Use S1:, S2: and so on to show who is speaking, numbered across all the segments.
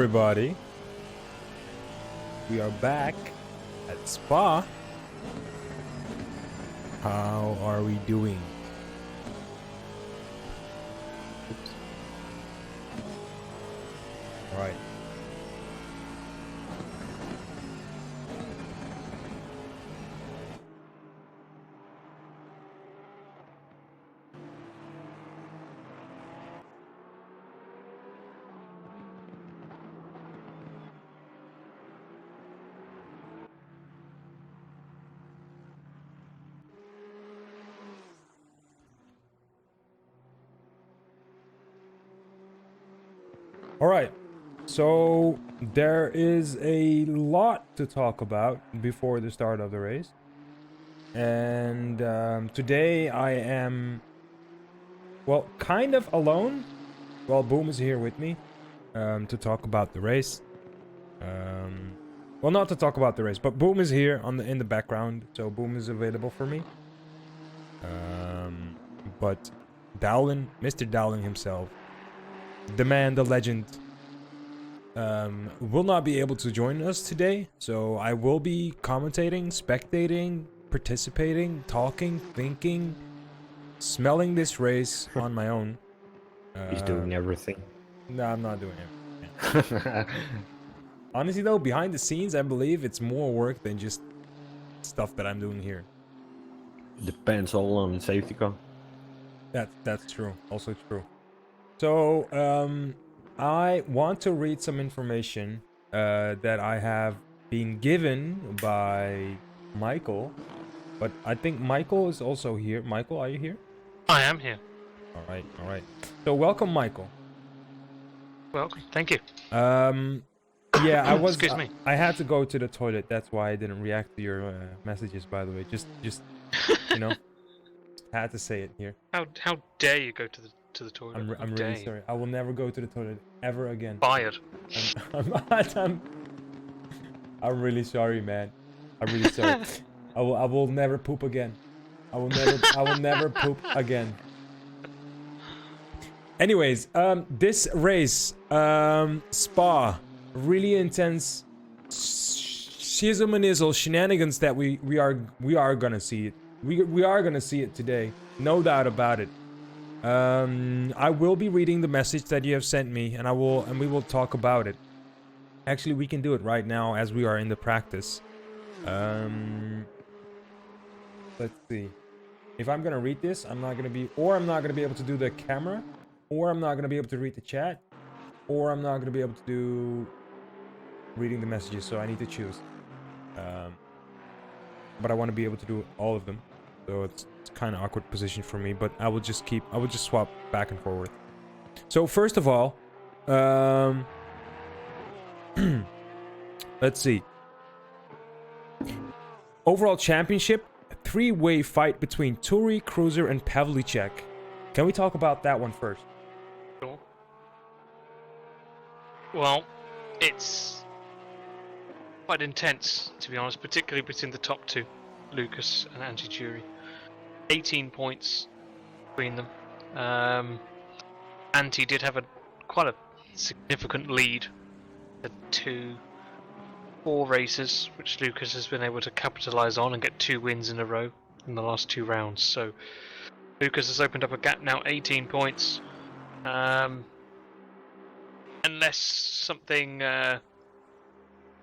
S1: everybody. We are back at Spa. How are we doing? Oops. All right. All right, so there is a lot to talk about before the start of the race. And today I am, well, kind of alone. Well, Boom is here with me to talk about the race. Well, not to talk about the race, but Boom is here in the background, so Boom is available for me. But Dowling, Mr. Dowling himself, the man, the legend, will not be able to join us today. So I will be commentating, spectating, participating, talking, thinking, smelling this race on my own.
S2: He's doing everything.
S1: No, I'm not doing everything. Honestly though, behind the scenes, I believe it's more work than just stuff that I'm doing here.
S2: Depends all on safety car.
S1: That's true. Also true. So, I want to read some information that I have been given by Michael, but I think Michael is also here. Michael, are you here?
S3: I am here.
S1: All right, all right. So welcome, Michael.
S3: Welcome. Thank you.
S1: Yeah, I was.
S3: Excuse me.
S1: I had to go to the toilet. That's why I didn't react to your messages. By the way, just you know, had to say it here.
S3: How dare you go to the toilet?
S1: I'm really sorry. I will never go to the toilet ever again.
S3: Fired.
S1: I'm really sorry, man. I'm really sorry. I will never poop again. I will never poop again. Anyways, this race, Spa, really intense shizzle and izzle shenanigans that we are gonna see it. We are gonna see it today, no doubt about it. I will be reading the message that you have sent me, and we will talk about it. Actually, we can do it right now as we are in the practice. Let's see. If I'm gonna read this, I'm not gonna be able to do the camera, or I'm not gonna be able to read the chat, or I'm not gonna be able to do reading the messages. So I need to choose. But I want to be able to do all of them. So it's kind of awkward position for me, but I will just swap back and forward. So first of all, let's see. Overall championship, a three-way fight between Turi, Cruiser, and Pavlicek. Can we talk about that one first?
S3: Sure. Well, it's quite intense, to be honest, particularly between the top two, Lucas and Anti-Jury. 18 points between them. Anti did have quite a significant lead at 4 races, which Lucas has been able to capitalize on and get 2 wins in a row in the last 2 rounds. So Lucas has opened up a gap now, 18 points. Unless something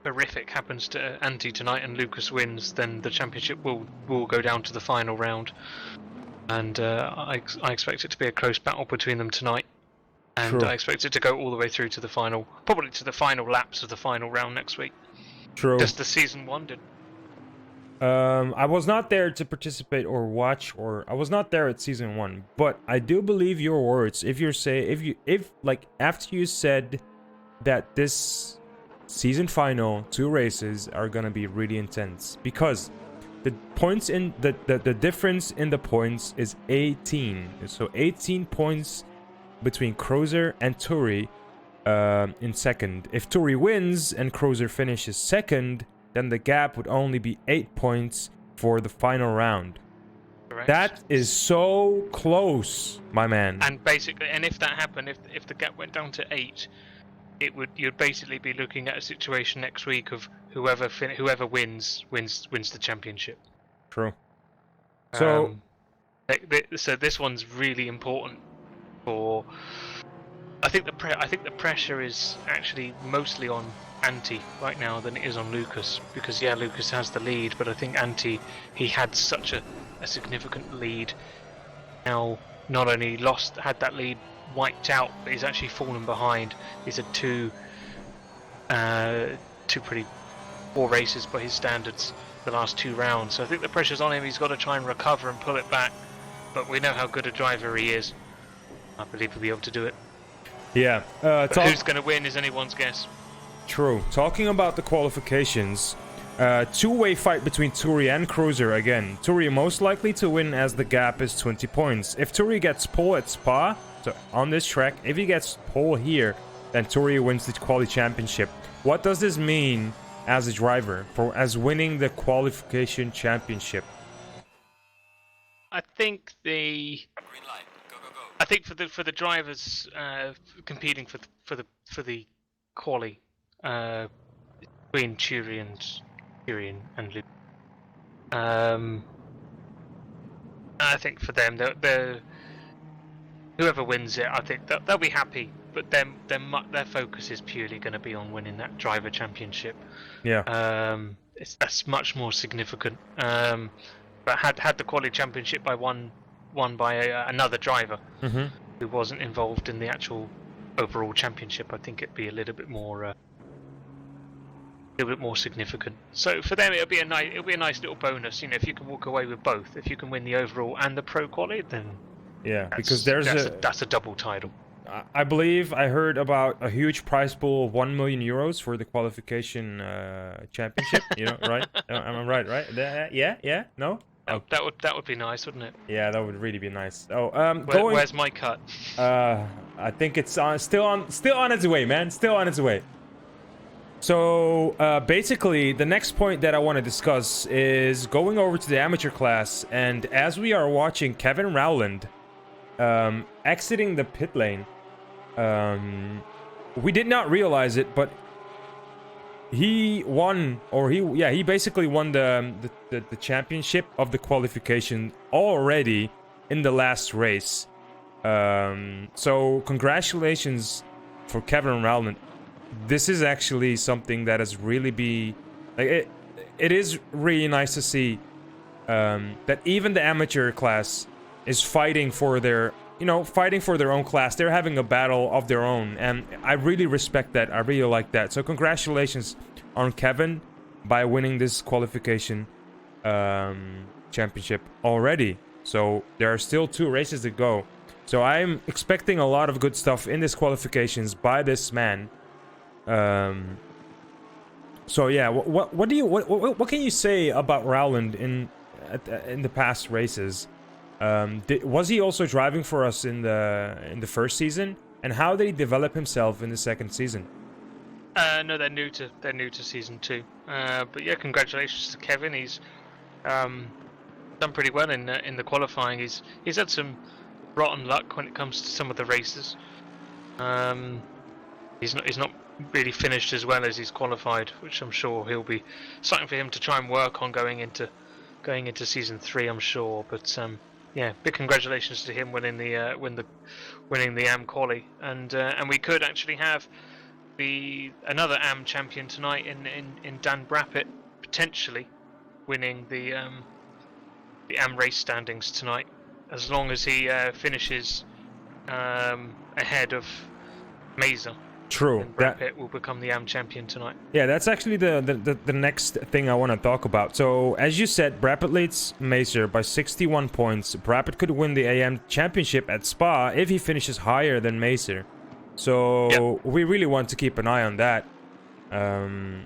S3: horrific happens to Anti tonight and Lucas wins, then the championship will go down to the final round, and I expect it to be a close battle between them tonight, and
S1: True.
S3: I expect it to go all the way through to the final, probably to the final laps of the final round next week.
S1: True.
S3: Just the season 1 did.
S1: I was not there to participate or watch, or I was not there at season 1, but I do believe your words. If after you said that this season final 2 races are gonna be really intense, because the points in the difference in the points is 18. So 18 points between Cruiser and Turi in second. If Turi wins and Cruiser finishes second, then the gap would only be 8 points for the final round.
S3: Correct.
S1: That is so close, my man.
S3: And basically, and if that happened, if the gap went down to 8, you'd basically be looking at a situation next week of whoever wins the championship.
S1: True. So
S3: So this one's really important for. I think the pressure is actually mostly on Antti right now than it is on Lucas, because Lucas has the lead, but I think Antti, he had such a significant lead. Now not only had that lead wiped out, but he's actually fallen behind. He's had two pretty poor races by his standards the last 2 rounds. So I think the pressure's on him. He's got to try and recover and pull it back. But we know how good a driver he is. I believe he'll be able to do it.
S1: yeah,
S3: But who's going to win is anyone's guess.
S1: true. Talking about the qualifications, two-way fight between Turi and Cruiser again. Turi most likely to win as the gap is 20 points. If Turi gets pole at Spa, so on this track, if he gets pole here, then Turi wins the quali championship. What does this mean as a driver as winning the qualification championship?
S3: I think I think for the drivers competing for the quali between Turi and Luke. I think for them, whoever wins it, I think they'll be happy. But their focus is purely going to be on winning that driver championship.
S1: Yeah.
S3: That's much more significant. But had the quali championship won by another driver who wasn't involved in the actual overall championship, I think it'd be a little bit more significant. So for them, it'll be a nice little bonus. You know, if you can walk away with both, if you can win the overall and the pro quali, then
S1: Yeah, because
S3: that's a double title.
S1: I believe I heard about a huge prize pool of 1 million euros for the qualification championship. You know, right? Am I right? Right? Yeah. No.
S3: That would be nice, wouldn't it?
S1: Yeah, that would really be nice. Oh,
S3: where's my cut?
S1: I think it's still on its way, man. Still on its way. So basically, the next point that I want to discuss is going over to the amateur class, and as we are watching Kevin Rowland exiting the pit lane, we did not realize it, but he won, or he basically won the championship of the qualification already in the last race. So congratulations for Kevin Rowland. This is actually something that has really it is really nice to see that even the amateur class is fighting for their own class. They're having a battle of their own, and I really respect that. I really like that. So congratulations on Kevin by winning this qualification championship already. So there are still 2 races to go. So I'm expecting a lot of good stuff in this qualifications by this man. So yeah, what can you say about Rowland in the past races? Was he also driving for us in the first season, and how did he develop himself in the second season?
S3: No, they're new to season 2. But yeah, congratulations to Kevin. He's done pretty well in the qualifying. He's had some rotten luck when it comes to some of the races. He's not really finished as well as he's qualified, which I'm sure he'll be something for him to try and work on going into season 3. I'm sure, but yeah, big congratulations to him winning the AM quali, and we could actually have another AM champion tonight in Dan Brappett potentially winning the AM race standings tonight, as long as he finishes ahead of Mazer.
S1: True.
S3: And Brappett will become the AM champion tonight.
S1: Yeah, that's actually the next thing I want to talk about. So, as you said, Brappett leads Mazer by 61 points. Brappett could win the AM championship at Spa if he finishes higher than Mazer. So, we really want to keep an eye on that. Yeah,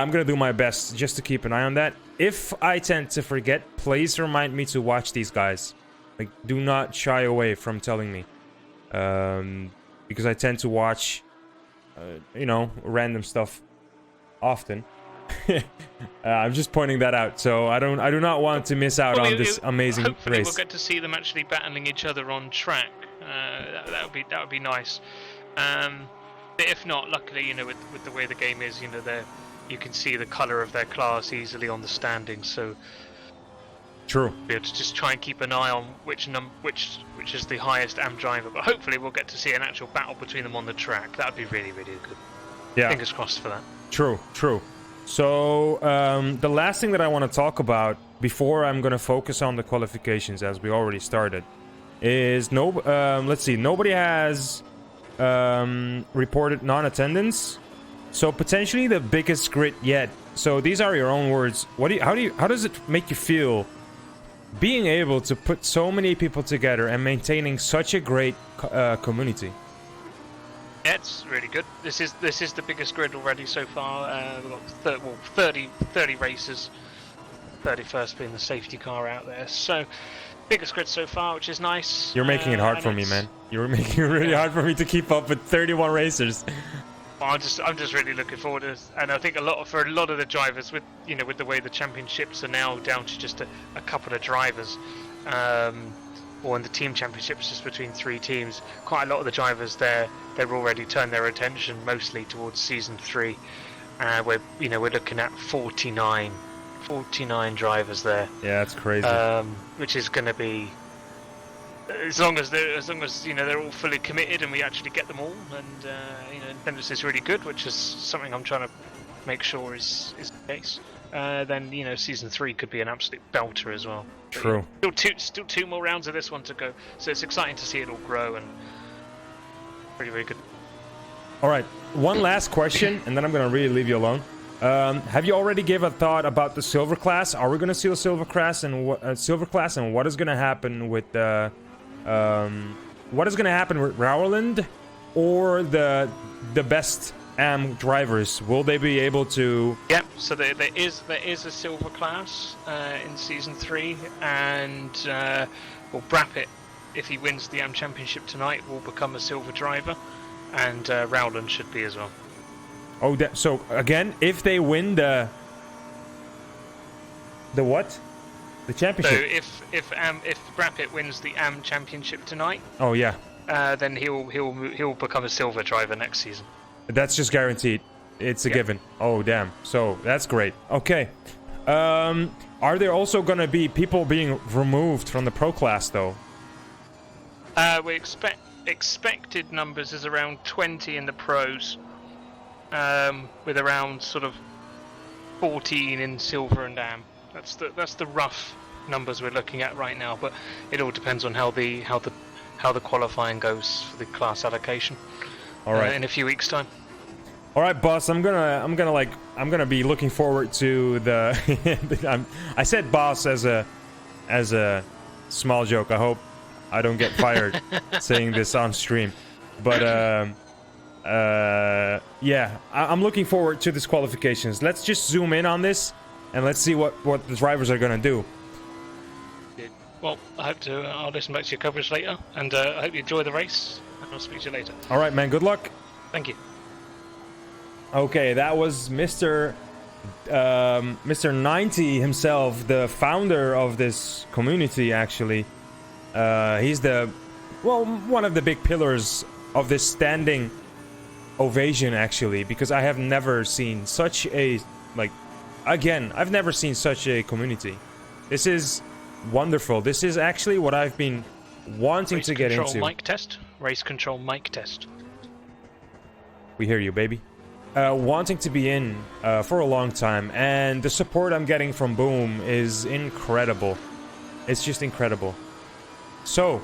S1: I'm going to do my best just to keep an eye on that. If I tend to forget, please remind me to watch these guys. Like, do not shy away from telling me. Because I tend to watch, random stuff often. I'm just pointing that out, so I do not want to miss out on this amazing
S3: hopefully
S1: race.
S3: We'll get to see them actually battling each other on track. That would be nice. But if not, luckily, with the way the game is, you can see the colour of their class easily on the standings. So
S1: True.
S3: be able to just try and keep an eye on which is the highest AM driver. But hopefully, we'll get to see an actual battle between them on the track. That'd be really, really good.
S1: Yeah.
S3: Fingers crossed for that.
S1: True. So the last thing that I want to talk about before I'm going to focus on the qualifications, as we already started, is let's see, nobody has reported non-attendance, so potentially the biggest grid yet. So these are your own words. How does it make you feel being able to put so many people together and maintaining such a great community?
S3: Yeah, it's really good. This is the biggest grid already so far. We've got 30 races. 31st being the safety car out there. So biggest grid so far, which is nice.
S1: You're making it hard for me, man. You're making it really hard for me to keep up with 31 racers.
S3: I'm just really looking forward to this, and I think for a lot of the drivers, with the way the championships are now down to just a couple of drivers, or in the team championships just between 3 teams, quite a lot of the drivers they're already turned their attention mostly towards season 3, we're looking at 49 drivers there.
S1: Yeah, that's crazy.
S3: Which is going to be, as long as they're all fully committed and we actually get them all, and attendance is really good, which is something I'm trying to make sure is the case. Then season 3 could be an absolute belter as well.
S1: True.
S3: Still 2 more rounds of this one to go, so it's exciting to see it all grow, and really, really good.
S1: All right, one last question, and then I'm gonna really leave you alone. Have you already gave a thought about the silver class? Are we gonna see the silver class, and what is gonna happen with the Rowland or the best AM drivers? Will they be able to?
S3: Yep. So there is a silver class in season 3, and Brappet, if he wins the AM championship tonight, will become a silver driver, and Rowland should be as well.
S1: Oh, so again, if they win the what? The championship.
S3: So if Brappet wins the AM championship tonight,
S1: oh yeah,
S3: then he'll become a silver driver next season.
S1: That's just guaranteed. It's a given. Oh damn. So that's great. Okay. Are there also gonna be people being removed from the pro class though?
S3: We expected numbers is around 20 in the pros. With around sort of 14 in silver and AM. That's the rough numbers we're looking at right now, but it all depends on how the qualifying goes for the class allocation.
S1: All right.
S3: In a few weeks' time.
S1: All right, boss. I'm gonna be looking forward to the. I said boss as a small joke. I hope I don't get fired saying this on stream, but yeah, I'm looking forward to these qualifications. Let's just zoom in on this and let's see what the drivers are gonna do.
S3: Well, I'll listen back to your coverage later, and I hope you enjoy the race, and I'll speak to you later.
S1: All right, man. Good luck.
S3: Thank you.
S1: Okay, that was Mr. 90 himself, the founder of this community. Actually, he's one of the big pillars of this standing ovation, actually, because I have never seen such a I've never seen such a community. This is wonderful. This is actually what I've been wanting to get into.
S3: Race control mic test.
S1: We hear you, baby. Wanting to be in for a long time, and the support I'm getting from Boom is incredible. It's just incredible. So,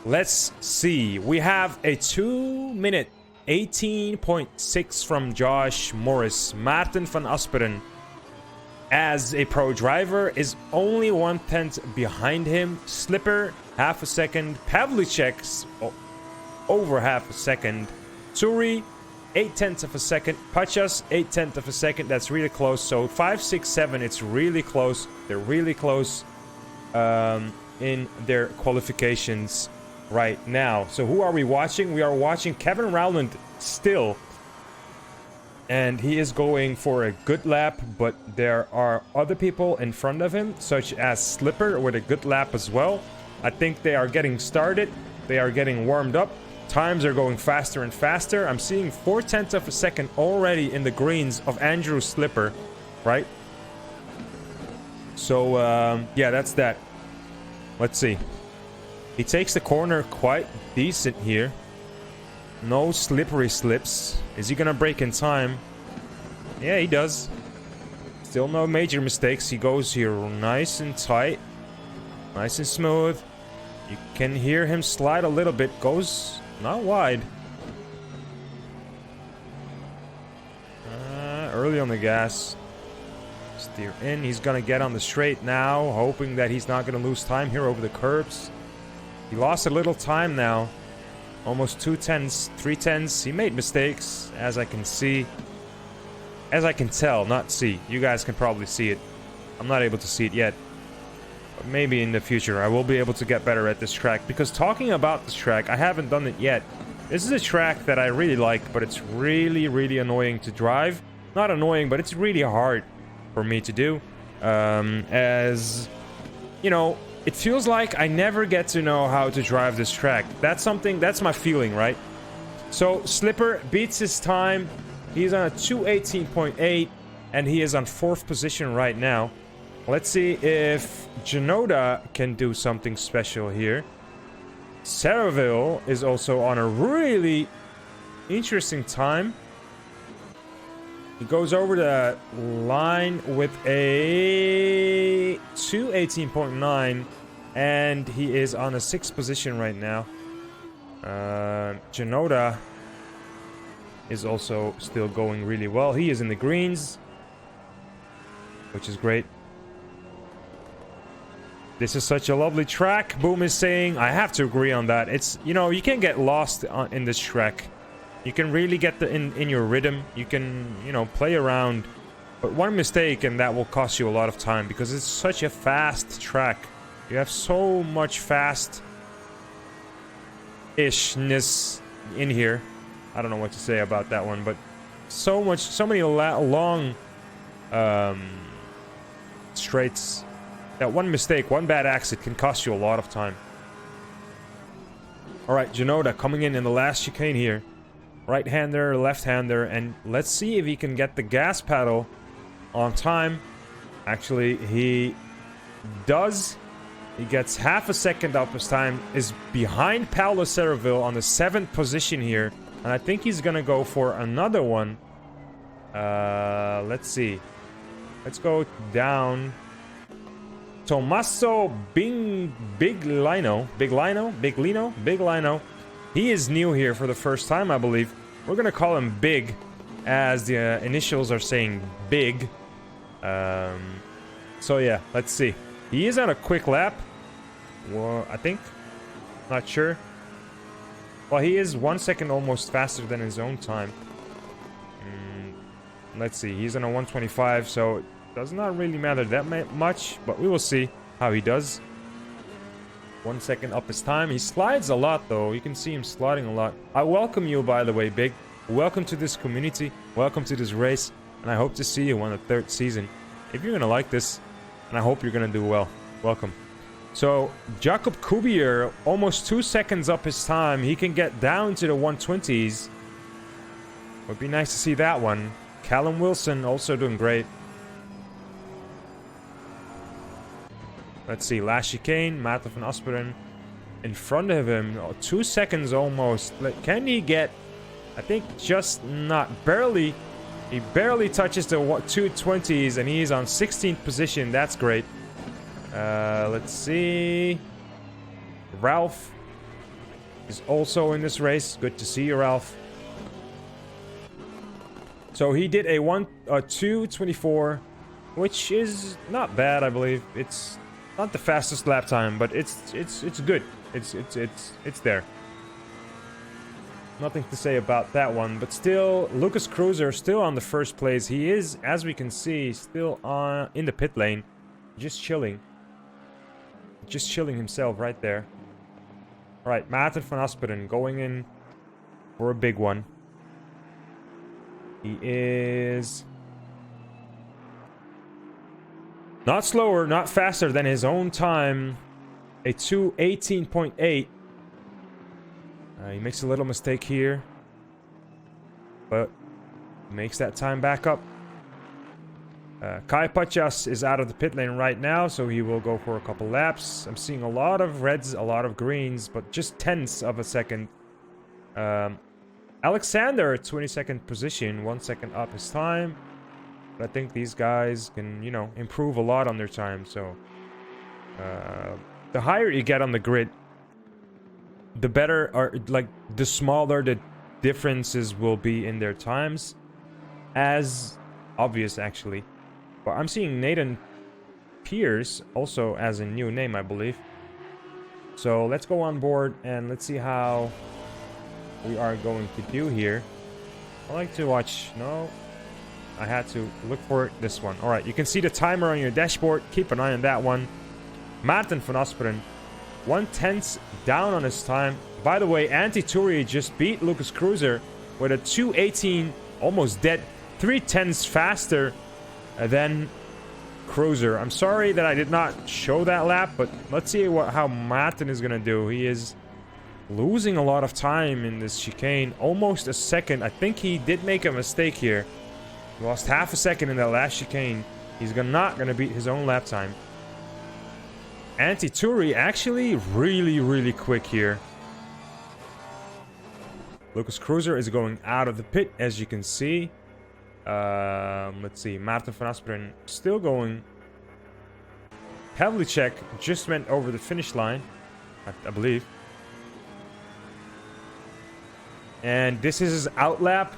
S1: let's see. We have a 2-minute 18.6 from Josh Morris. Maarten van Asperen, as a pro driver, is only 1/10 behind him. Slipper, half a second. Pavlicek's over half a second. Turi, 0.8 of a second. Pachas, 0.8 of a second. That's really close. So 5, 6, 7, it's really close. They're really close in their qualifications right now. So who are we watching? We are watching Kevin Rowland still. And he is going for a good lap, but there are other people in front of him, such as Slipper with a good lap as well. I think they are getting started. They are getting warmed up. times are going faster and faster. I'm seeing 0.4 of a second already in the greens of Andrew Slipper, right? So, yeah, that's that. Let's see. He takes the corner quite decent here. No slippery slips. Is he gonna brake in time? Yeah, he does. Still no major mistakes. He goes here nice and tight. Nice and smooth. You can hear him slide a little bit. Goes not wide. Early on the gas. Steer in. He's gonna get on the straight now, hoping that he's not gonna lose time here over the curbs. He lost a little time now. Almost 2/10s, 3/10s. He made mistakes, as I can see. As I can tell, not see. You guys can probably see it. I'm not able to see it yet. But maybe in the future I will be able to get better at this track. Because talking about this track, I haven't done it yet. This is a track that I really like, but it's really, really annoying to drive. Not annoying, but it's really hard for me to do. As, you know, it feels like I never get to know how to drive this track. That's my feeling, right? So, Slipper beats his time. He's on a 2:18.8, and he is on 4th position right now. Let's see if Janoda can do something special here. Saraville is also on a really interesting time. He goes over the line with a 2:18.9, and he is on a 6th position right now. Janoda is also still going really well. He is in the greens, which is great. This is such a lovely track, Boom is saying. I have to agree on that. It's, you know, you can get lost in this track. You can really get in your rhythm. You can, you know, play around. But one mistake and that will cost you a lot of time because it's such a fast track. You have so much fast-ishness in here. I don't know what to say about that one, but so many long straights that one mistake, one bad exit can cost you a lot of time. All right, Janoda coming in the last chicane here. Right-hander, left-hander, and let's see if he can get the gas pedal on time. Actually, he does. He gets half a second up his time, is behind Paulo Saraville on the 7th position here. And I think he's gonna go for another one. Let's see. Let's go down. Tommaso Biglino. He is new here for the first time, I believe. We're gonna call him Big, as the initials are saying Big. So yeah, let's see. He is on a quick lap. Well, I think. Not sure. Well, he is 1 second almost faster than his own time. Let's see. He's on a 1:25, so it does not really matter that much, but we will see how he does. 1 second up his time. He slides a lot, though. You can see him sliding a lot. I welcome you, by the way, Big. Welcome to this community. Welcome to this race. And I hope to see you on the 3rd season. If you're going to like this, and I hope you're going to do well. Welcome. So, Jakob Kubier, almost 2 seconds up his time. He can get down to the 120s. Would be nice to see that one. Callum Wilson also doing great. Let's see, last chicane, Maarten van Asperen in front of him. 2 seconds almost. Can he get, I think just not, barely. He barely touches the 220s and he's on 16th position. That's great. Let's see. Ralph is also in this race. Good to see you, Ralph. So he did a 2:24, which is not bad, I believe. It's not the fastest lap time, but it's good. It's there. Nothing to say about that one, but still, Lucas Cruiser still on the 1st place. He is, as we can see, still in the pit lane, just chilling himself right there. All right, Maarten van Asperen going in for a big one. He is not slower, not faster than his own time. A 2:18.8. He makes a little mistake here, but makes that time back up. Kai Pachas is out of the pit lane right now, so he will go for a couple laps. I'm seeing a lot of reds, a lot of greens, but just tenths of a second. Alexander, 22nd position, 1 second up his time. But I think these guys can, you know, improve a lot on their time. So the higher you get on the grid, the better, or like the smaller the differences will be in their times. As obvious, actually. But I'm seeing Nathan Pierce also as a new name, I believe. So let's go on board and let's see how we are going to do here. I like to watch. No, I had to look for this one. All right, you can see the timer on your dashboard. Keep an eye on that one. Maarten van Asperen, 1/10 down on his time. By the way, Antti Turi just beat Lucas Cruiser with a 2:18, almost dead, 3/10 faster than Cruiser. I'm sorry that I did not show that lap, but let's see how Maarten is gonna do. He is losing a lot of time in this chicane, almost a second. I think he did make a mistake here. He lost half a second in that last chicane. He's not gonna beat his own lap time. Antti Turi actually really quick here. Lucas Cruiser is going out of the pit, as you can see. Let's see, Maarten van Asperen still going. Pavlicek just went over the finish line, I believe. And this is his out lap.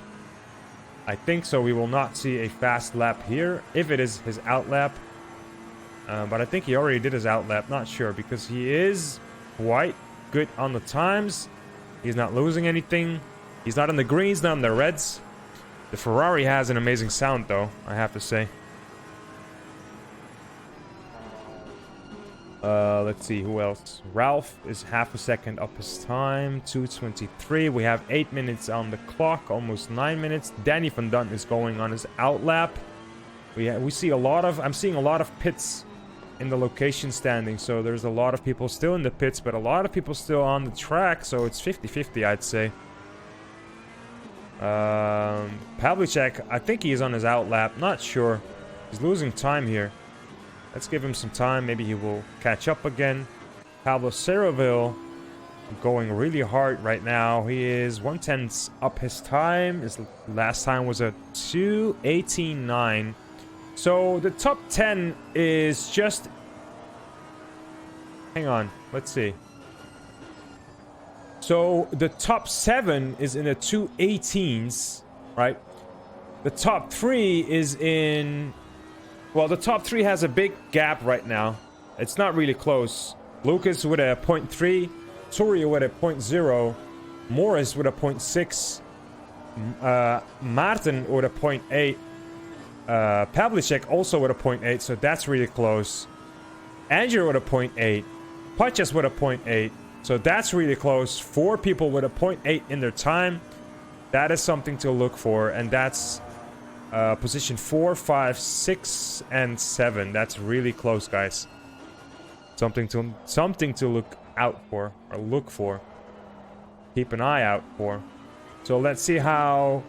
S1: I think so. We will not see a fast lap here, if it is his out lap. But I think he already did his out lap. Not sure, because he is quite good on the times. He's not losing anything. He's not in the greens, not in the reds. The Ferrari has an amazing sound, though, I have to say. Let's see, who else? Ralph is half a second up his time, 2:23. We have 8 minutes on the clock, almost 9 minutes. Danny van Dunt is going on his out lap. We see a lot of, I'm seeing a lot of pits in the location standing, so there's a lot of people still in the pits, but a lot of people still on the track, so it's 50-50, I'd say. Pavlicek, I think he's on his out lap, not sure. He's losing time here. Let's give him some time, maybe he will catch up again. Pablo Ceroville going really hard right now. He is 1/10 up his time. His last time was a 2:18.9. So the top 10 is just... Hang on, let's see. So the top 7 is in the 2:18s, right? The top 3 is in... Well, the top 3 has a big gap right now. It's not really close. Lucas with a 0.3, Toria with a 0.0, Morris with a 0.6, Maarten with a 0.8, Pavlicek also with a 0.8, so that's really close. Andrew with a 0.8, Pachas with a 0.8, so that's really close. 4 people with a 0.8 in their time. That is something to look for, and that's position 4, 5, 6, and 7. That's really close, guys. Something to look out for, or look for. Keep an eye out for. So let's see how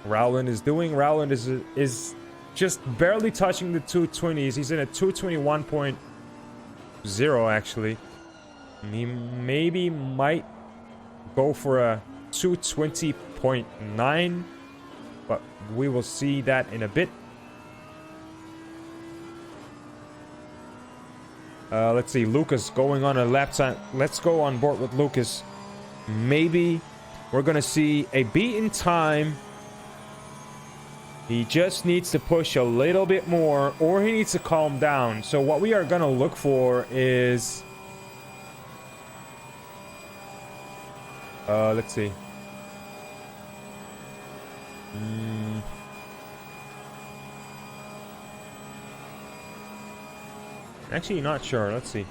S1: Rowland is doing. Rowland is just barely touching the 220s. He's in a 221.0 actually. He maybe might go for a 220.9, but we will see that in a bit. Let's see, Lucas going on a lap time. Let's go on board with Lucas. Maybe we're gonna see a beaten time. He just needs to push a little bit more, or he needs to calm down. So what we are gonna look for is... let's see. Actually, not sure. Let's see.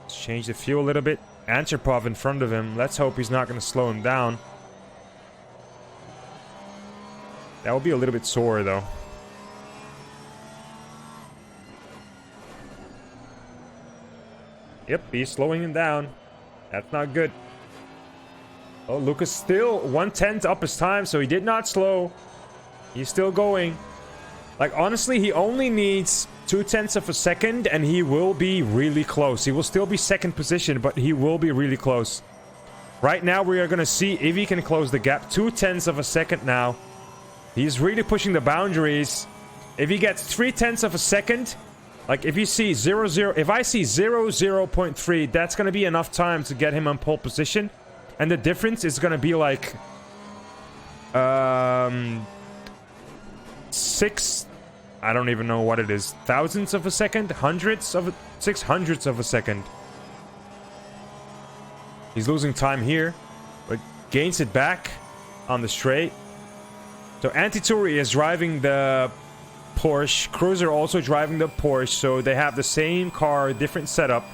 S1: Let's change the fuel a little bit. Antropov in front of him. Let's hope he's not going to slow him down. That would be a little bit sore, though. Yep, he's slowing him down. That's not good. Oh, Lucas still 1/10 up his time, so he did not slow. He's still going. Like, honestly, he only needs 0.2 of a second, and he will be really close. He will still be second position, but he will be really close. Right now, we are going to see if he can close the gap. 0.2 of a second now. He's really pushing the boundaries. If he gets 0.3 of a second, like if you see 0.0, if I see 0.3, that's going to be enough time to get him on pole position. And the difference is going to be like 6, I don't even know what it is, thousandths of a second, 600ths of a second. He's losing time here, but gains it back on the straight. So Anti-Turi is driving the Porsche, Cruiser also driving the Porsche, so they have the same car, different setup.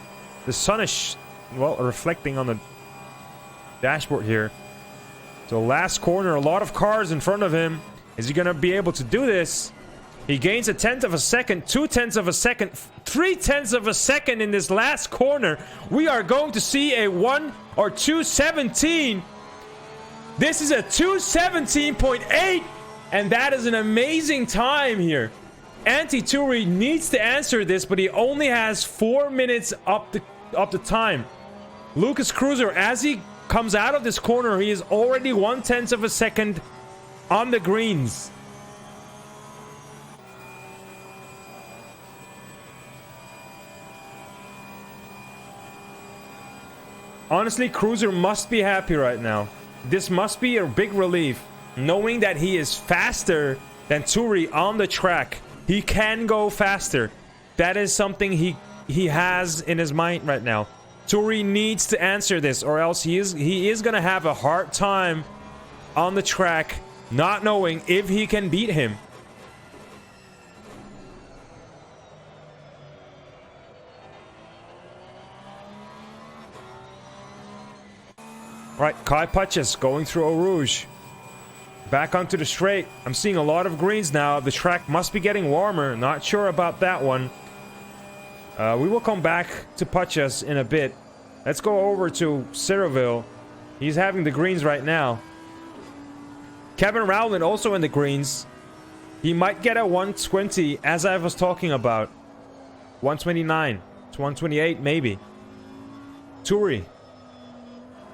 S1: The sun is, well, reflecting on the dashboard here. So last corner, a lot of cars in front of him. Is he gonna be able to do this? He gains 1/10 of a second, 2/10 of a second, 3/10 of a second in this last corner. We are going to see a 1 or 2:17. This is a 2:17.8, and that is an amazing time here. Anti-Turi needs to answer this, but he only has 4 minutes up the time. Lucas Cruiser, as he comes out of this corner, he is already 1/10 of a second on the greens. Honestly, Cruiser must be happy right now. This must be a big relief, knowing that he is faster than Turi on the track. He can go faster. That is something he has in his mind right now. Turi needs to answer this, or else he is gonna have a hard time on the track, not knowing if he can beat him. Alright, Kai Putches going through Eau Rouge. Back onto the straight. I'm seeing a lot of greens now. The track must be getting warmer. Not sure about that one. We will come back to Putches in a bit. Let's go over to Ceroville. He's having the greens right now. Kevin Rowland also in the greens. He might get a 120, as I was talking about. 129 to 128 maybe. Turi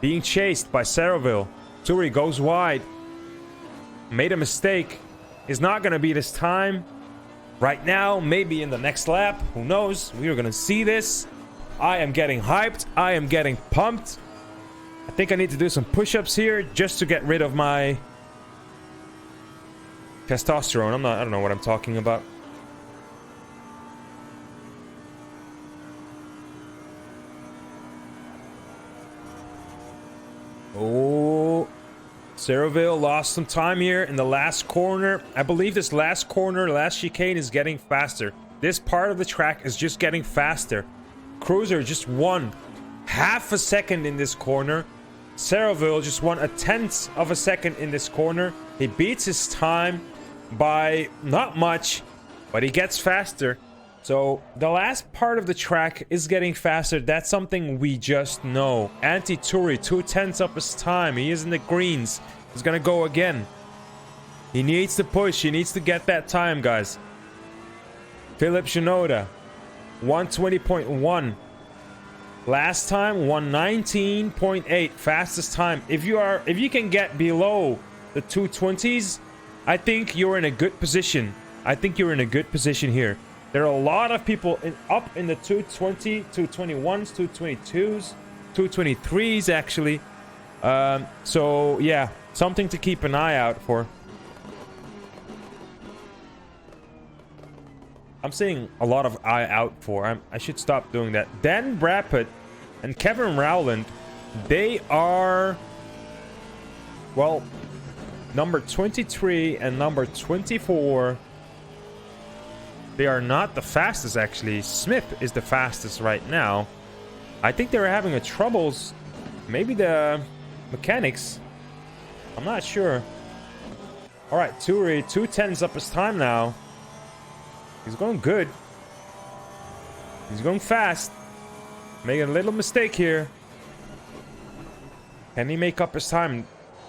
S1: being chased by Ceroville. Turi goes wide. Made a mistake. Is not going to be this time. Right now, maybe in the next lap. Who knows? We are going to see this. I am getting hyped. I am getting pumped. I think I need to do some push-ups here just to get rid of my testosterone. I don't know what I'm talking about. Oh, Ceroville lost some time here in the last corner. I believe this last corner, last chicane is getting faster. This part of the track is just getting faster. Cruiser just won half a second in this corner. Ceroville just won 1/10 of a second in this corner. He beats his time by not much, but he gets faster. So the last part of the track is getting faster. That's something we just know. Anti-Turi, 2/10 up his time. He is in the greens. He's gonna go again. He needs to push. He needs to get that time, guys. Philip Shinoda, 120.1. Last time, 119.8. Fastest time. If you can get below the 220s, I think you're in a good position. I think you're in a good position here. There are a lot of people up in the 220, 221s, 222s, 223s actually. So yeah, something to keep an eye out for. I'm seeing a lot of eye out for. I should stop doing that. Dan Brappitt and Kevin Rowland, they are, well, number 23 and number 24. They are not the fastest, actually. Smith is the fastest right now. I think they were having a troubles. Maybe the mechanics. I'm not sure. Alright, Turi, 2/10 up his time now. He's going good. He's going fast. Making a little mistake here. Can he make up his time?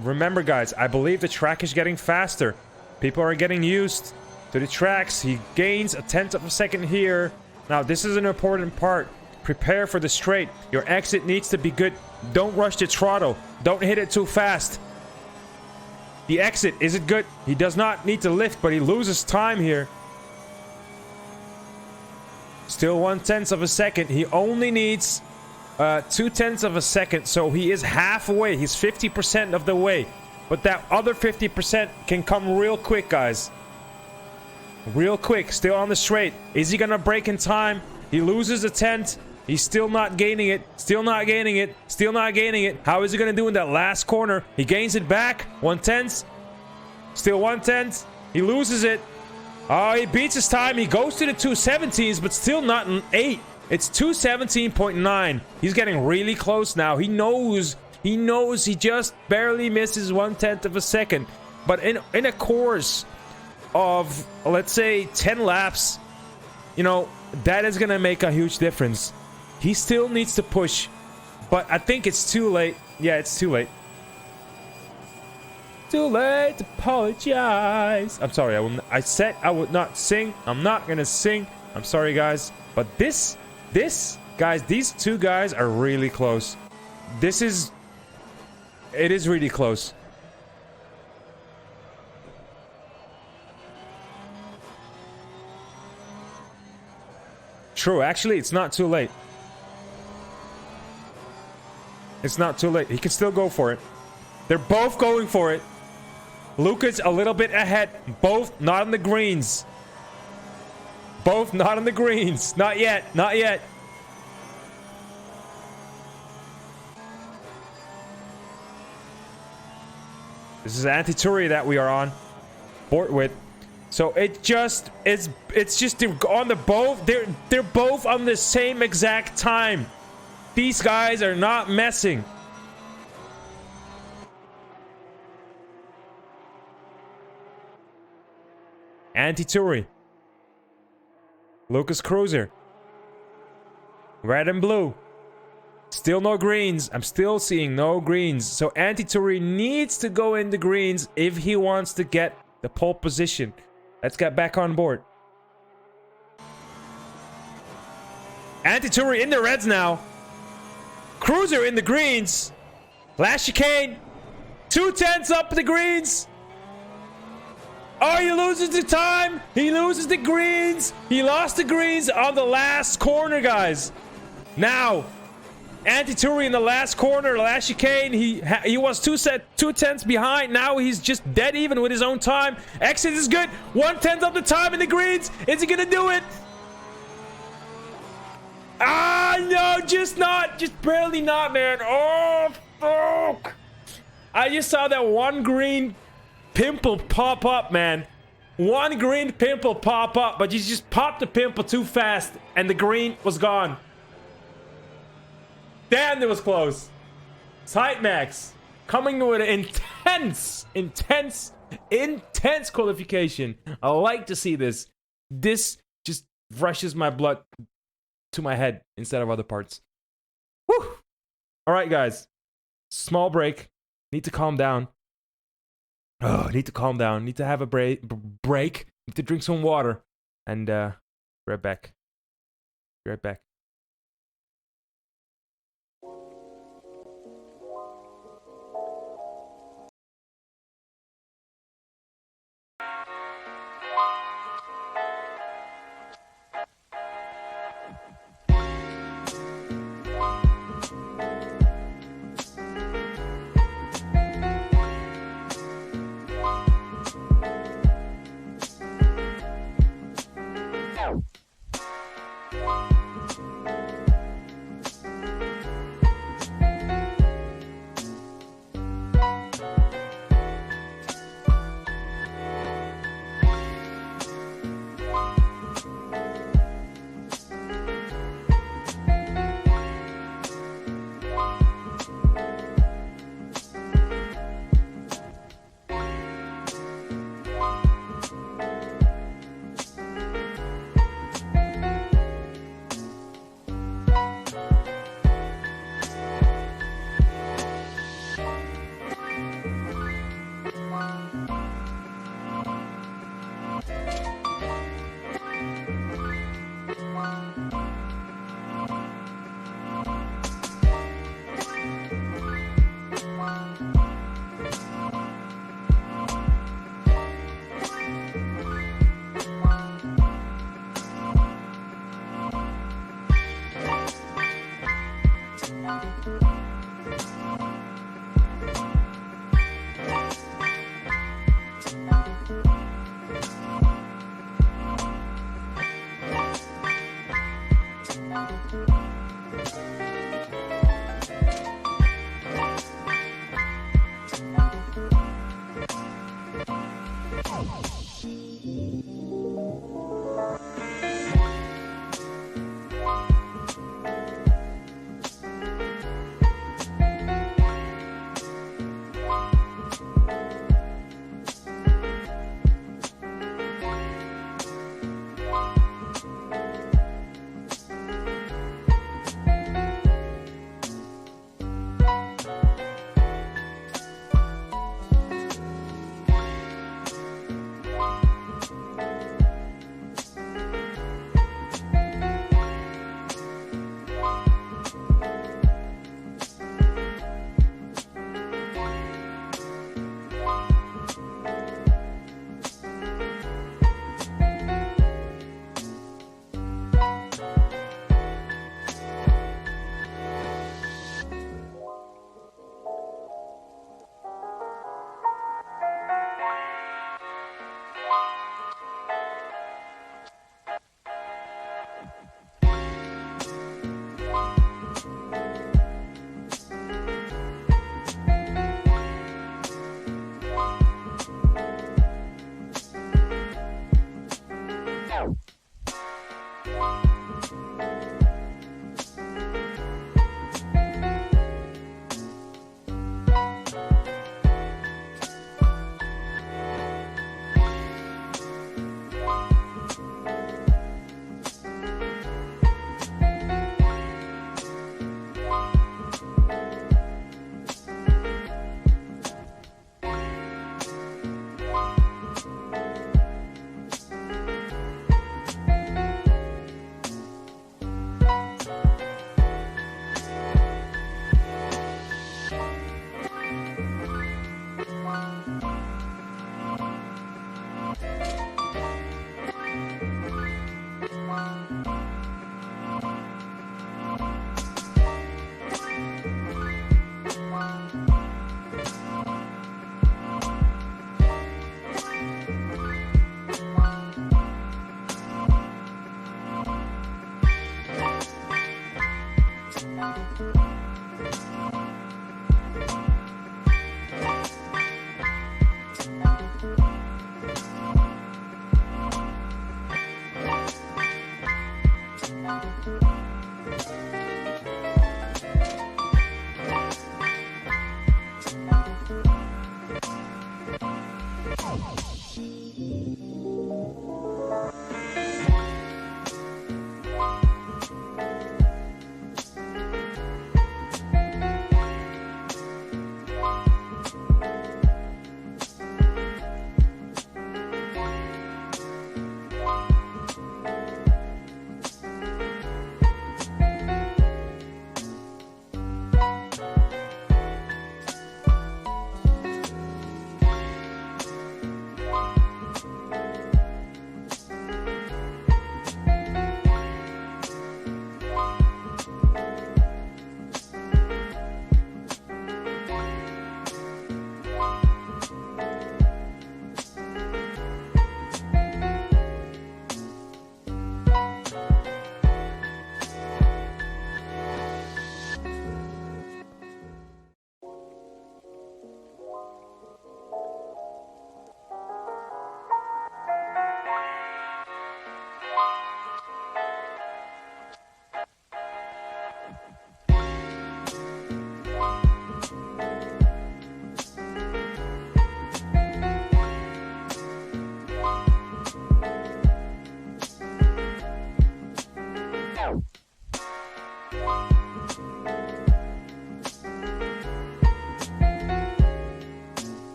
S1: Remember, guys, I believe the track is getting faster. People are getting used to the tracks. He gains a tenth of a second here. Now, this is an important part. Prepare for the straight. Your exit needs to be good. Don't rush the throttle. Don't hit it too fast. The exit, is it good? He does not need to lift, but he loses time here. Still 1/10 of a second. He only needs 2/10 of a second, so he is halfway. He's 50% of the way. But that other 50% can come real quick, guys. Real quick. Still on the straight. Is he gonna break in time? He loses a tenth. He's still not gaining it. Still not gaining it. Still not gaining it. How is he gonna do in that last corner? He gains it back. 1/10. Still 1/10. He loses it. Oh, he beats his time. He goes to the 217s, but still not an 8. It's 217.9. He's getting really close now. He knows he just barely misses 1/10 of a second. But in a course of, let's say, 10 laps, you know, that is going to make a huge difference. He still needs to push, but I think it's too late. Yeah, it's too late. Too late to apologize. I'm sorry. I said I would not sing. I'm not going to sing. I'm sorry, guys. But this, guys, these two guys are really close. It is really close. True, actually, it's not too late. It's not too late. He can still go for it. They're both going for it. Lucas a little bit ahead. Both not on the greens. Both not on the greens. Not yet. Not yet. This is Anti-Turi that we are on board with. So it's just on the both. They're both on the same exact time. These guys are not messing. Anti-Turi. Lucas Cruiser. Red and blue. Still no greens. I'm still seeing no greens. So Anti-Turi needs to go in the greens if he wants to get the pole position. Let's get back on board. Anti-Turi in the reds now. Cruiser in the greens. Last chicane. 2/10 up the greens. Oh, he loses the time. He loses the greens. He lost the greens on the last corner, guys. Now, Anti-Turi in the last corner, last chicane. He was 2/10 behind. Now he's just dead even with his own time. Exit is good. 1/10 of the time in the greens. Is he gonna do it? Ah, no, just not. Just barely not, man. Oh, fuck. I just saw that one green pimple pop up, man. One green pimple pop up, but you just popped the pimple too fast, and the green was gone. Damn, it was close. Tight Max coming with an intense qualification. I like to see this. This just rushes my blood to my head instead of other parts. Whew. All right, guys. Small break. Need to calm down. Oh, need to calm down. Need to have a break. Need to drink some water. And right back. Be right back.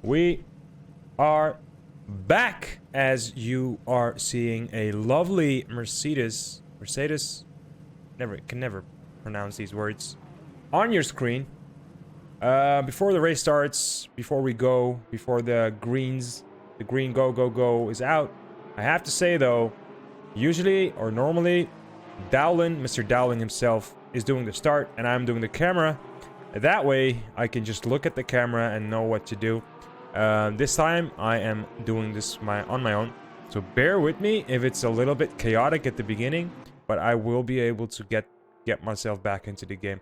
S1: We are back, as you are seeing a lovely Mercedes, can never pronounce these words, on your screen. Before the race starts, before the green go is out, I have to say though, usually or normally, Mr. Dowling himself is doing the start and I'm doing the camera. That way I can just look at the camera and know what to do. This time I am doing this on my own, so bear with me if it's a little bit chaotic at the beginning, but I will be able to get myself back into the game.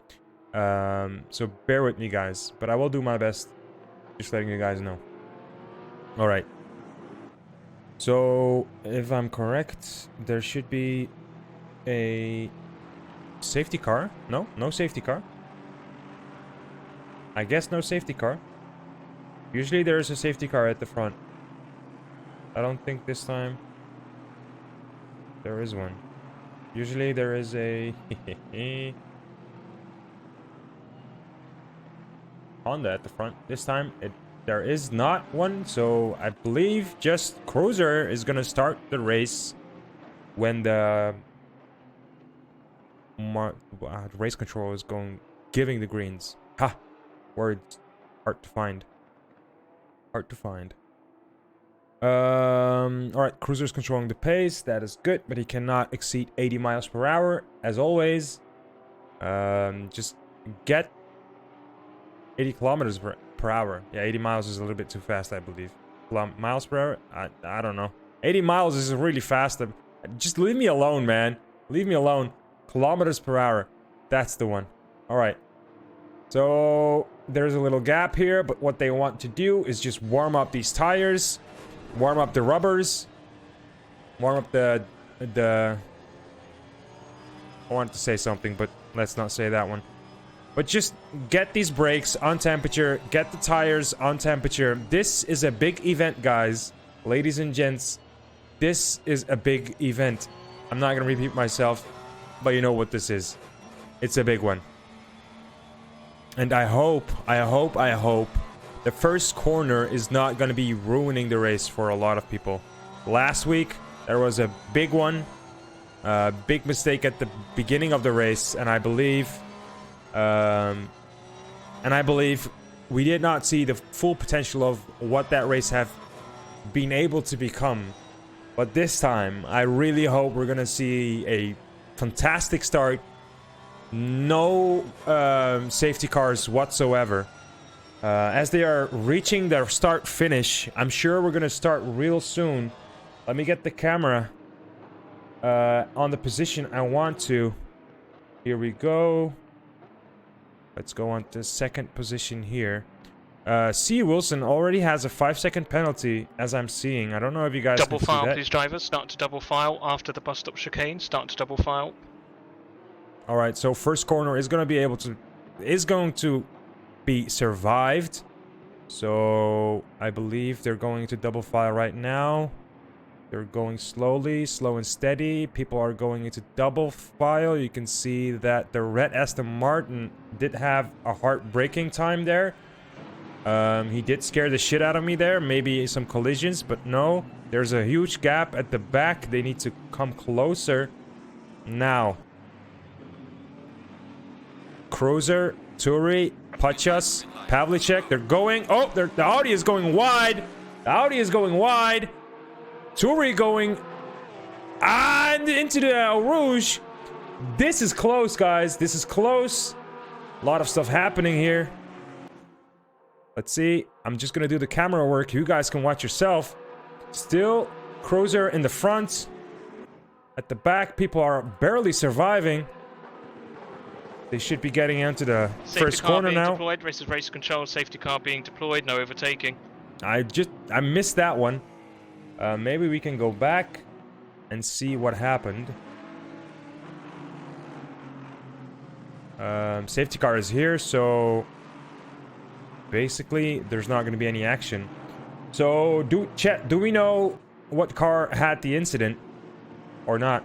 S1: So bear with me, guys, but I will do my best, just letting you guys know. All right. So if I'm correct, there should be a safety car. No safety car. I guess no safety car. Usually there is a safety car at the front. I don't think this time there is one. Usually there is a Honda at the front. This time there is not one, so I believe just Cruiser is gonna start the race when the race control is giving the greens. Ha! Words hard to find. Alright, Cruiser's controlling the pace. That is good, but he cannot exceed 80 miles per hour, as always. Just get 80 kilometers per hour. Yeah, 80 miles is a little bit too fast, I believe. Miles per hour? I don't know. 80 miles is really fast. Just leave me alone, man. Leave me alone. Kilometers per hour. That's the one. All right. So there's a little gap here, but what they want to do is just warm up these tires, warm up the rubbers, warm up the I wanted to say something, but let's not say that one. But just get these brakes on temperature, get the tires on temperature. This is a big event, guys. Ladies and gents, this is a big event. I'm not gonna repeat myself, but you know what this is. It's a big one. And I hope the first corner is not gonna be ruining the race for a lot of people. Last week, there was a big one. Big mistake at the beginning of the race, and I believe we did not see the full potential of what that race have been able to become. But this time, I really hope we're gonna see a fantastic start. No safety cars whatsoever. As they are reaching their start finish, I'm sure we're gonna start real soon. Let me get the camera on the position I want to. Here we go. Let's go on to second position here. C. Wilson already has a 5-second penalty, as I'm seeing. I don't know if you guys
S3: double
S1: can
S3: file,
S1: see that.
S3: please, drivers. Start to double file after the bus stop chicane. Start to double file.
S1: All right, so first corner is going to be survived. So I believe they're going to double file right now. They're going slowly, slow and steady. People are going into double file. You can see that the red Aston Martin did have a heartbreaking time there. He did scare the shit out of me there. Maybe some collisions, but no. There's a huge gap at the back. They need to come closer. Now. Cruiser, Turi, Pachas, Pavlicek. They're going. Oh, the Audi is going wide. The Audi is going wide. Turi going and into the Rouge. This is close, guys. This is close. A lot of stuff happening here. Let's see. I'm just gonna do the camera work. You guys can watch yourself. Still, Cruiser in the front. At the back, people are barely surviving. They should be getting into the first corner now.
S3: Deployed. Race control. Safety car being deployed. No overtaking.
S1: I missed that one. Maybe we can go back and see what happened. Safety car is here, so basically there's not going to be any action. So do we know what car had the incident or not?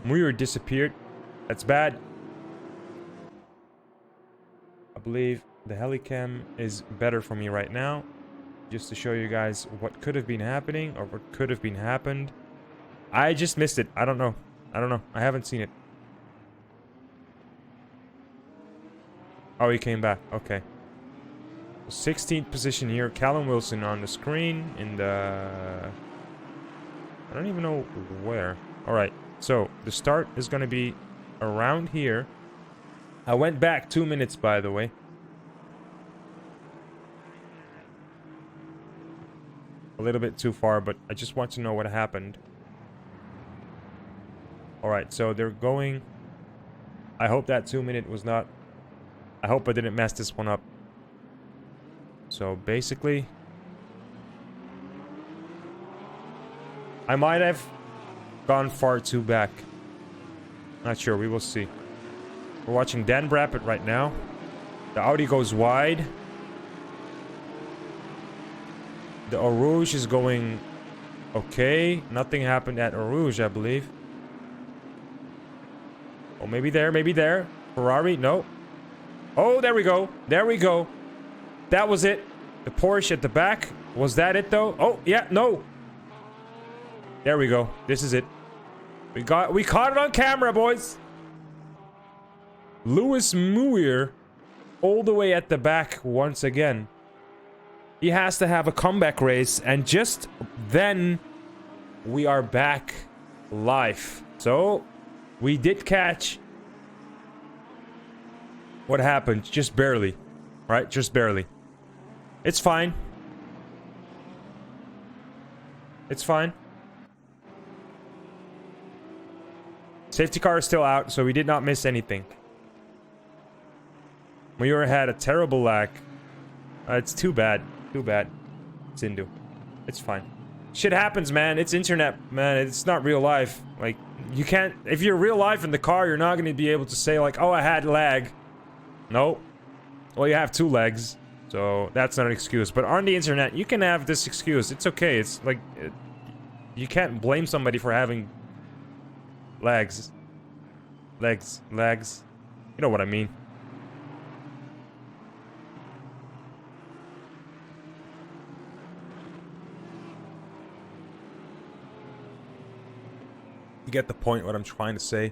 S1: Muir disappeared. That's bad. I believe the helicam is better for me right now, just to show you guys what could have been happening or what could have been happened. I just missed it. I don't know. I haven't seen it. Oh, he came back. Okay. 16th position here. Callum Wilson on the screen in the... I don't even know where. All right. So the start is going to be around here. I went back 2 minutes, by the way. A little bit too far, but I just want to know what happened. Alright, so they're going... I hope that 2 minute was not... I hope I didn't mess this one up. So basically... I might have gone far too back. Not sure, we will see. We're watching Dan Brappett right now. The Audi goes wide. The Eau Rouge is going okay. Nothing happened at Eau Rouge, I believe. Oh, maybe there, maybe there. Ferrari, no. Oh, there we go. There we go. That was it. The Porsche at the back. Was that it, though? Oh, yeah, no. There we go. This is it. We caught it on camera, boys. Lewis Muir all the way at the back once again. He has to have a comeback race, and just then we are back live. So, we did catch what happened, just barely. Right? Just barely. It's fine. It's fine. Safety car is still out, so we did not miss anything. We had a terrible lag. It's too bad. Too bad. Zindu. It's fine. Shit happens, man. It's internet, man. It's not real life. Like, you can't... If you're real life in the car, you're not going to be able to say, like, oh, I had lag. No. Well, you have 2 legs. So, that's not an excuse. But on the internet, you can have this excuse. It's okay. It's like... you can't blame somebody for having... lags. Lags. You know what I mean. You get the point what I'm trying to say.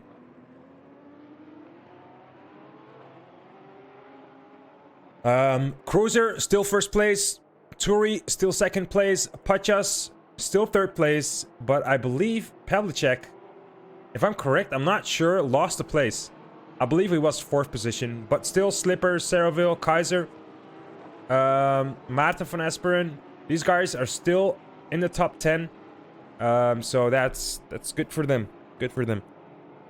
S1: Cruiser still first place. Turi still second place. Pachas still third place. But I believe Pavlicek, if I'm correct, I'm not sure, lost the place. I believe he was 4th position. But still Slipper, Saraville, Kaiser, Maarten van Esperen. These guys are still in the top 10. So that's good for them. Good for them.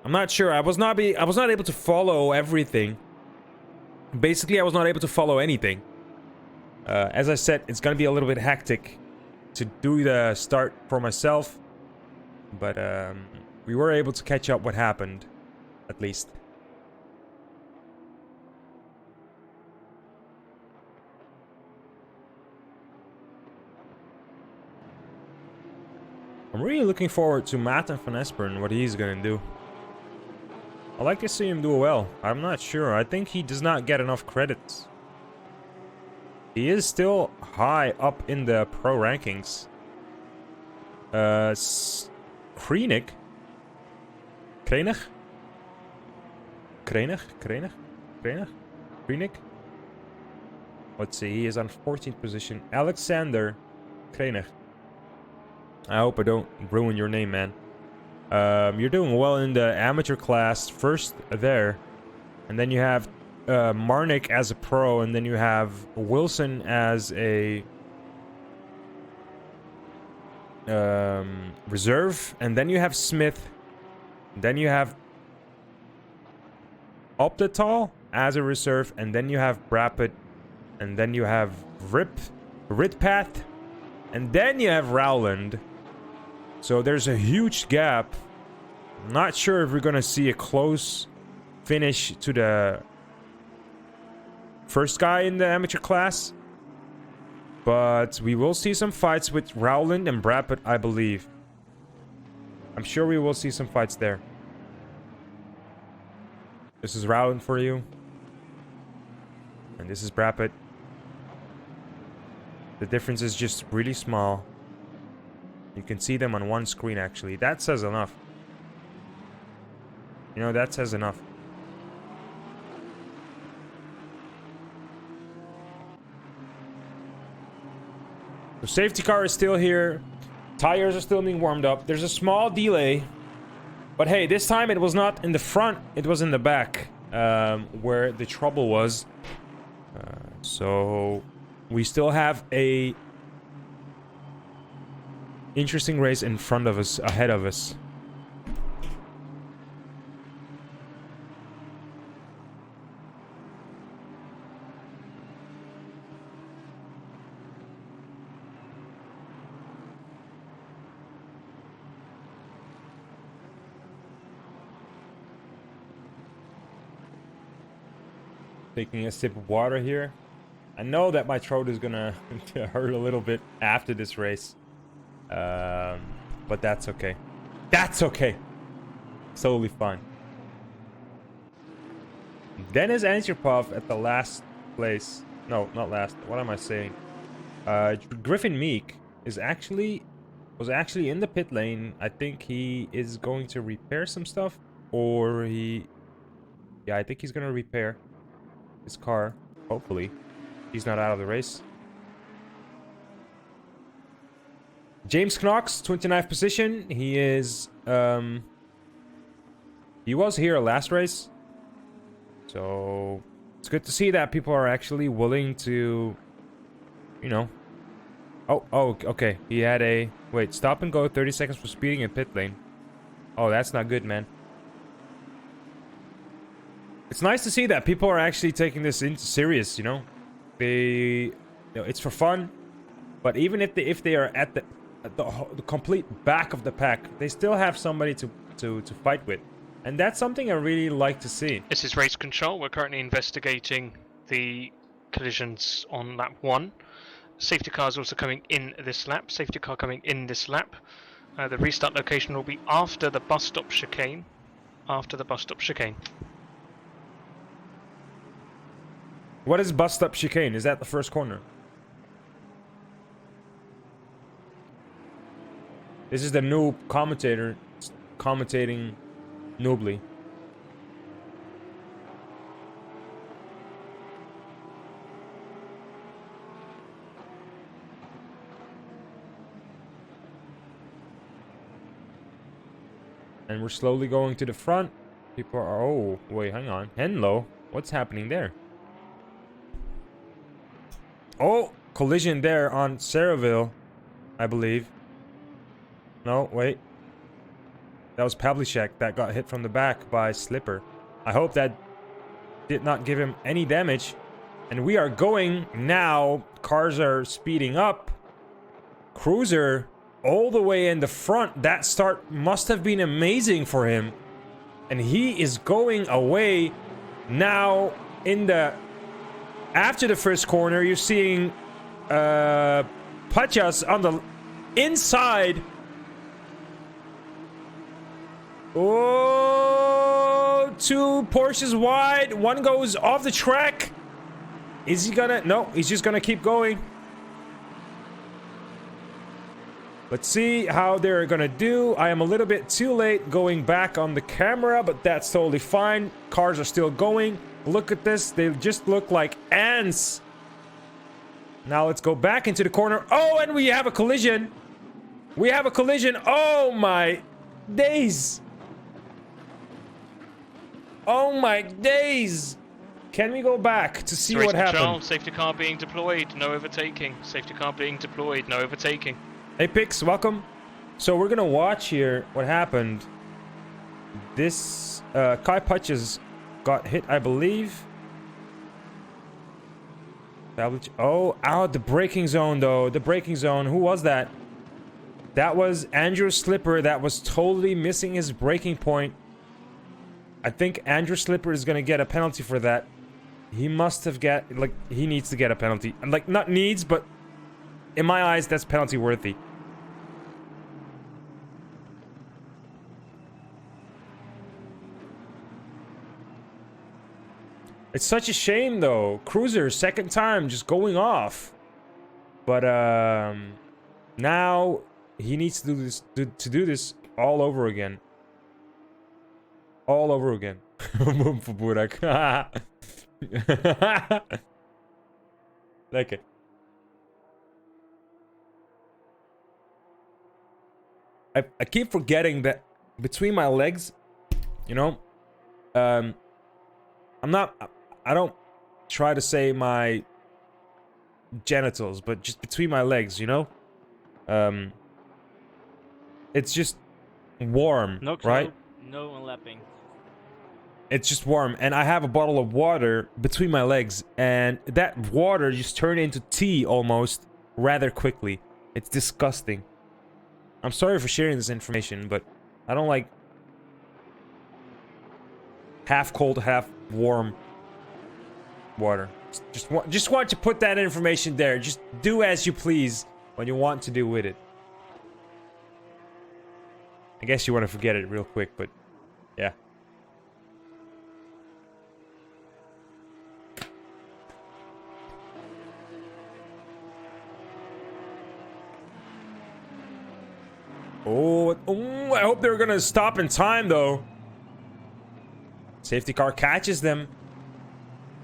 S1: I'm not sure. I was not able to follow everything. Basically, I was not able to follow anything. As I said, it's gonna be a little bit hectic to do the start for myself, but we were able to catch up what happened, at least. I'm really looking forward to Maarten van Esperen, what he's gonna do. I like to see him do well. I'm not sure. I think he does not get enough credits. He is still high up in the pro rankings. Krenig? Let's see, he is on 14th position. Alexander Krenig. I hope I don't ruin your name, man. You're doing well in the amateur class, first there. And then you have Marnik as a pro, and then you have Wilson as a reserve, and then you have Smith. Then you have Optetal as a reserve, and then you have Brapit, and then you have Ritpath, and then you have Rowland. So there's a huge gap. I'm not sure if we're gonna see a close finish to the first guy in the amateur class. But we will see some fights with Rowland and Brapit, I believe. I'm sure we will see some fights there. This is Rowland for you. And this is Brapit. The difference is just really small. You can see them on one screen, actually. That says enough. You know, that says enough. The safety car is still here. Tires are still being warmed up. There's a small delay. But hey, this time it was not in the front. It was in the back. Where the trouble was. So we still have a interesting race in front of us, ahead of us. Taking a sip of water here. I know that my throat is gonna hurt a little bit after this race. But that's okay. That's okay. Totally fine. Dennis Antropov at the last place. No, not last. What am I saying? Griffin Meek was actually in the pit lane. I think he is going to repair some stuff, or yeah, I think he's gonna repair his car. Hopefully, he's not out of the race. James Knox, 29th position. He is He was here last race. So it's good to see that people are actually willing to, you know. Oh, okay. He had a... Wait, stop and go 30 seconds for speeding in pit lane. Oh, that's not good, man. It's nice to see that people are actually taking this into serious, you know. It's for fun. But even if they are at the complete back of the pack, they still have somebody to fight with. And that's something I really like to see.
S3: This is race control. We're currently investigating the collisions on lap 1. Safety car is also coming in this lap. Safety car coming in this lap. The restart location will be after the bus stop chicane. After the bus stop chicane.
S1: What is bus stop chicane? Is that the first corner? This is the noob commentator commentating noobly. And we're slowly going to the front. People are... Oh, wait, hang on. Hello. What's happening there? Oh, collision there on Saraville, I believe. No, wait. That was Pavlicek that got hit from the back by Slipper. I hope that did not give him any damage. And we are going now. Cars are speeding up. Cruiser all the way in the front. That start must have been amazing for him. And he is going away now in the... After the first corner, you're seeing Pachas on the inside. Oh, 2 Porsches wide. One goes off the track. Is he gonna... No, he's just gonna keep going. Let's see how they're gonna do. I am a little bit too late going back on the camera, but that's totally fine. Cars are still going. Look at this. They just look like ants. Now let's go back into the corner. Oh, and we have a collision. We have a collision. Oh my days. Oh my days. Can we go back to see what happened?
S3: Safety car being deployed. No overtaking. Safety car being deployed. No overtaking.
S1: Hey, Pix, welcome. So we're gonna watch here what happened. This Kai Putches got hit, I believe. Oh, out the braking zone though. The braking zone. Who was that? That was Andrew Slipper. That was totally missing his braking point. I think Andrew Slipper is gonna get a penalty for that. He must have he needs to get a penalty. Like, not needs, but in my eyes, that's penalty worthy. It's such a shame, though. Cruiser, second time, just going off. But now he needs to do this to do this all over again. All over again. For Burak. Okay. I keep forgetting that between my legs, you know, I don't try to say my genitals, but just between my legs, you know? It's just warm,
S4: No,
S1: right?
S4: No unlapping.
S1: It's just warm, and I have a bottle of water between my legs, and that water just turned into tea almost rather quickly. It's disgusting. I'm sorry for sharing this information, but I don't like half cold, half warm water. Just want to put that information there. Just do as you please when you want to do with it. I guess you want to forget it real quick, but yeah. Oh, I hope they're gonna stop in time, though. Safety car catches them.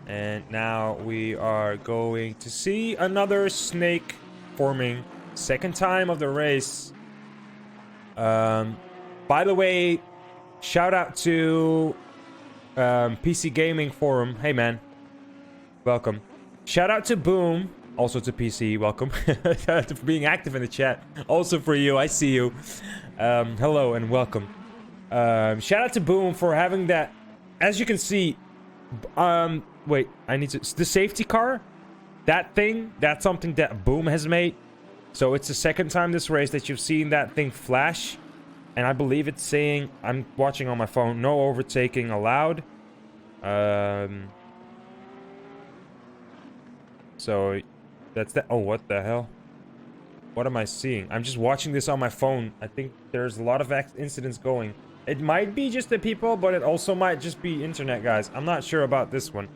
S1: And now we are going to see another snake forming. Second time of the race. By the way, Shout out to PC Gaming Forum. Hey, man. Welcome. Shout out to Boom. Also to PC. Welcome. Shout out for being active in the chat. Also for you. I see you. Hello and welcome. Shout out to Boom for having that. As you can see, wait, I need to. The safety car, that thing, that's something that Boom has made. So it's the second time this race that you've seen that thing flash, and I believe it's saying, I'm watching on my phone, no overtaking allowed. So that's that. Oh, what the hell? What am I seeing? I'm just watching this on my phone. I think there's a lot of incidents going. It might be just the people, but it also might just be internet, guys. I'm not sure about this one.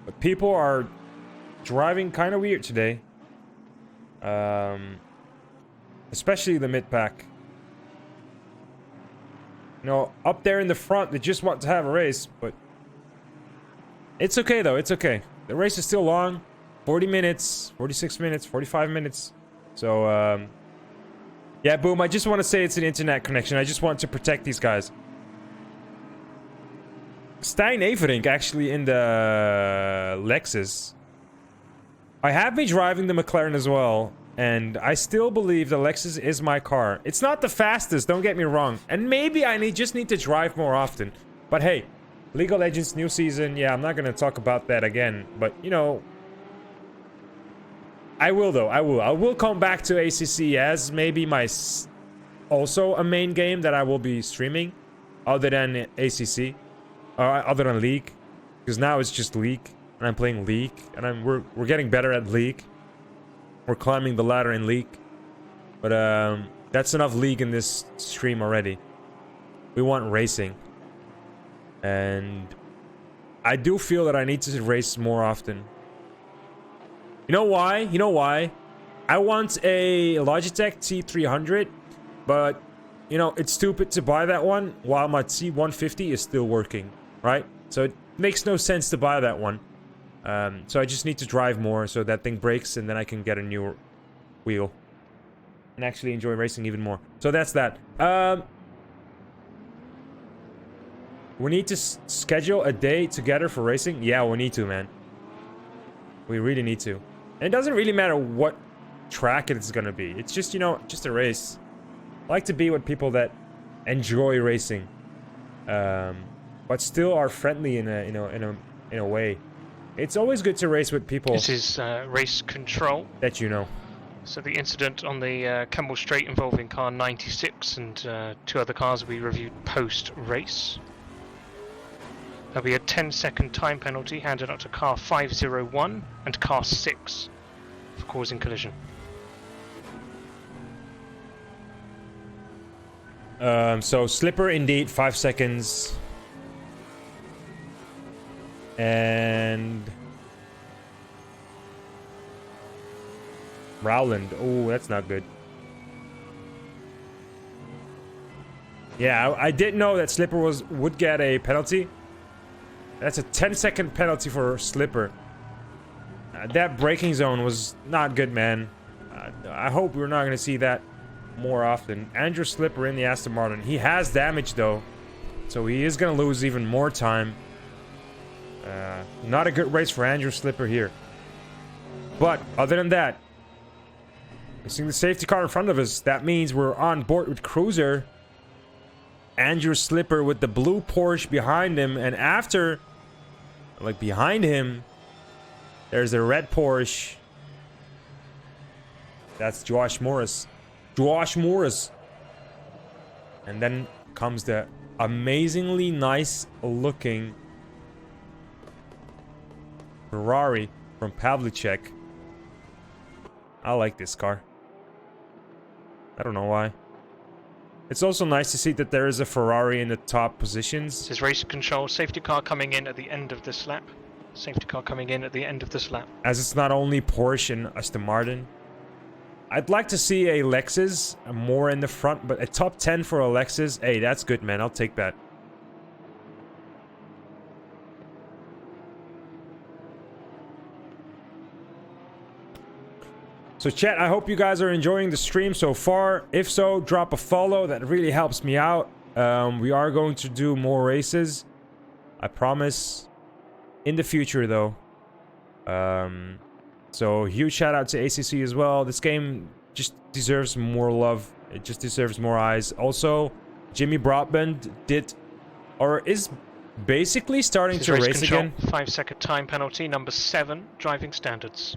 S1: But people are driving kind of weird today. Especially the mid-pack. You know, up there in the front, they just want to have a race, but... It's okay, though. It's okay. The race is still long. 40 minutes, 46 minutes, 45 minutes. So, yeah, Boom, I just want to say it's an internet connection. I just want to protect these guys. Stijn Everink, actually, in the Lexus. I have been driving the McLaren as well, and I still believe the Lexus is my car. It's not the fastest, don't get me wrong. And maybe I just need to drive more often. But hey, League of Legends new season, yeah, I'm not going to talk about that again. But, you know... I will, though. I will come back to ACC as maybe my... Also a main game that I will be streaming. Other than ACC. Other than League. Because now it's just League. And I'm playing League. And we're getting better at League. We're climbing the ladder in League. But that's enough League in this stream already. We want racing. And... I do feel that I need to race more often. You know why? You know why? I want a Logitech T300, but, you know, it's stupid to buy that one while my T150 is still working, right? So it makes no sense to buy that one. So I just need to drive more so that thing breaks and then I can get a new wheel. And actually enjoy racing even more. So that's that. We need to schedule a day together for racing? Yeah, we need to, man. We really need to. And it doesn't really matter what track it's gonna be. It's just, you know, just a race. I like to be with people that enjoy racing, but still are friendly in a way. It's always good to race with people.
S3: This is race control.
S1: That you know.
S3: So the incident on the Campbell Straight involving car 96 and 2 other cars we reviewed post-race. There'll be a 10-second time penalty handed out to car 501 and car 6 for causing collision.
S1: So Slipper indeed 5 seconds. And Rowland. Oh, that's not good. Yeah, I didn't know that Slipper would get a penalty. That's a 10-second penalty for Slipper. That braking zone was not good, man. I hope we're not going to see that more often. Andrew Slipper in the Aston Martin. He has damage, though. So he is going to lose even more time. Not a good race for Andrew Slipper here. But, other than that, we're seeing the safety car in front of us. That means we're on board with Cruiser. Andrew Slipper with the blue Porsche behind him, and after, like behind him, there's a red Porsche. That's Josh Morris. Josh Morris. And then comes the amazingly nice looking Ferrari from Pavlicek. I like this car. I don't know why. It's also nice to see that there is a Ferrari in the top positions.
S3: This is race control. Safety car coming in at the end of this lap. Safety car coming in at the end of this lap.
S1: As it's not only Porsche and Aston Martin. I'd like to see a Lexus more in the front, but a top 10 for a Lexus, hey, that's good, man. I'll take that. So chat, I hope you guys are enjoying the stream so far. If so, drop a follow. That really helps me out. We are going to do more races. I promise. In the future, though. So huge shout out to ACC as well. This game just deserves more love. It just deserves more eyes. Also, Jimmy Broadbent is basically starting to race again.
S3: 5-second time penalty, number 7, driving standards.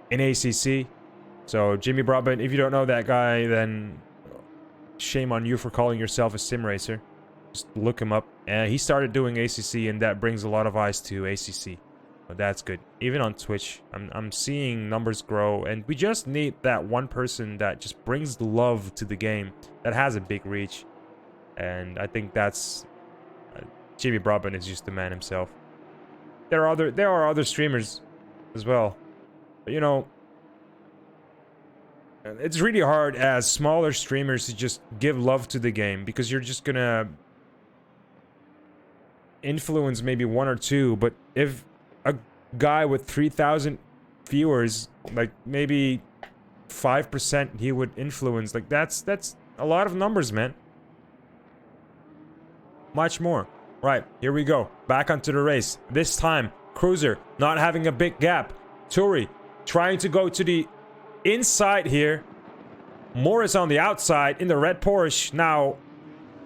S1: In ACC. So Jimmy Broadbent, if you don't know that guy, then shame on you for calling yourself a sim racer. Just look him up. He started doing ACC, and that brings a lot of eyes to ACC. But that's good. Even on Twitch, I'm seeing numbers grow, and we just need that one person that just brings love to the game, that has a big reach. And I think that's Jimmy Broadbent is just the man himself. There are other streamers as well, but you know, it's really hard as smaller streamers to just give love to the game, because you're just gonna influence maybe one or two. But if a guy with 3,000 viewers, like maybe 5% he would influence, like that's a lot of numbers, man. Much more. Right, here we go. Back onto the race. This time, Cruiser not having a big gap. Turi trying to go to the inside here. Morris on the outside in the red Porsche. Now,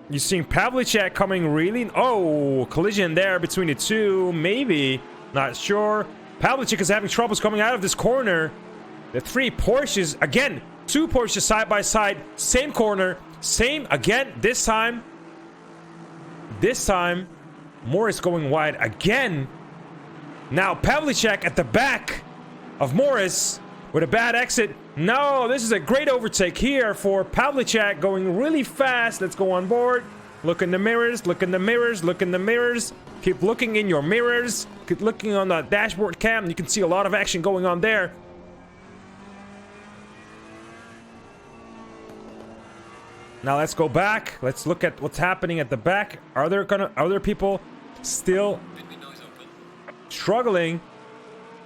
S1: you're seeing Pavlicek coming really... Oh, collision there between the two. Maybe. Not sure. Pavlicek is having troubles coming out of this corner. The 3 Porsches. Again, 2 Porsches side by side. Same corner. Same again. This time, Morris going wide again. Now, Pavlicek at the back of Morris with a bad exit. No, this is a great overtake here for Pavlicek, going really fast. Let's go on board. Look in the mirrors, look in the mirrors, look in the mirrors. Keep looking in your mirrors. Keep looking on the dashboard cam. You can see a lot of action going on there. Now let's go back. Let's look at what's happening at the back. Are there people still struggling?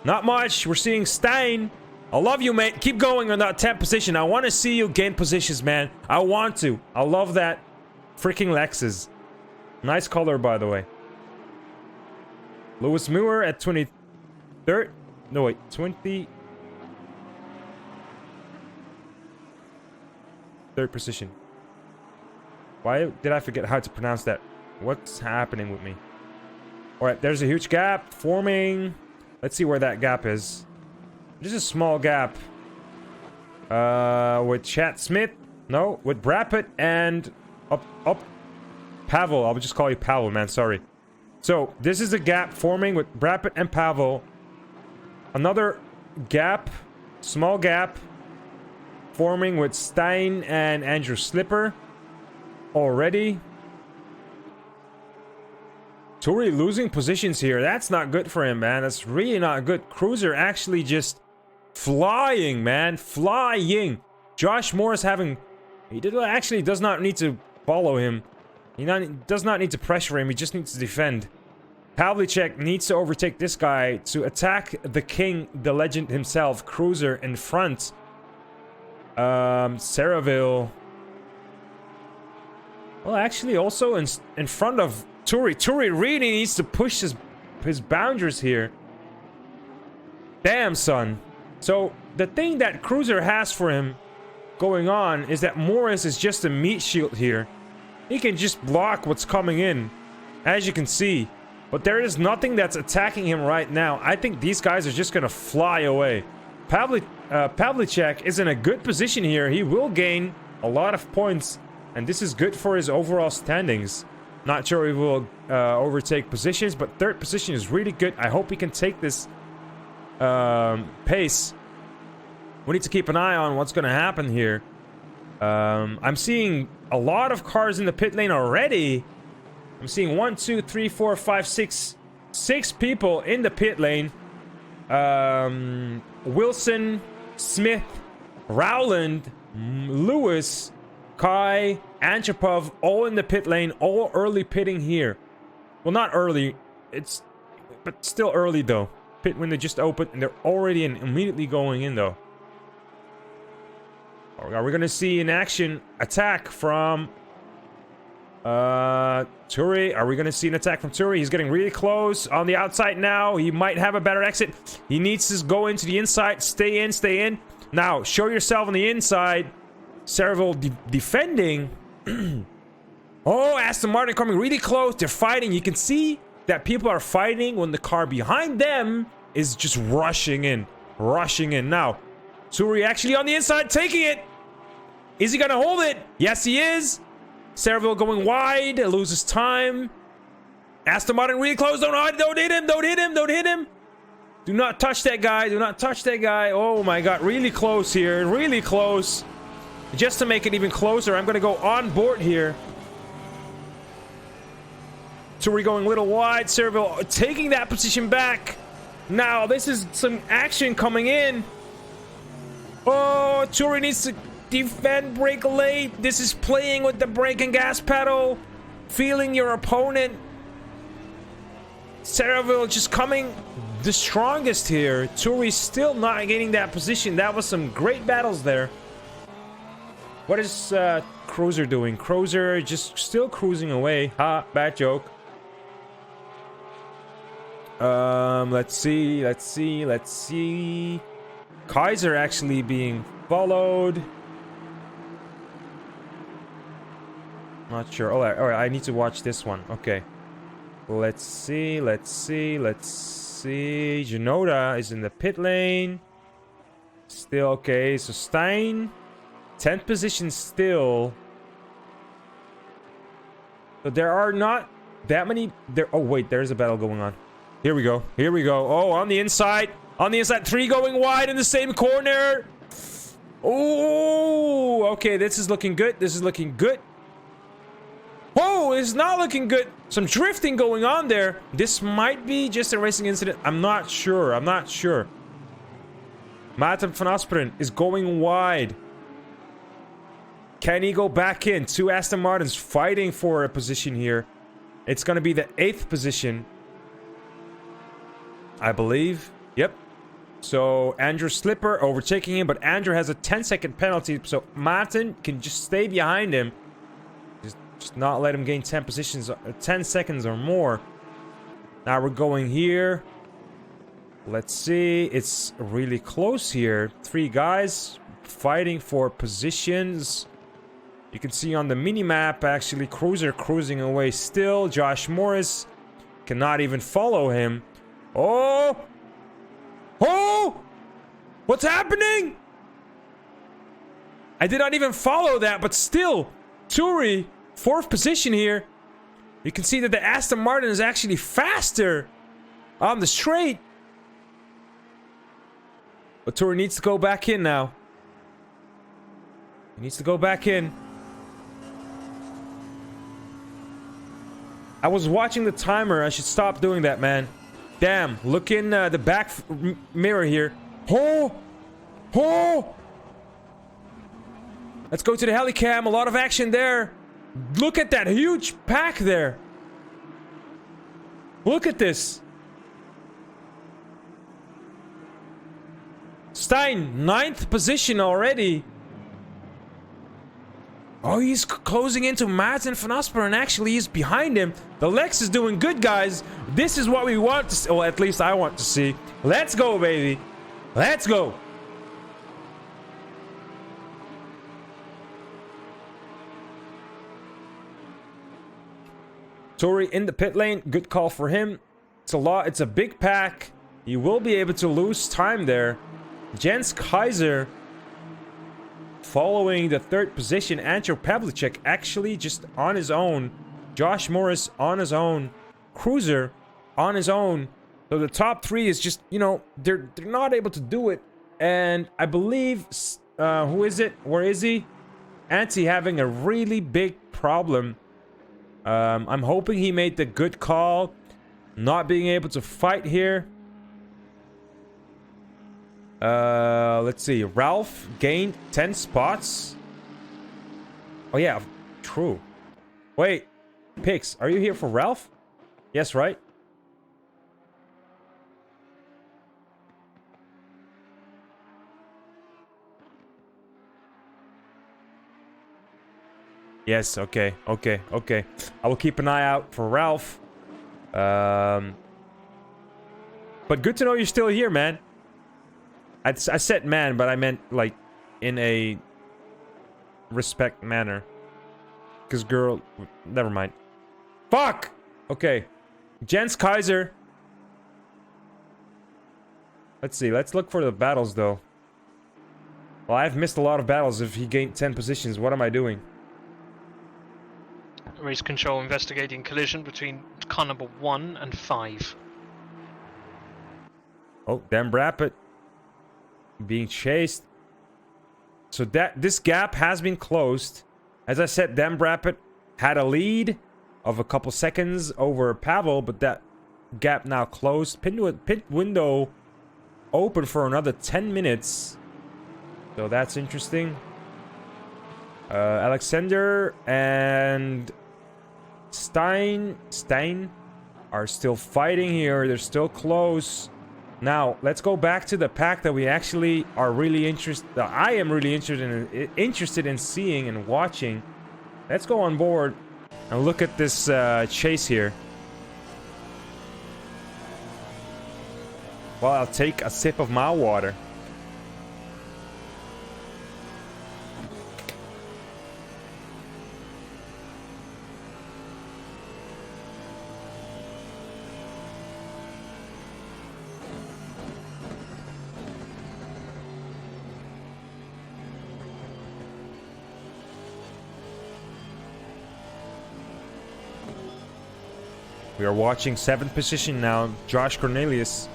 S1: Not much. We're seeing Stein. I love you, mate. Keep going on that 10th position. I want to see you gain positions, man. I want to. I love that freaking Lexus. Nice color, by the way. Lewis Muir at 23rd. No, wait. 23rd position. Why did I forget how to pronounce that? What's happening with me? Alright, there's a huge gap forming. Let's see where that gap is. Just a small gap. With Chad Smith. No, with Brad Pitt and up Pavel. I'll just call you Pavel, man. Sorry. So, this is a gap forming with Brad Pitt and Pavel. Another gap. Small gap. Forming with Stein and Andrew Slipper. Already. Turi losing positions here. That's not good for him, man. That's really not good. Cruiser actually just flying, man. Flying. Josh Morris having... He actually does not need to follow him. He does not need to pressure him. He just needs to defend. Pavlicek needs to overtake this guy to attack the king, the legend himself. Cruiser in front. Saraville. Well, actually, also in front of Turi. Turi really needs to push his boundaries here. Damn, son. So, the thing that Cruiser has for him going on is that Morris is just a meat shield here. He can just block what's coming in, as you can see. But there is nothing that's attacking him right now. I think these guys are just going to fly away. Pavlicek is in a good position here. He will gain a lot of points. And this is good for his overall standings. Not sure he will overtake positions, but 3rd position is really good. I hope he can take this pace. We need to keep an eye on what's going to happen here. I'm seeing a lot of cars in the pit lane already. I'm seeing 1, 2, 3, 4, 5, 6 people in the pit lane. Wilson, Smith, Rowland, Lewis, Kai, Antropov, all in the pit lane, all early pitting here. Well, not early, but still early though. Pit window just opened and they're already immediately going in though. Are we gonna see an action attack from Turi, are we gonna see an attack from Turi? He's getting really close on the outside now. He might have a better exit. He needs to go into the inside. Stay in, stay in. Now, show yourself on the inside. Cerevel defending. Oh, Aston Martin coming really close. They're fighting. You can see that people are fighting when the car behind them is just rushing in. Rushing in. Now, Turi actually on the inside, taking it. Is he gonna hold it? Yes, he is. Cerevel going wide, loses time. Aston Martin really close. Don't hit him. Don't hit him. Don't hit him. Do not touch that guy. Do not touch that guy. Oh my god, really close here. Really close. Just to make it even closer, I'm going to go on board here. Turi going a little wide. Cerevel taking that position back. Now, this is some action coming in. Oh, Turi needs to defend, brake late. This is playing with the brake and gas pedal. Feeling your opponent. Cerevel just coming the strongest here. Turi still not getting that position. That was some great battles there. What is Cruiser doing? Cruiser just still cruising away. Ha, bad joke. Let's see. Kaiser actually being followed. Not sure. Oh, all right, I need to watch this one. Okay. Let's see. Janoda is in the pit lane. Still okay. So Stein, 10th position still. So there are not that many there. Oh wait, there's a battle going on. Here we go. Oh, on the inside. 3 going wide in the same corner. Oh, okay, this is looking good. Oh, it's not looking good. Some drifting going on there. This might be just a racing incident. I'm not sure. Maarten van Asperen is going wide. Can he go back in? 2 Aston Martins fighting for a position here. It's going to be the 8th position, I believe. Yep. So Andrew Slipper overtaking him, but Andrew has a 10-second penalty, so Maarten can just stay behind him. Just not let him gain 10 seconds or more. Now we're going here. Let's see. It's really close here. 3 guys fighting for positions. You can see on the mini-map, actually, Cruiser cruising away still. Josh Morris cannot even follow him. Oh! What's happening? I did not even follow that, but still, Turi, 4th position here. You can see that the Aston Martin is actually faster on the straight. But Turi needs to go back in now. He needs to go back in. I was watching the timer. I should stop doing that, man. Damn. Look in the back mirror here. Oh! Let's go to the helicam. A lot of action there. Look at that huge pack there. Look at this. Stein, 9th position already. Oh, he's closing into Maarten van Asperen. Actually, he's behind him. The Lex is doing good, guys. This is what we want to see. Well, at least I want to see. Let's go, baby. Let's go. Turi in the pit lane. Good call for him. It's a big pack. You will be able to lose time there. Jens Kaiser following the 3rd position. Andrew Pavlicek actually just on his own. Josh Morris on his own. Cruiser on his own. So the top 3 is just, you know, they're not able to do it. And I believe, who is it? Where is he? Antti having a really big problem. I'm hoping he made the good call. Not being able to fight here. Let's see. Ralph gained 10 spots. Oh yeah, true. Wait, Pix, are you here for Ralph? Yes, right? Yes, okay, okay, okay. I will keep an eye out for Ralph. But good to know you're still here, man. I said man, but I meant, like, in a respect manner. Because girl... Never mind. Fuck! Okay. Jens Kaiser. Let's see. Let's look for the battles, though. Well, I've missed a lot of battles if he gained 10 positions. What am I doing?
S3: Race control investigating collision between car number 1 and 5.
S1: Oh, damn rapid. Being chased. So this gap has been closed. As I said, Damn Rapid had a lead of a couple seconds over Pavel, but that gap now closed. Pit window open for another 10 minutes. So that's interesting. Alexander and Stein are still fighting here. They're still close. Now, let's go back to the pack that we actually are really interested... I am really interested in seeing and watching. Let's go on board and look at this chase here. Well, I'll take a sip of my water. We are watching 7th position now, Josh Cornelius.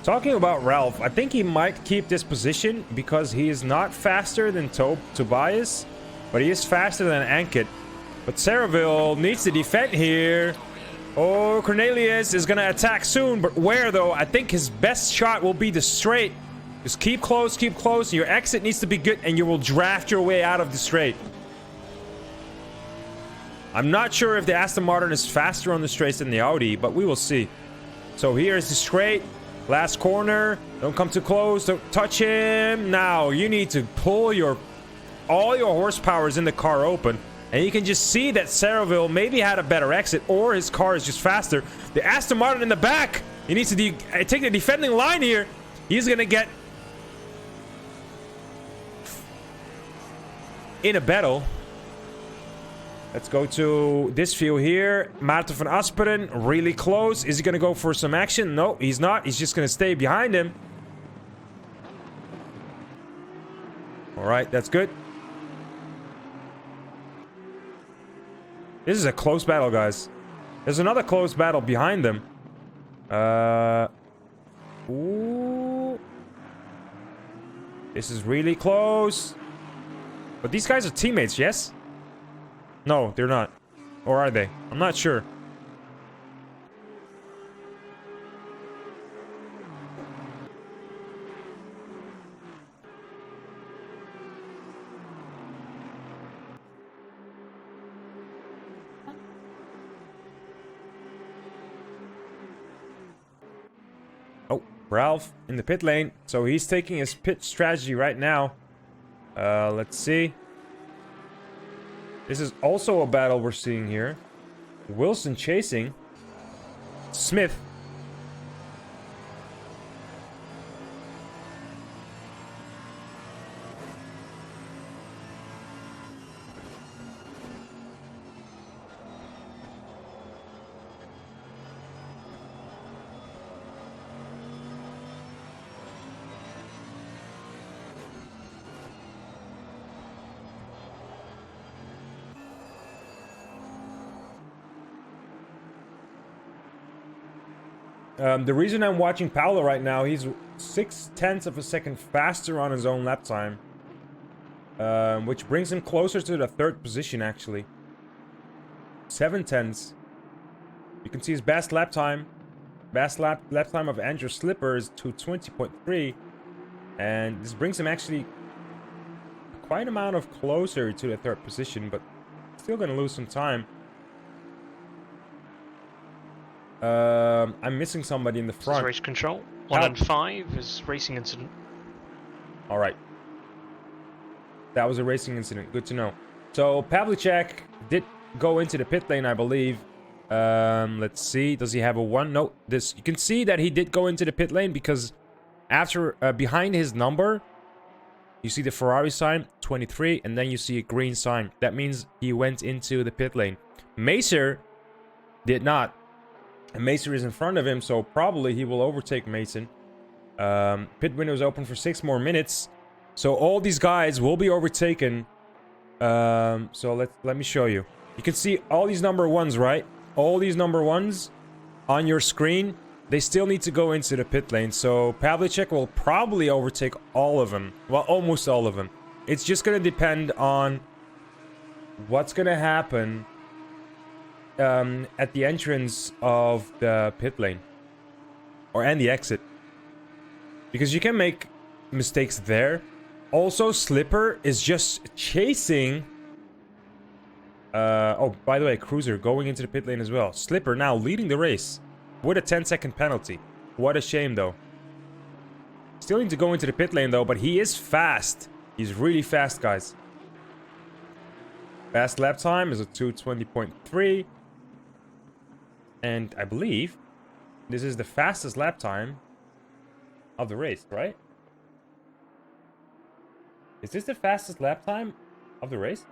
S1: Talking about Ralph, I think he might keep this position because he is not faster than Tobias. But he is faster than Ankit. But Saraville needs to defend here. Oh, Cornelius is going to attack soon. But where, though? I think his best shot will be the straight. Just keep close, keep close. Your exit needs to be good, and you will draft your way out of the straight. I'm not sure if the Aston Martin is faster on the straights than the Audi, but we will see. So here's the straight. Last corner. Don't come too close. Don't touch him. Now, you need to pull all your horsepower is in the car open, and you can just see that Saraville maybe had a better exit, or his car is just faster. The Aston Martin in the back, he needs to take the defending line here. He's gonna get in a battle. Let's go to this field here. Maarten van Asperen, really close. Is he gonna go for some action? No, he's not. He's just gonna stay behind him. All right, that's good. This is a close battle, guys. There's another close battle behind them. Ooh. This is really close. But these guys are teammates, yes? No, they're not. Or are they? I'm not sure. Ralph in the pit lane, so he's taking his pit strategy right now. Let's see. This is also a battle we're seeing here. Wilson chasing Smith. The reason I'm watching Paolo right now, he's 0.6 of a second faster on his own lap time. Which brings him closer to the 3rd position, actually. 0.7. You can see his best lap time. Best lap time of Andrew Slipper is 2:20.3. And this brings him actually quite amount of closer to the third position, but still gonna lose some time. I'm missing somebody in the
S3: This is
S1: front.
S3: race control. 1 and 5 is racing incident.
S1: All right. That was a racing incident. Good to know. So Pavlicek did go into the pit lane, I believe. Let's see. Does he have a 1? No. This, you can see that he did go into the pit lane because after behind his number, you see the Ferrari sign 23, and then you see a green sign. That means he went into the pit lane. Macer did not. And Macer is in front of him, so probably he will overtake Mason. Pit window is open for 6 more minutes. So all these guys will be overtaken. So let me show you. You can see all these number 1s, right? All these number 1s on your screen. They still need to go into the pit lane. So Pavlicek will probably overtake all of them. Well, almost all of them. It's just going to depend on what's going to happen at the entrance of the pit lane. And the exit. Because you can make mistakes there. Also, Slipper is just chasing... oh, by the way, Cruiser going into the pit lane as well. Slipper now leading the race with a 10-second penalty. What a shame, though. Still need to go into the pit lane, though, but he is fast. He's really fast, guys. Fast lap time is a 2:20.3. And I believe this is the fastest lap time of the race, right? Is this the fastest lap time of the race?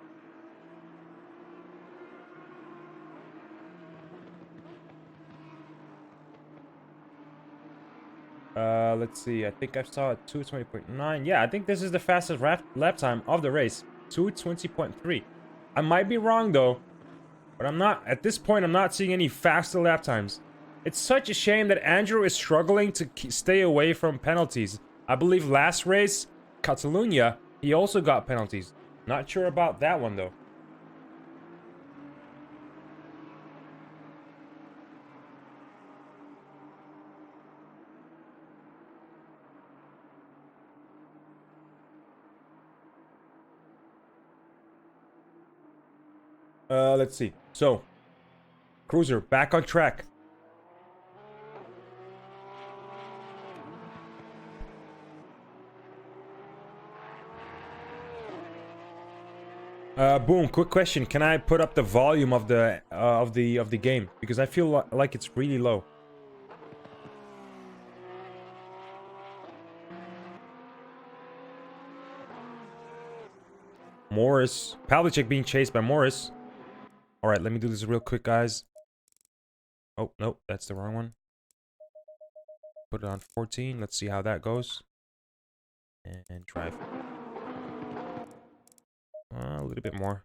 S1: Let's see. I think I saw it 2:20.9. Yeah, I think this is the fastest lap time of the race. 2:20.3. I might be wrong though, but I'm not, at this point, I'm not seeing any faster lap times. It's such a shame that Andrew is struggling to stay away from penalties. I believe last race, Catalunya, he also got penalties. Not sure about that one though. Let's see. So, Cruiser back on track. Boom. Quick question: can I put up the volume of the game, because I feel like it's really low? Morris, Pavlicek being chased by Morris. All right, let me do this real quick, guys. Oh, nope, that's the wrong one. Put it on 14. Let's see how that goes. And drive. A little bit more.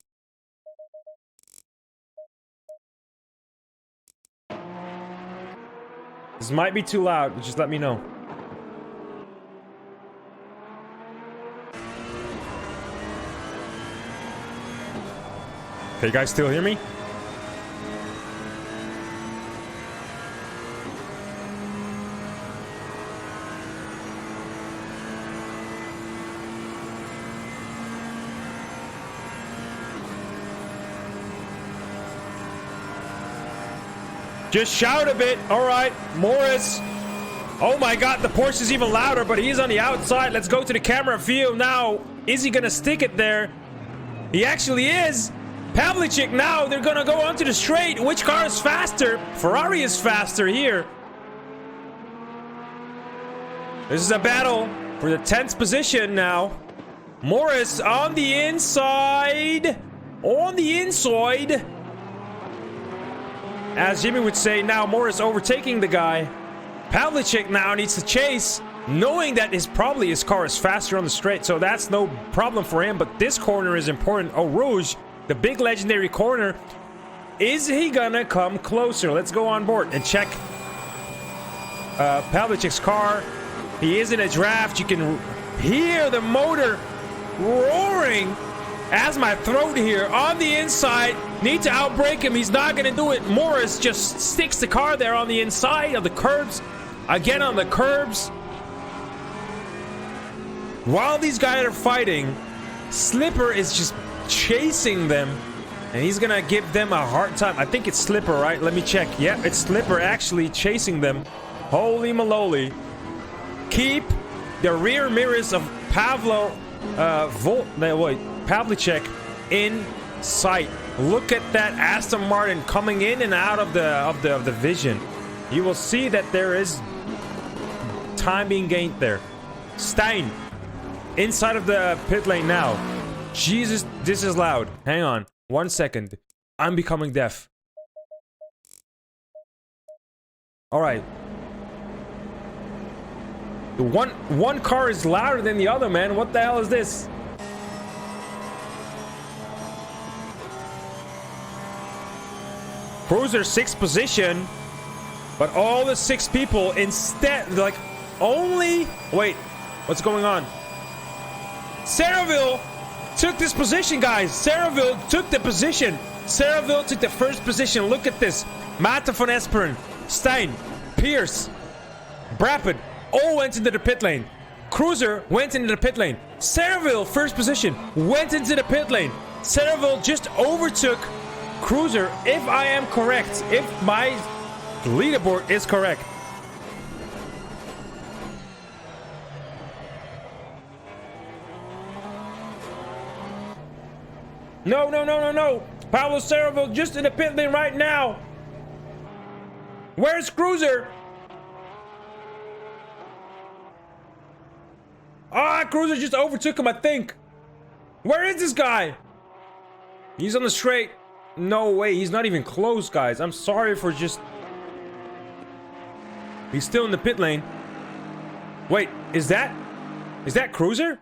S1: This might be too loud. Just let me know. Okay, you guys still hear me? Just shout a bit. All right, Morris. Oh my God, the Porsche is even louder, but he's on the outside. Let's go to the camera view now. Is he gonna stick it there? He actually is. Pavlicek now, they're gonna go onto the straight. Which car is faster? Ferrari is faster here. This is a battle for the 10th position now. Morris on the inside. On the inside. As Jimmy would say, now Morris overtaking the guy. Pavlicek now needs to chase, knowing that his car is faster on the straight, so that's no problem for him. But this corner is important. Eau Rouge, the big legendary corner. Is he gonna come closer? Let's go on board and check Pavlicek's car. He is in a draft. You can hear the motor roaring as my throat here on the inside. Need to outbrake him. He's not gonna do it. Morris just sticks the car there on the inside of the curbs. Again on the curbs. While these guys are fighting, Slipper is just chasing them, and he's gonna give them a hard time. I think it's Slipper, right? Let me check. Yeah, it's Slipper actually chasing them. Holy maloli. Keep the rear mirrors of Pavlicek in sight. Look at that Aston Martin coming in and out of the vision. You will see that there is time being gained there. Stein inside of the pit lane now. Jesus, this is loud. Hang on 1 second. I'm becoming deaf. All right. The one car is louder than the other, man. What the hell is this? Cruiser 6th position, but all the 6 people instead, like, only... Wait, what's going on? Saraville took this position, guys. Saraville took the position. Saraville took the first position. Look at this. Mata van Esperen, Stein, Pierce, Brapid all went into the pit lane. Cruiser went into the pit lane. Saraville, first position, went into the pit lane. Saraville just overtook Cruiser, if I am correct. If my leaderboard is correct. No. Pablo Saraville just in the pit lane right now. Where's Cruiser? Ah, Cruiser just overtook him, I think. Where is this guy? He's on the straight. No way, he's not even close, guys. I'm sorry for just... He's still in the pit lane. Wait, is that Cruiser?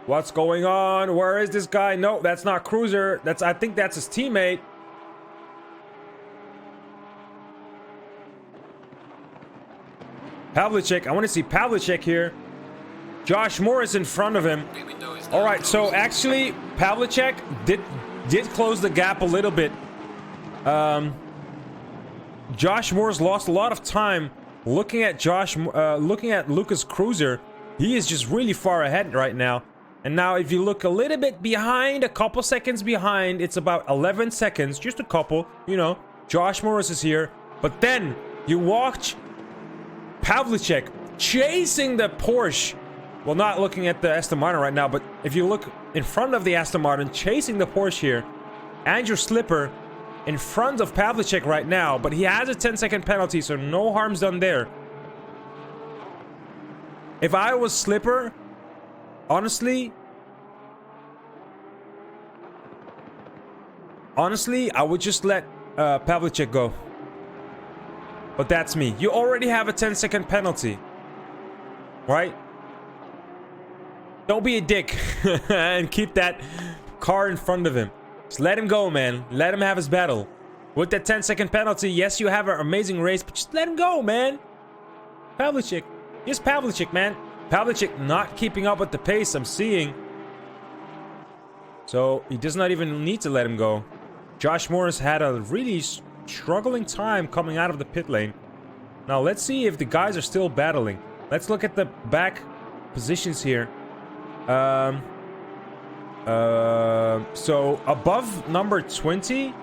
S1: What's going on? Where is this guy? No, that's not Cruiser. I think that's his teammate. Pavlicek, I want to see Pavlicek here. Josh Morris in front of him. All right, so actually, Pavlicek did close the gap a little bit. Josh Morris lost a lot of time looking at Lucas Cruiser. He is just really far ahead right now. And now if you look a little bit behind, a couple seconds behind, it's about 11 seconds, just a couple, you know. Josh Morris is here. But then you watch Pavlicek chasing the Porsche. Well, not looking at the Aston Martin right now, but if you look in front of the Aston Martin, chasing the Porsche here, Andrew Slipper in front of Pavlicek right now, but he has a 10-second penalty, so no harm's done there. If I was Slipper, honestly, I would just let Pavlicek go. But that's me. You already have a 10-second penalty, right? Don't be a dick and keep that car in front of him. Just let him go, man. Let him have his battle. With that 10-second penalty, yes, you have an amazing race, but just let him go, man. Pavlicek. Just Pavlicek, man. Pavlicek not keeping up with the pace I'm seeing. So he does not even need to let him go. Josh Morris had a really struggling time coming out of the pit lane. Now let's see if the guys are still battling. Let's look at the back positions here. So above number 20,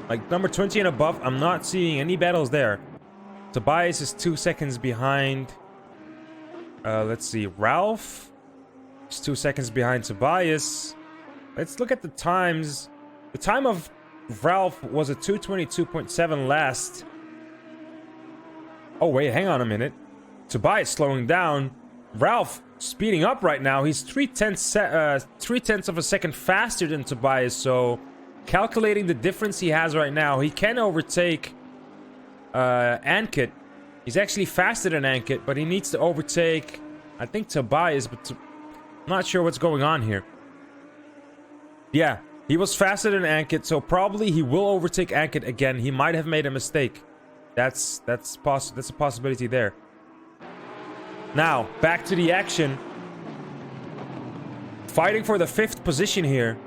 S1: like number 20 and above, I'm not seeing any battles there. Tobias is 2 seconds behind. Let's see, Ralph is 2 seconds behind Tobias. Let's look at the times. The time of Ralph was a 2:22.7 last. Oh wait, hang on a minute. Tobias slowing down. Ralph speeding up right now. He's 3/10 of a second faster than Tobias. So calculating the difference he has right now, he can overtake Ankit. He's actually faster than Ankit, but he needs to overtake, I think, Tobias, but I'm not sure what's going on here. Yeah, he was faster than Ankit, so probably he will overtake Ankit again. He might have made a mistake. That's a possibility there. Now, back to the action. Fighting for the 5th position here.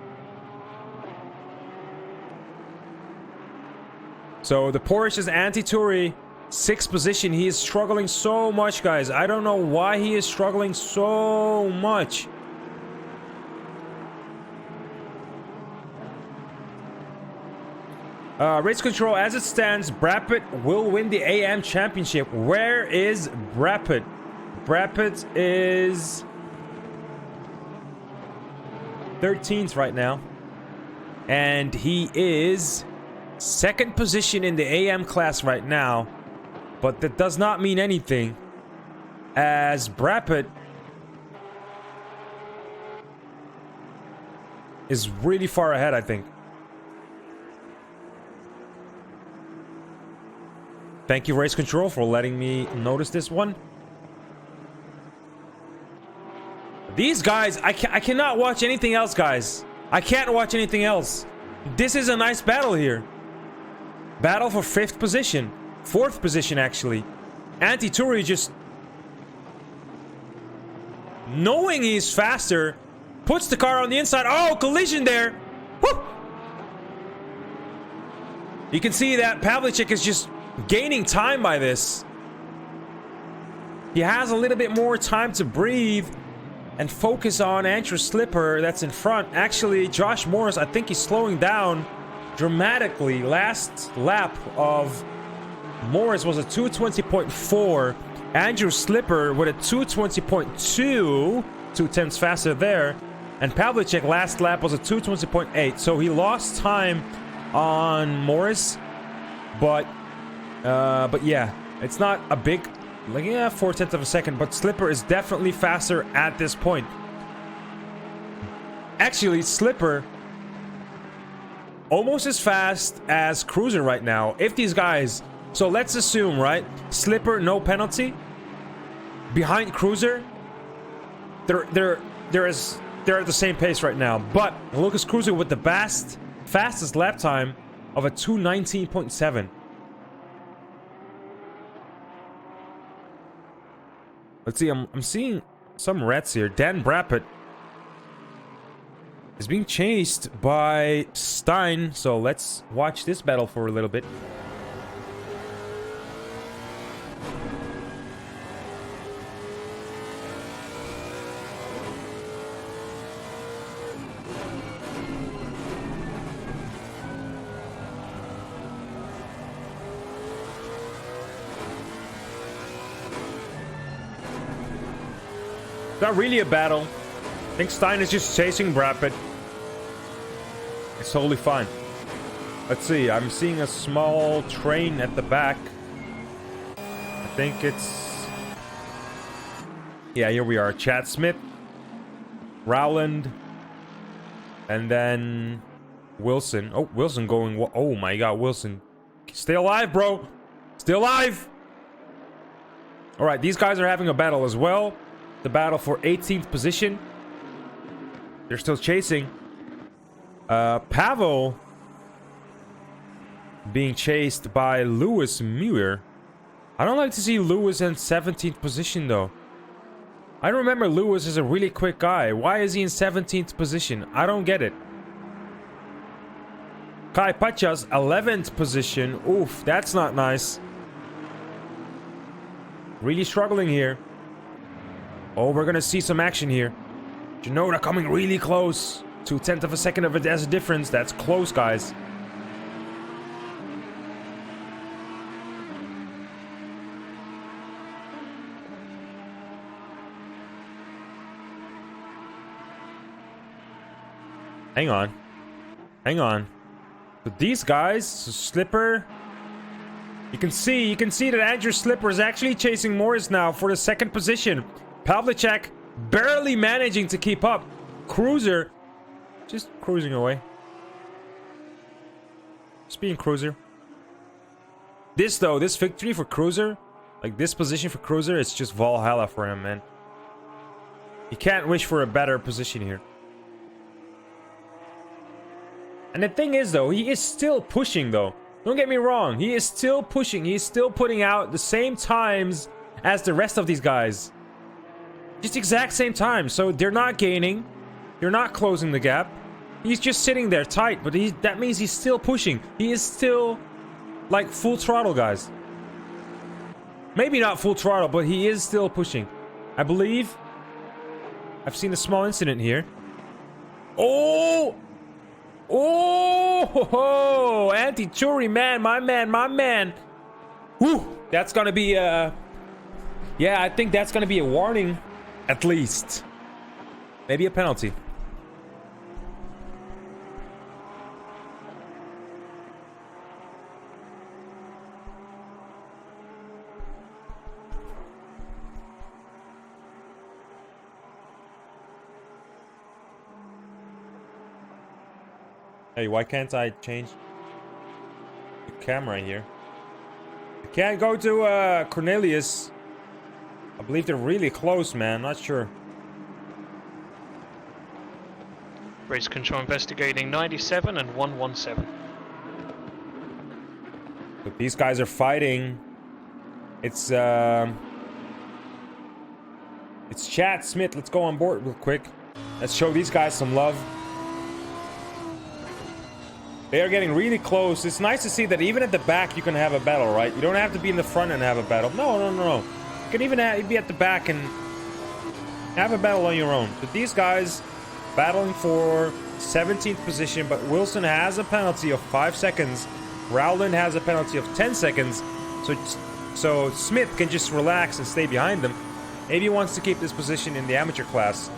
S1: So the Porsche is anti-Turi. 6th position. He is struggling so much, guys. I don't know why he is struggling so much. Race control, as it stands, Brapit will win the AM championship. Where is Brapit? Brapit is 13th right now. And he is 2nd position in the AM class right now. But that does not mean anything, as Brapit is really far ahead, I think. Thank you, Race Control, for letting me notice this one. These guys, I cannot watch anything else, guys. I can't watch anything else. This is a nice battle here. Battle for 5th position. 4th position, actually. Anti-Turi just, knowing he's faster, puts the car on the inside. Oh, collision there. Woo! You can see that Pavlicek is just gaining time by this. He has a little bit more time to breathe and focus on Andrew Slipper that's in front. Actually, Josh Morris, I think he's slowing down dramatically. Last lap of Morris was a 220.4. Andrew Slipper with a 220.2, 2/10 faster there. And Pavlicek last lap was a 220.8. So he lost time on Morris, but yeah, it's not a big, like, yeah, 4/10 of a second, but Slipper is definitely faster at this point. Actually, Slipper almost as fast as Cruiser right now. If these guys, so let's assume, right, Slipper no penalty behind Cruiser, they're at the same pace right now. But Lucas Cruiser with the fastest lap time of a 2:19.7. Let's see, I'm seeing some reds here. Dan Brapit is being chased by Stein, so let's watch this battle for a little bit. Not really a battle. I think Stein is just chasing Brapit. It's totally fine. Let's see. I'm seeing a small train at the back. I think it's... yeah, here we are. Chad Smith, Rowland, and then Wilson. Oh, Wilson going... oh my god, Wilson. Stay alive, bro. Stay alive. Alright, these guys are having a battle as well. The battle for 18th position. They're still chasing. Pavel being chased by Lewis Muir. I don't like to see Lewis in 17th position, though. I remember Lewis is a really quick guy. Why is he in 17th position? I don't get it. Kai Pachas, 11th position. Oof, that's not nice. Really struggling here. Oh, we're gonna see some action here. Genoda coming really close. 2/10 of a second of a difference. That's close, guys. Hang on. Hang on. But these guys, Slipper... You can see that Andrew Slipper is actually chasing Morris now for the 2nd position. Pavlicek barely managing to keep up. Cruiser just cruising away. Just being Cruiser. This, though, this victory for Cruiser, like this position for Cruiser, it's just Valhalla for him, man. You can't wish for a better position here. And the thing is, though, he is still pushing, though. Don't get me wrong. He is still pushing. He's still putting out the same times as the rest of these guys. Just exact same time. So they're not gaining. They're not closing the gap. He's just sitting there tight. But that means he's still pushing. He is still, like, full throttle, guys. Maybe not full throttle, but he is still pushing. I believe I've seen a small incident here. Oh! Oh! Anti-Churi, man, my man, my man. Whew! That's gonna be yeah, I think that's gonna be a warning, at least. Maybe a penalty. Hey, why can't I change the camera here? I can't go to Cornelius. I believe they're really close, man. Not sure.
S3: Race control investigating 97 and 117.
S1: But these guys are fighting. It's Chad Smith. Let's go on board real quick. Let's show these guys some love. They are getting really close. It's nice to see that even at the back you can have a battle, right? You don't have to be in the front and have a battle. No, no, no, no. You can even be at the back and have a battle on your own. But these guys battling for 17th position, but Wilson has a penalty of 5 seconds. Rowland has a penalty of 10 seconds. So Smith can just relax and stay behind them. Maybe he wants to keep this position in the amateur class.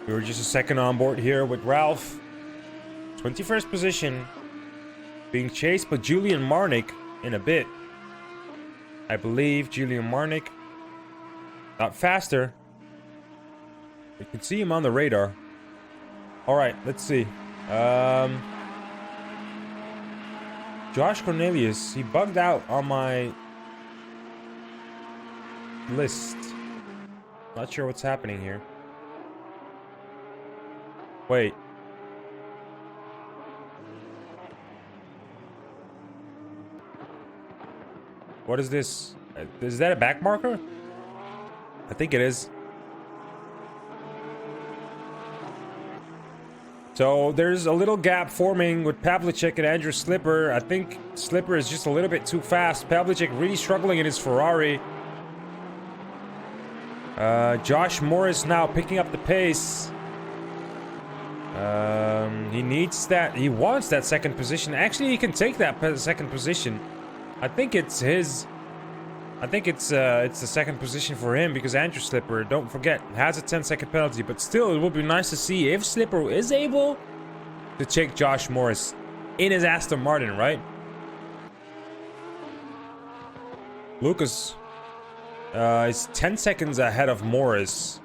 S1: We were just a second on board here with Ralph. 21st position. Being chased by Julian Marnick in a bit. I believe Julian Marnick. Not faster. We can see him on the radar. Alright, let's see. Josh Cornelius. He bugged out on my list. Not sure what's happening here. Wait. What is this? Is that a back marker? I think it is. So there's a little gap forming with Pavlicek and Andrew Slipper. I think Slipper is just a little bit too fast. Pavlicek really struggling in his Ferrari. Josh Morris now picking up the pace. He needs that. He wants that second position. Actually, he can take that second position. I think it's his. I think it's the second position for him because Andrew Slipper, don't forget, has a 10-second penalty. But still, it would be nice to see if Slipper is able to take Josh Morris in his Aston Martin, right? Lucas is 10 seconds ahead of Morris.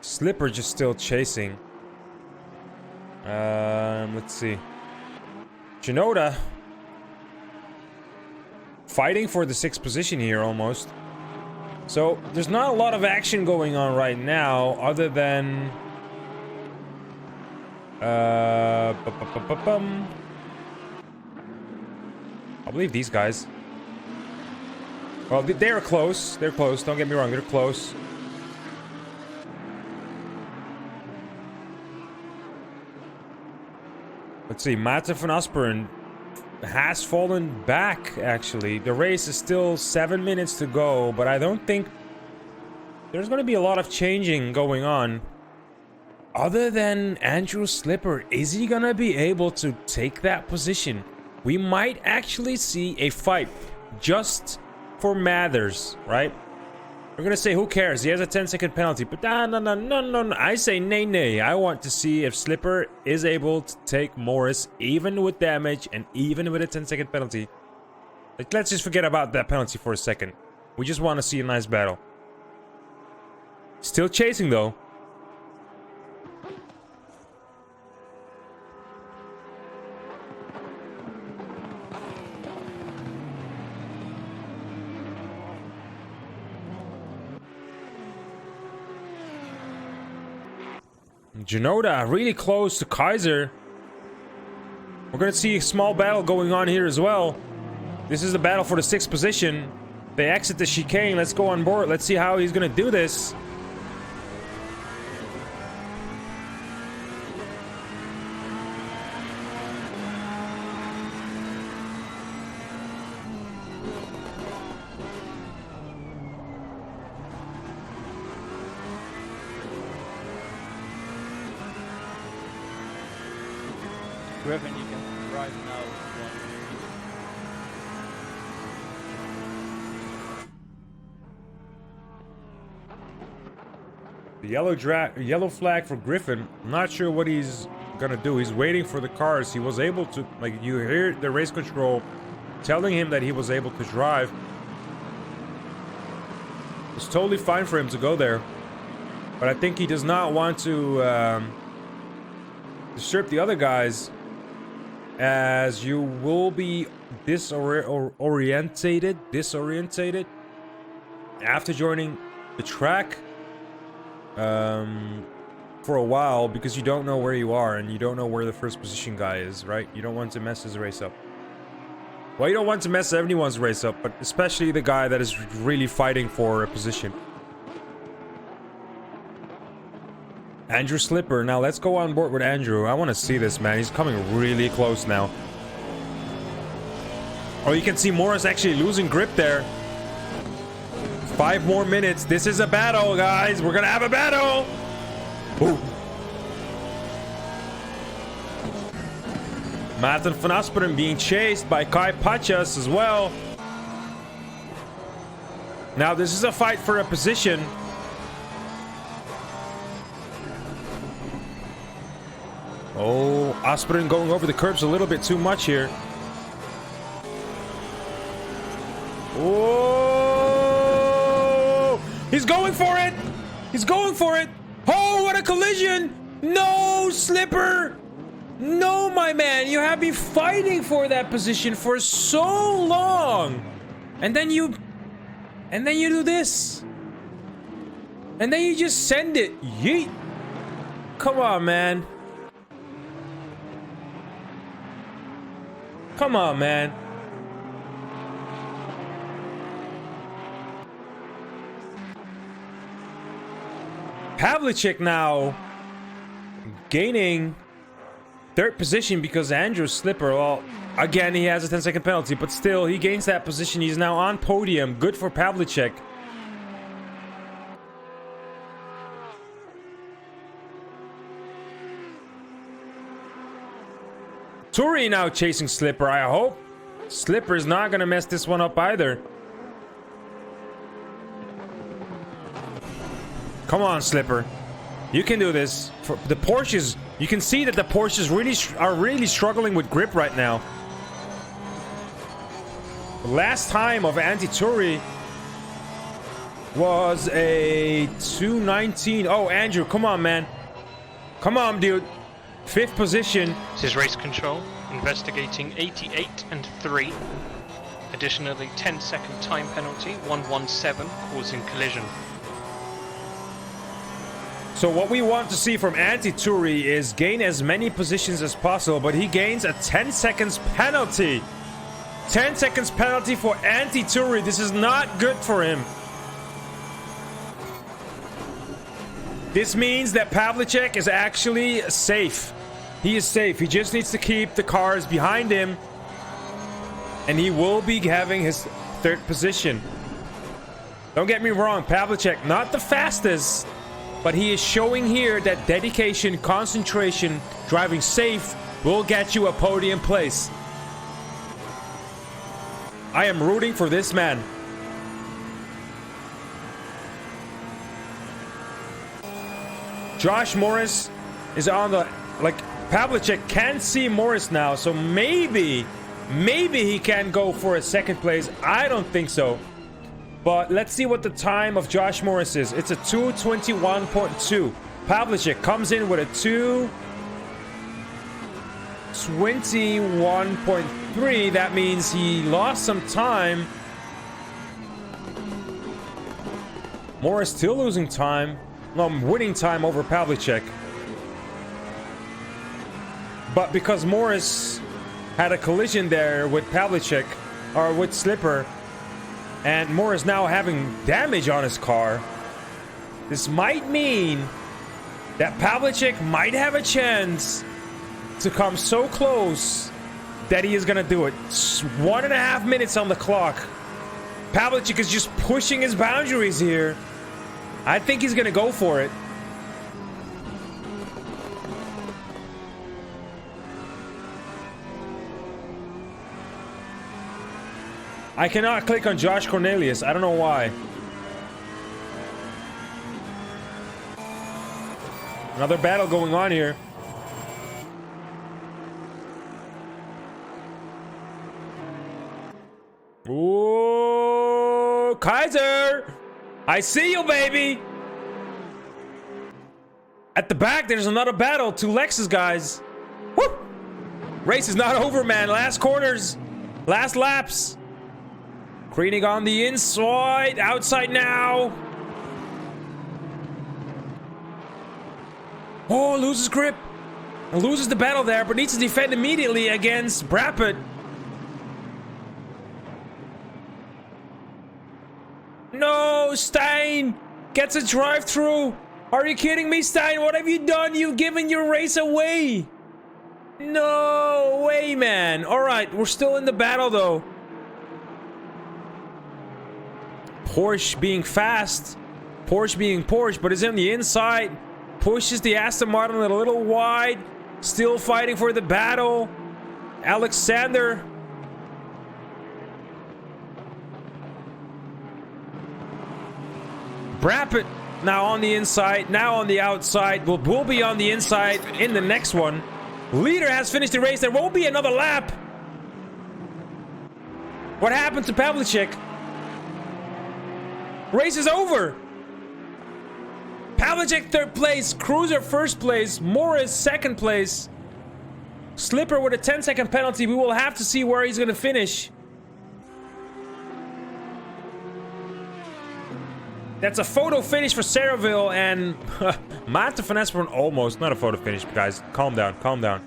S1: Slipper just still chasing. Let's see. Shinoda fighting for the 6th position here almost. So there's not a lot of action going on right now other than I believe these guys. Well, they're close. They're close. Don't get me wrong. They're close. Let's see, Mate van Asperen has fallen back, actually. The race is still 7 minutes to go, but I don't think there's going to be a lot of changing going on. Other than Andrew Slipper, is he going to be able to take that position? We might actually see a fight just for Mathers, right? We're gonna say, who cares? He has a 10-second penalty. But no. I say nay. I want to see if Slipper is able to take Morris, even with damage and even with a 10-second penalty. Like, let's just forget about that penalty for a second. We just want to see a nice battle. Still chasing, though. Genoda really close to Kaiser. We're gonna see a small battle going on here as well. This is the battle for the 6th position. They exit the chicane. Let's go on board. Let's see how he's gonna do this.
S4: Griffin, you can drive now.
S1: The yellow flag for Griffin. I'm not sure what he's gonna do. He's waiting for the cars. He was able to, like, you hear the race control telling him that he was able to drive. It's totally fine for him to go there, but I think he does not want to disturb the other guys, as you will be disorientated after joining the track for a while, because you don't know where you are and you don't know where the first position guy is, right? You don't want to mess his race up. Well, you don't want to mess anyone's race up, but especially the guy that is really fighting for a position. Andrew Slipper. Now let's go on board with Andrew. I want to see this, man. He's coming really close now. Oh, you can see Morris actually losing grip there. 5 more minutes. This is a battle, guys. We're gonna have a battle. Ooh. Maarten van Asperen being chased by Kai Pachas as well. Now this is a fight for a position. Oh, Asperen going over the curbs a little bit too much here. Oh, he's going for it. He's going for it. Oh, what a collision. No, Slipper. No, my man. You have been fighting for that position for so long. And then you do this. And then you just send it. Yeet. Come on, man. Come on, man. Pavlicek now gaining 3rd position because Andrew Slipper, well, again, he has a 10-second penalty, but still, he gains that position. He's now on podium. Good for Pavlicek. Turi now chasing Slipper. I hope Slipper's not gonna mess this one up either. Come on, Slipper. You can do this. For the Porsches, you can see that the Porsches are really struggling with grip right now. The last time of Anti-Turi was a 2:19. Oh, Andrew, come on, man. Come on, dude. 5th position.
S3: This is race control, investigating 88 and 3. Additionally, 10-second time penalty, 117, causing collision.
S1: So what we want to see from Anti-Turi is gain as many positions as possible, but he gains a 10 seconds penalty. 10 seconds penalty for Anti-Turi. This is not good for him. This means that Pavlicek is actually safe. He is safe. He just needs to keep the cars behind him, and he will be having his 3rd position. Don't get me wrong, Pavlicek, not the fastest, but he is showing here that dedication, concentration, driving safe will get you a podium place. I am rooting for this man. Josh Morris is on the... Like, Pavlicek can't see Morris now, so maybe he can go for a second place. I don't think so. But let's see what the time of Josh Morris is. It's a 2:21.2. Pavlicek comes in with a 2:21.3. That means he lost some time. Morris still losing time. No, winning time over Pavlicek. But because Morris had a collision there with Pavlicek, or with Slipper, and Morris now having damage on his car, this might mean that Pavlicek might have a chance to come so close that he is going to do it. 1.5 minutes on the clock. Pavlicek is just pushing his boundaries here. I think he's going to go for it. I cannot click on Josh Cornelius. I don't know why. Another battle going on here. Ooh, Kaiser! I see you, baby! At the back, there's another battle. 2 Lexus guys. Woo! Race is not over, man. Last corners. Last laps. Kreening on the inside. Outside now. Oh, loses grip. And loses the battle there, but needs to defend immediately against Brabant. No, Stein gets a drive-through. Are you kidding me, Stein? What have you done? You've given your race away. No way, man. All right, we're still in the battle, though. Porsche being fast. Porsche being Porsche, but is on the inside. Pushes the Aston Martin a little wide. Still fighting for the battle. Alexander. Brabant now on the inside, now on the outside. Will be on the inside in the next one. Leader has finished the race. There won't be another lap. What happened to Pavlicek? Race is over. Pavlicek 3rd place, Cruiser 1st place, Morris 2nd place. Slipper with a 10-second penalty. We will have to see where he's going to finish. That's a photo finish for Saraville, and Maarten van Esperen almost. Not a photo finish, guys. Calm down, calm down.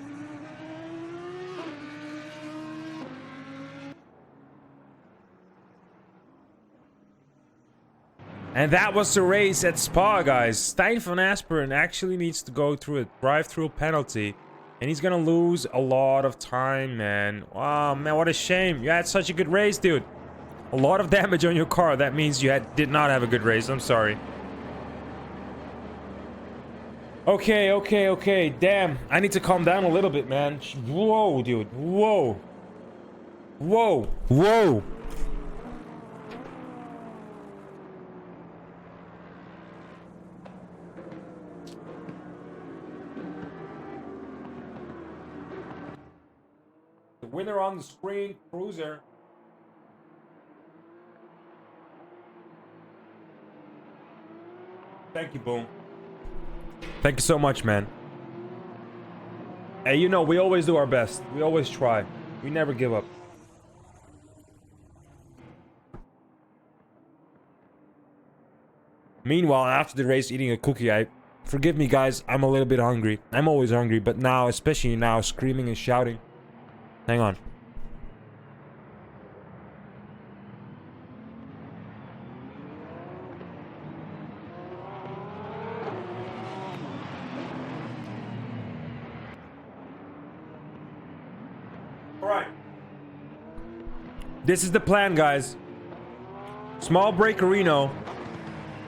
S1: And that was the race at Spa, guys. Stijn van Asperen actually needs to go through a drive-through penalty. And he's gonna lose a lot of time, man. Wow, man, what a shame. You had such a good race, dude. A lot of damage on your car. That means you did not have a good race. I'm sorry. Okay. Damn. I need to calm down a little bit, man. Whoa, dude. Whoa. The winner on the screen, Cruiser. Thank you, Boom. Thank you so much, man. Hey, you know, we always do our best. We always try. We never give up. Meanwhile, after the race, eating a cookie, forgive me, guys, I'm a little bit hungry. I'm always hungry, but now, especially now, screaming and shouting. Hang on. Alright. This is the plan, guys. Small break, Reno.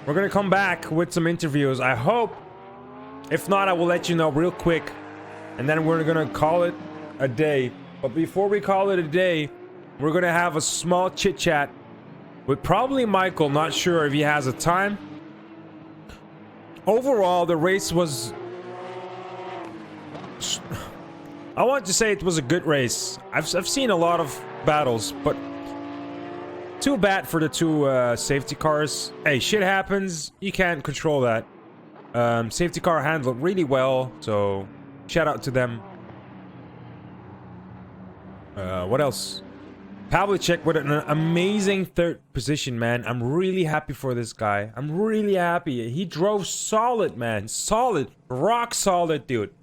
S1: We're gonna come back with some interviews, I hope. If not, I will let you know real quick. And then we're gonna call it a day. But before we call it a day, we're gonna have a small chit chat with probably Michael. Not sure if he has a time. overall, the race was... I want to say it was a good race. I've seen a lot of battles, but too bad for the two safety cars. Hey, shit happens. You can't control that. Safety car handled really well, so shout out to them. What else? Pavlicek with an amazing third position, man. I'm really happy for this guy. I'm really happy. He drove solid, man. Solid. Rock solid, dude.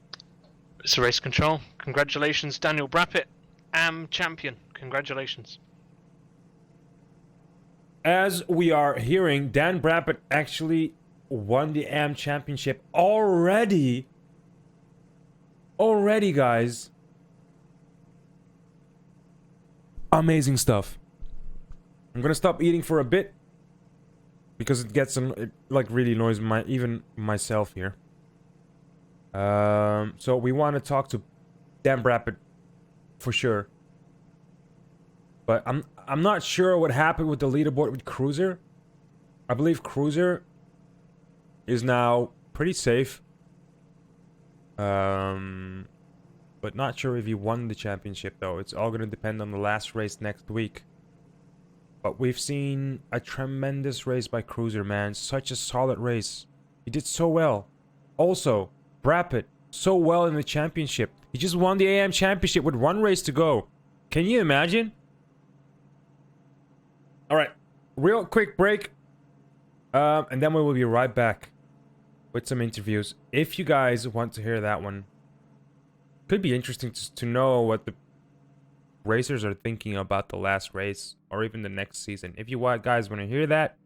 S3: It's a race control. Congratulations, Daniel Brappett. AM champion. Congratulations.
S1: As we are hearing, Dan Brappett actually won the AM championship already. Already, guys. Amazing stuff. I'm gonna stop eating for a bit because it gets it like really annoys even myself here. So we want to talk to Dan Brappett for sure, but I'm not sure what happened with the leaderboard with Cruiser. I believe Cruiser is now pretty safe. But not sure if he won the championship though. It's all gonna depend on the last race next week. But we've seen a tremendous race by Cruiser, man. Such a solid race. He did so well. Also, Brappett, so well in the championship. He just won the AM championship with one race to go. Can you imagine? Alright, real quick break. And then we will be right back with some interviews. If you guys want to hear that one, could be interesting to know what the racers are thinking about the last race or even the next season. If you guys want to hear that,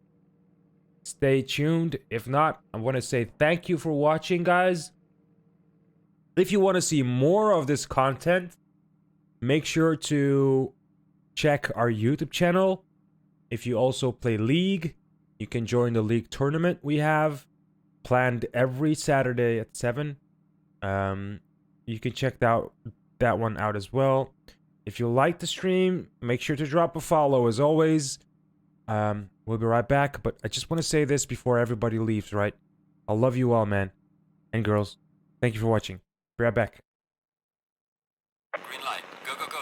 S1: stay tuned. If not, I want to say thank you for watching, guys. If you want to see more of this content, make sure to check our YouTube channel. If you also play League, you can join the League tournament we have planned every Saturday at 7. You can check that one out as well. If you like the stream, make sure to drop a follow as always. We'll be right back, but I just want to say this before everybody leaves, right? I love you all, man. And girls, thank you for watching. Be right back.
S5: Green light. Go, go, go.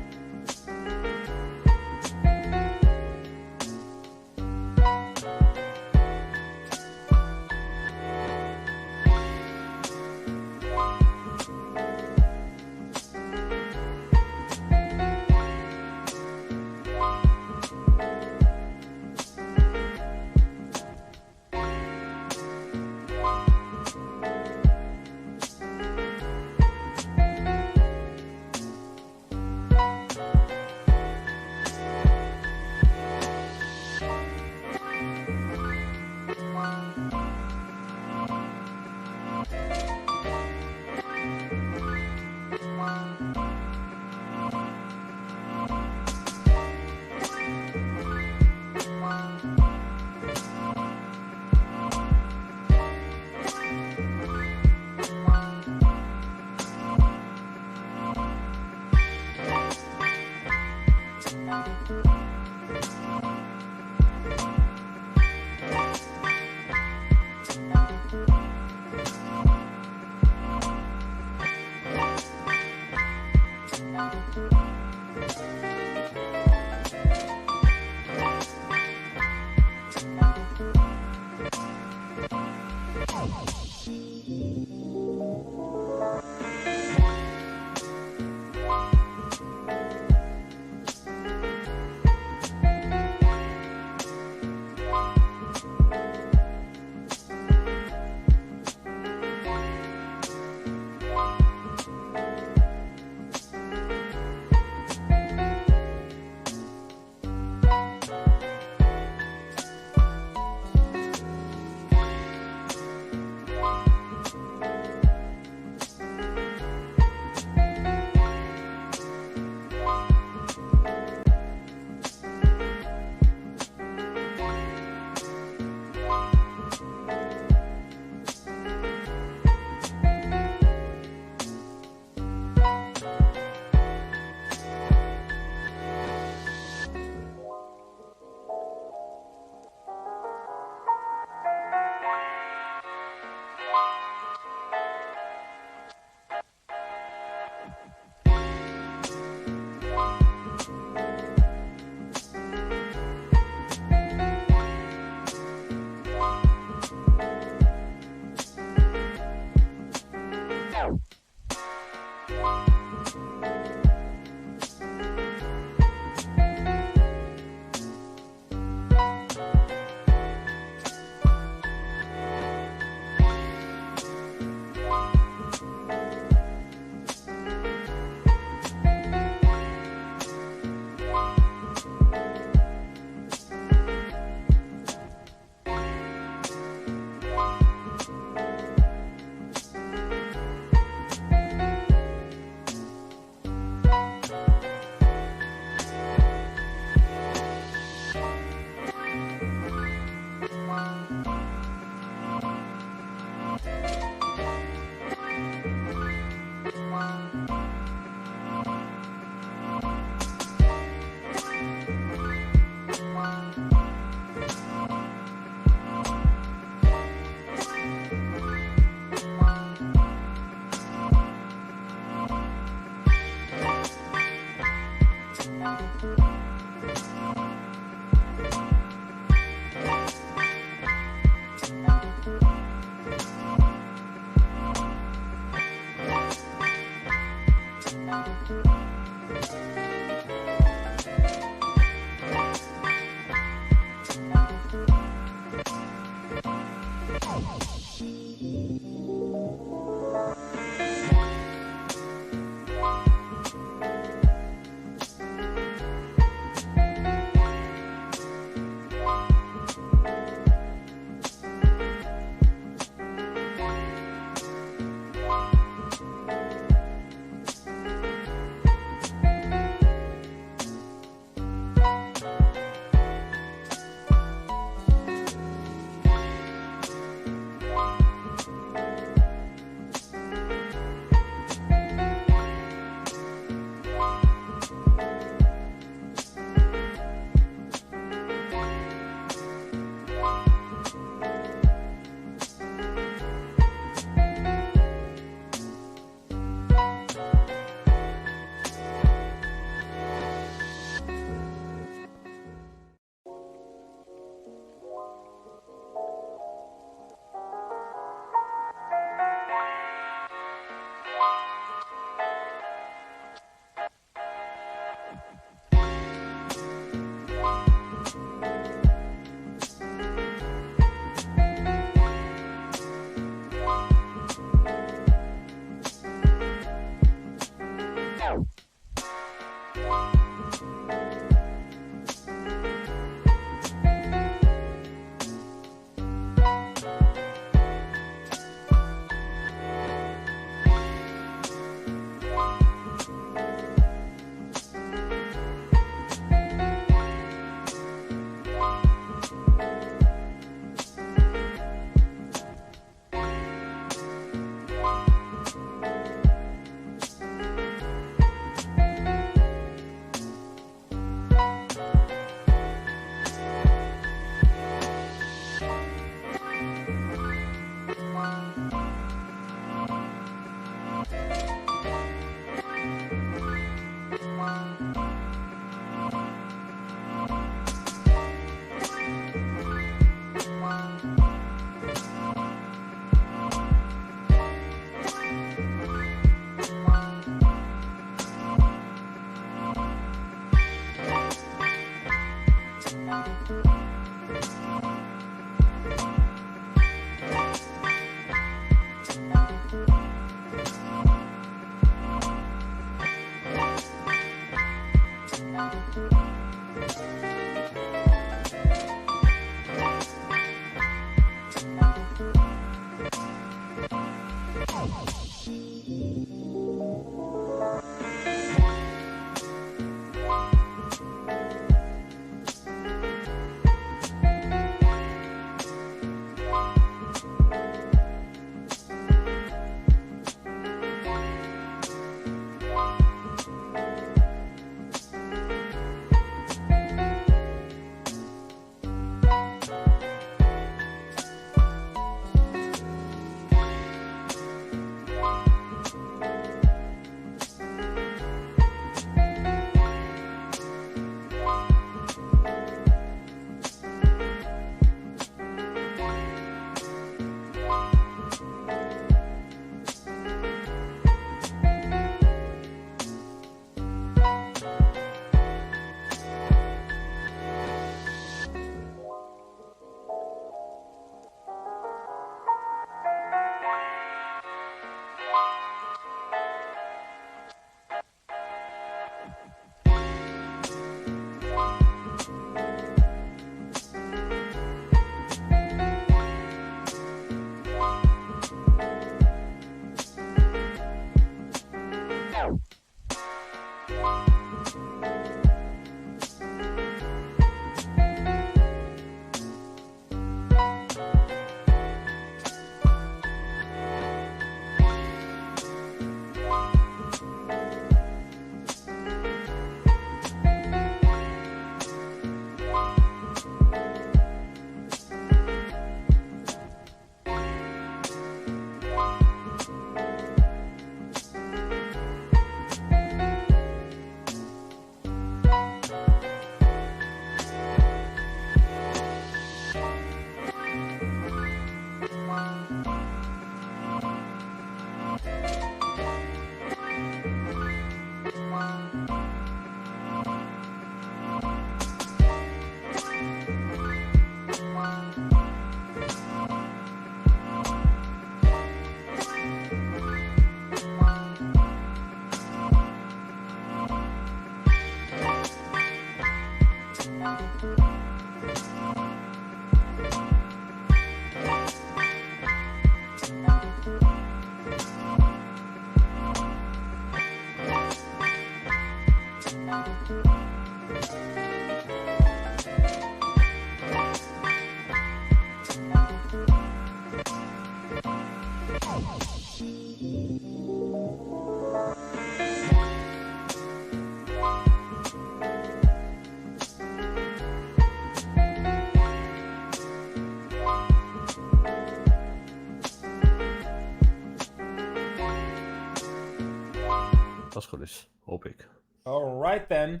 S2: Als het goed is, hoop ik.
S1: All right then.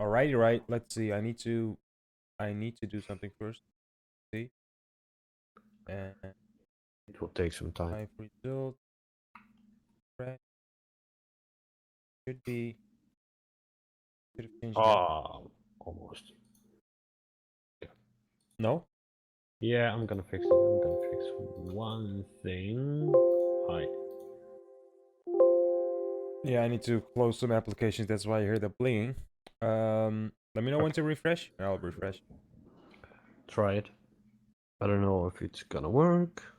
S1: Alrighty, right. Let's see. I need to do something first. See. And
S2: It will take some time.
S1: live result. Right. Should be. Should have changed that.
S2: Almost.
S1: No.
S2: Yeah, I'm gonna fix it. I'm gonna fix one thing. Hi.
S1: Yeah, I need to close some applications. That's why I hear the blinging. Let me know when to refresh. I'll refresh.
S2: Try it. I don't know if it's gonna work.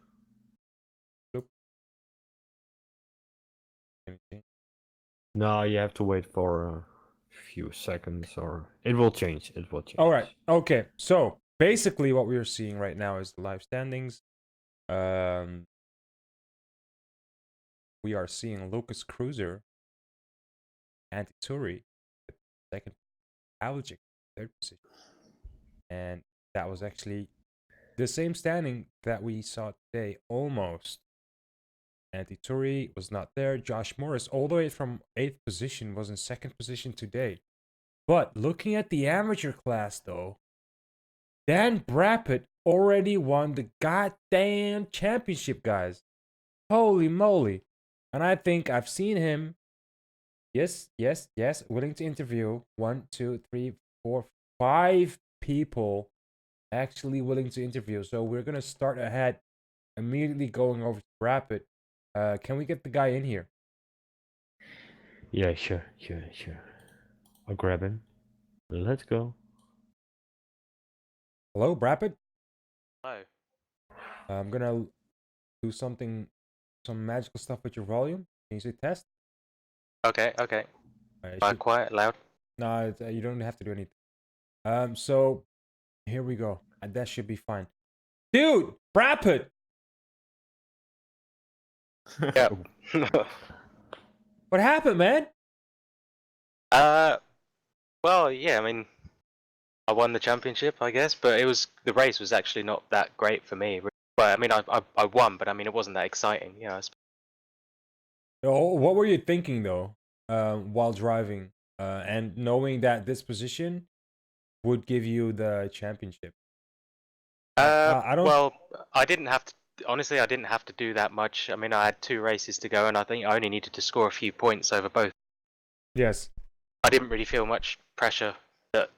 S1: Anything.
S2: No, you have to wait for a few seconds, or it will change. It will change.
S1: All right. Okay. So basically, what we are seeing right now is the live standings. We are seeing Lucas Cruiser, Anti-Turi, second, Algic, third position, and that was actually the same standing that we saw today, almost. Anti-Turi was not there. Josh Morris, all the way from 8th position, was in 2nd position today. But looking at the amateur class, though, Dan Brappett already won the goddamn championship, guys. Holy moly. And I think I've seen him. Yes, willing to interview. 1, 2, 3, 4, 5 people actually willing to interview. So we're going to start ahead, immediately going over to Brappett. Can we get the guy in here?
S2: Yeah, sure. I'll grab him. Let's go.
S1: Hello, Brappett?
S6: Hello.
S1: I'm going to do some magical stuff with your volume. Can you say test?
S6: Okay. Quiet, loud.
S1: No, you don't have to do anything. So here we go. That should be fine. Dude, Brappett!
S6: Yeah.
S1: What happened, man?
S6: Well, yeah. I mean, I won the championship, I guess, but the race was actually not that great for me. But I mean, I won, but I mean, it wasn't that exciting. You know.
S1: Oh, what were you thinking though, while driving, and knowing that this position would give you the championship? I don't.
S6: Well, I didn't have to. Honestly, I didn't have to do that much. I mean, I had 2 races to go, and I think I only needed to score a few points over both.
S1: Yes.
S6: I didn't really feel much pressure that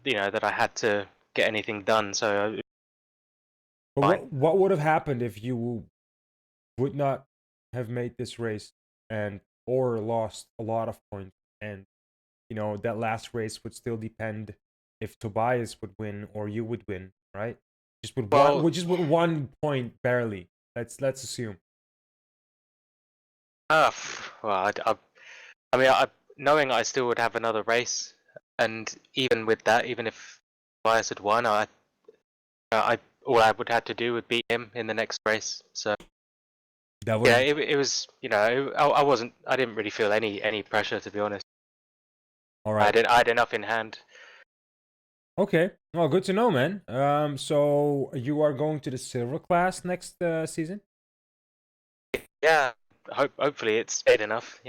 S6: I had to get anything done. So.
S1: But what would have happened if you would not have made this race or lost a lot of points, and that last race would still depend if Tobias would win or you would win, right? Just with one point barely. Let's assume.
S6: Well, I mean, knowing I still would have another race, and even with that, even if Tobias had won, all I would have to do would beat him in the next race. So
S1: That would.
S6: yeah, it was. I didn't really feel any pressure, to be honest.
S1: All right.
S6: I had enough in hand.
S1: Okay. Well, good to know, man. So you are going to the silver class next season?
S6: Yeah, hopefully it's paid enough.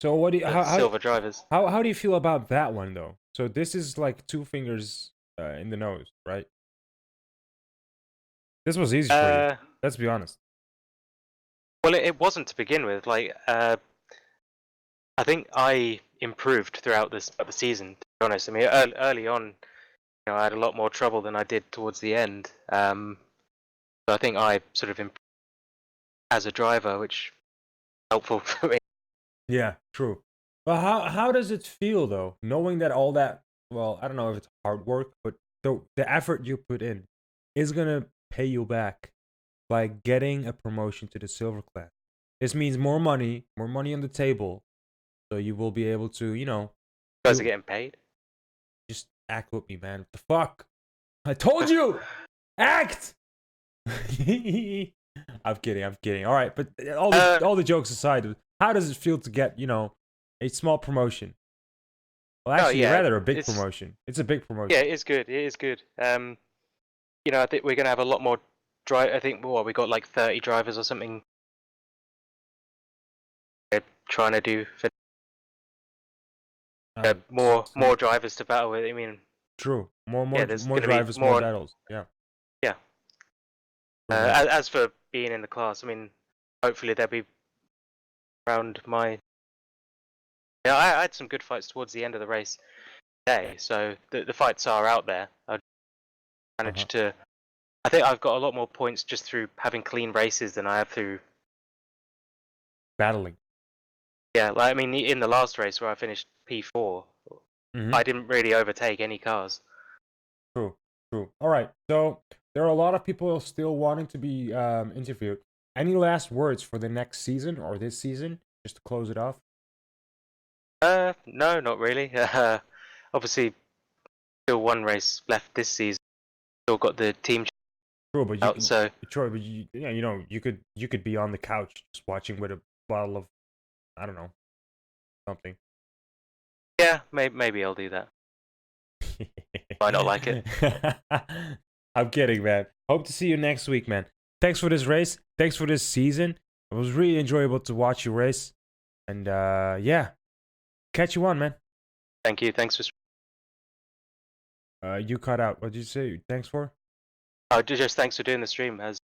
S1: So what do you,
S6: silver drivers.
S1: How do you feel about that one though? So this is like 2 fingers in the nose, right? This was easy for you. Let's be honest.
S6: Well, it wasn't to begin with. Like, I think I improved throughout the season. To be honest, I mean, early on, I had a lot more trouble than I did towards the end. So I think I sort of improved as a driver, which is helpful for me.
S1: Yeah, true. Well, how does it feel though, knowing that all that well, I don't know if it's hard work, but the effort you put in is gonna pay you back by getting a promotion to the silver class. This means more money on the table, so you will be able to,
S6: You guys are
S1: you
S6: getting paid.
S1: just act with me, man. What the fuck? I told you, act. I'm kidding. I'm kidding. All right, but all the jokes aside, how does it feel to get a small promotion? Well,
S6: Oh
S1: actually,
S6: yeah,
S1: rather a big
S6: it's
S1: promotion. It's a big promotion.
S6: yeah, it is good. It is good. I think we're gonna have a lot more drive. I think we got like 30 drivers or something. We're trying to do for more drivers to battle with. I mean,
S1: True. More
S6: there's
S1: more
S6: gonna be
S1: drivers, more battles. Yeah.
S6: Yeah.
S1: True, man.
S6: As for being in the class, I mean, hopefully they'll be around my. Yeah, I had some good fights towards the end of the race today, so the fights are out there. I managed to. I think I've got a lot more points just through having clean races than I have through.
S1: Battling.
S6: Yeah, like I mean, in the last race where I finished P4, I didn't really overtake any cars.
S1: True. True. All right. So there are a lot of people still wanting to be interviewed. Any last words for the next season or this season, just to close it off?
S6: No, not really. Obviously, still one race left this season. Still got the team
S1: True, but
S6: out, so
S1: Troy, but you could be on the couch just watching with a bottle of, I don't know, something.
S6: yeah, maybe I'll do that. Might not like it.
S1: I'm kidding, man. Hope to see you next week, man. Thanks for this race. Thanks for this season. It was really enjoyable to watch you race. And yeah, catch you on, man.
S6: Thank you. Thanks for.
S1: You cut out. What did you say? Thanks for?
S6: Just thanks for doing the stream. As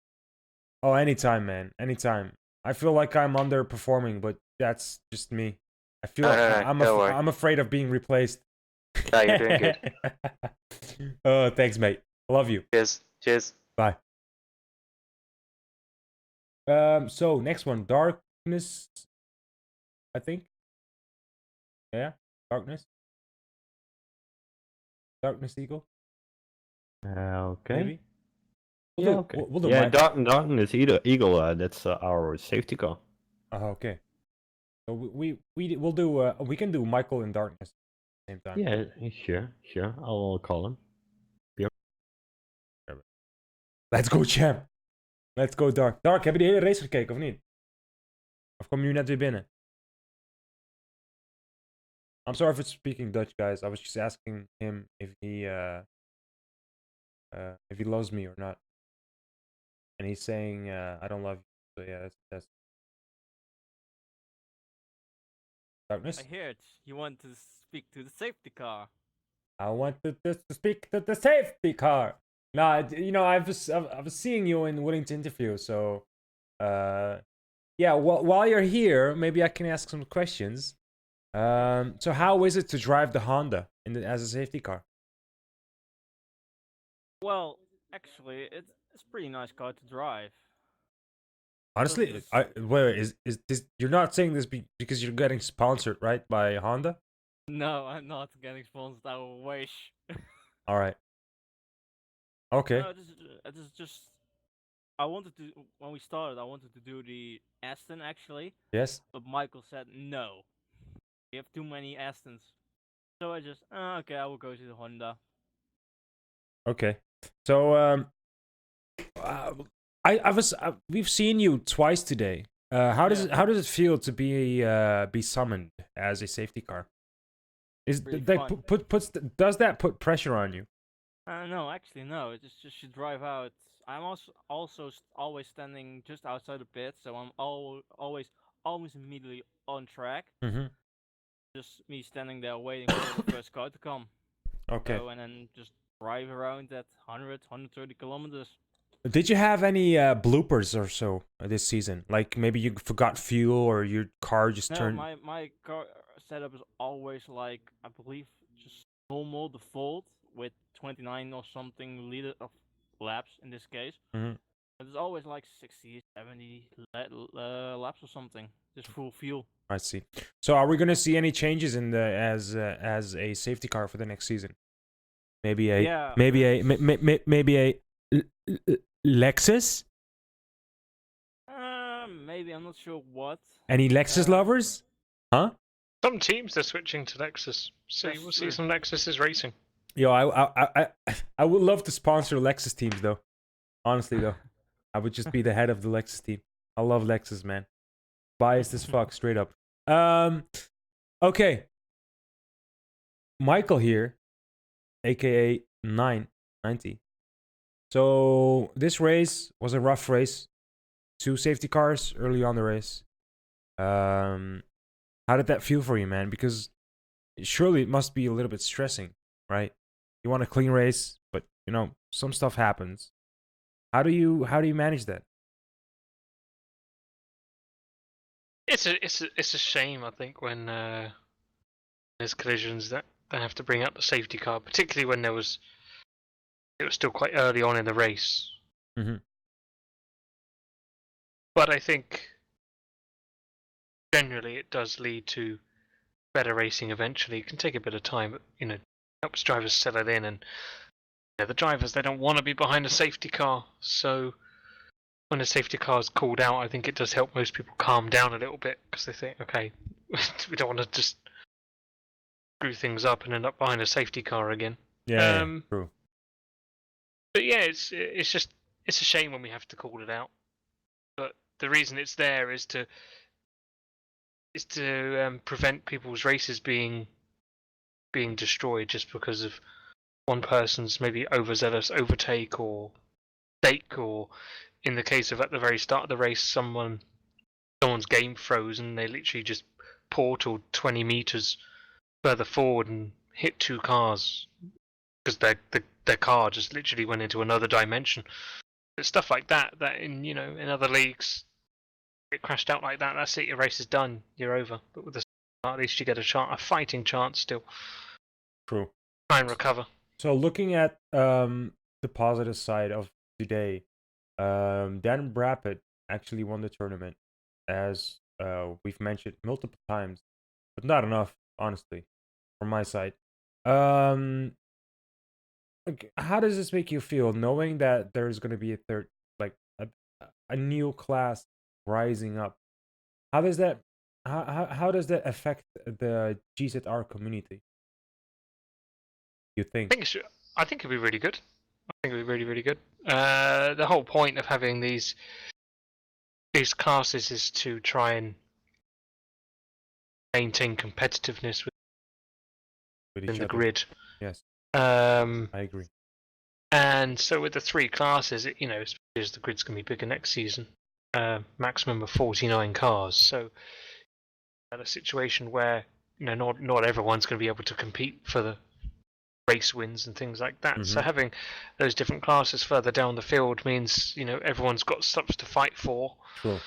S1: Oh, anytime, man. Anytime. I feel like I'm underperforming, but that's just me. I feel
S6: No,
S1: like
S6: don't worry.
S1: I'm afraid of being replaced.
S6: No, you're doing good.
S1: Oh, thanks, mate. Love you.
S6: Cheers.
S1: Bye. So next one, darkness. I think. Yeah, darkness. Darkness Eagle.
S2: Okay.
S1: Maybe.
S2: Yeah, okay.
S1: We'll do
S2: Yeah,
S1: my...
S2: Darkness Eagle, that's our safety car.
S1: Oh, okay. So we'll do. We can do Michael in darkness at the same time.
S2: Yeah, sure. I'll call him.
S1: Let's go, champ. Let's go, Dark. Dark, heb je de hele race gekeken of niet? Of kom je nu net weer binnen? I'm sorry for speaking Dutch, guys. I was just asking him if he loves me or not. And he's saying I don't love you. So yeah, that's darkness.
S4: I heard you want to speak to the safety car.
S1: I want to speak to the safety car. Nah, I was seeing you and willing to interview, so yeah. While you're here, maybe I can ask some questions. So how is it to drive the Honda as a safety car?
S4: Well, actually, it's a pretty nice car to drive.
S1: Honestly, wait, is this, you're not saying this because you're getting sponsored, right, by Honda?
S4: No, I'm not getting sponsored. I wish.
S1: All right. Okay.
S4: No, this is just. I wanted to when we started. I wanted to do the Aston actually,
S1: Yes.
S4: but Michael said no. We have too many Astons, so I just okay. I will go to the Honda.
S1: Okay. So we've seen you twice today. How does it feel to be summoned as a safety car? Is
S4: Really
S1: that
S4: fun.
S1: does that put pressure on you?
S4: No, actually no. It just should drive out. I'm also always standing just outside the pit, so I'm always almost immediately on track.
S1: Mm-hmm.
S4: Just me standing there waiting for the first car to come.
S1: Okay.
S4: So, and then just drive around at 130 kilometers.
S1: Did you have any bloopers or so this season? Like maybe you forgot fuel or your car just
S4: No,
S1: turned.
S4: my car setup is always like I believe just normal default with 29 or something liter of laps in this case.
S1: Mhm.
S4: But it's always like 60, 70 laps or something. Just full fuel.
S1: I see. So are we gonna see any changes in the as a safety car for the next season? Maybe a
S4: Yeah,
S1: maybe a
S4: it's-
S1: maybe a Lexus?
S4: maybe I'm not sure what.
S1: Any Lexus
S4: Uh,
S1: lovers? Huh?
S3: Some teams are switching to Lexus, so you
S4: That's
S3: will see
S4: true.
S3: some Lexuses racing.
S1: Yo, I would love to sponsor Lexus teams though. Honestly though, I would just be the head of the Lexus team. I love Lexus, man. Biased as fuck, straight up. Okay. Michael here, aka 990. So this race was a rough race. 2 safety cars early on the race. How did that feel for you, man? Because surely it must be a little bit stressing, right? You want a clean race, but you know some stuff happens. How do you manage that?
S3: It's a shame, I think, when there's collisions that they have to bring out the safety car, particularly when it was still quite early on in the race.
S1: Mm-hmm.
S3: But I think generally it does lead to better racing eventually. It can take a bit of time, but helps drivers settle in, and the drivers, they don't want to be behind a safety car. So when a safety car is called out, I think it does help most people calm down a little bit, because they think, okay, we don't want to just screw things up and end up behind a safety car again.
S1: Yeah, true.
S3: But yeah, it's a shame when we have to call it out. But the reason it's there is to prevent people's races being destroyed just because of one person's maybe overzealous overtake or mistake, or in the case of at the very start of the race, someone's game froze and they literally just portaled 20 meters further forward and hit 2 cars because their car just literally went into another dimension. It's stuff like that in in other leagues, get crashed out like that. That's it. Your race is done. You're over. But with the at least you get a fighting chance still.
S1: True.
S3: Try and recover.
S1: So looking at the positive side of today, Dan Brappett actually won the tournament, as we've mentioned multiple times, but not enough, honestly, from my side. Um, how does this make you feel, knowing that there's going to be a third, like a new class rising up? How does that how does that affect the GZR community? You think?
S3: I think it'd be really good. I think it'd be really, really good. The whole point of having these classes is to try and maintain competitiveness
S1: With
S3: within
S1: each
S3: the
S1: other?
S3: grid.
S1: Yes,
S3: Um,
S1: I agree.
S3: and so with the 3 classes, especially as the grid's going to be bigger next season, maximum of 49 cars. So at a situation where not everyone's going to be able to compete for the race wins and things like that. So having those different classes further down the field means everyone's got stuff to fight for.
S1: True.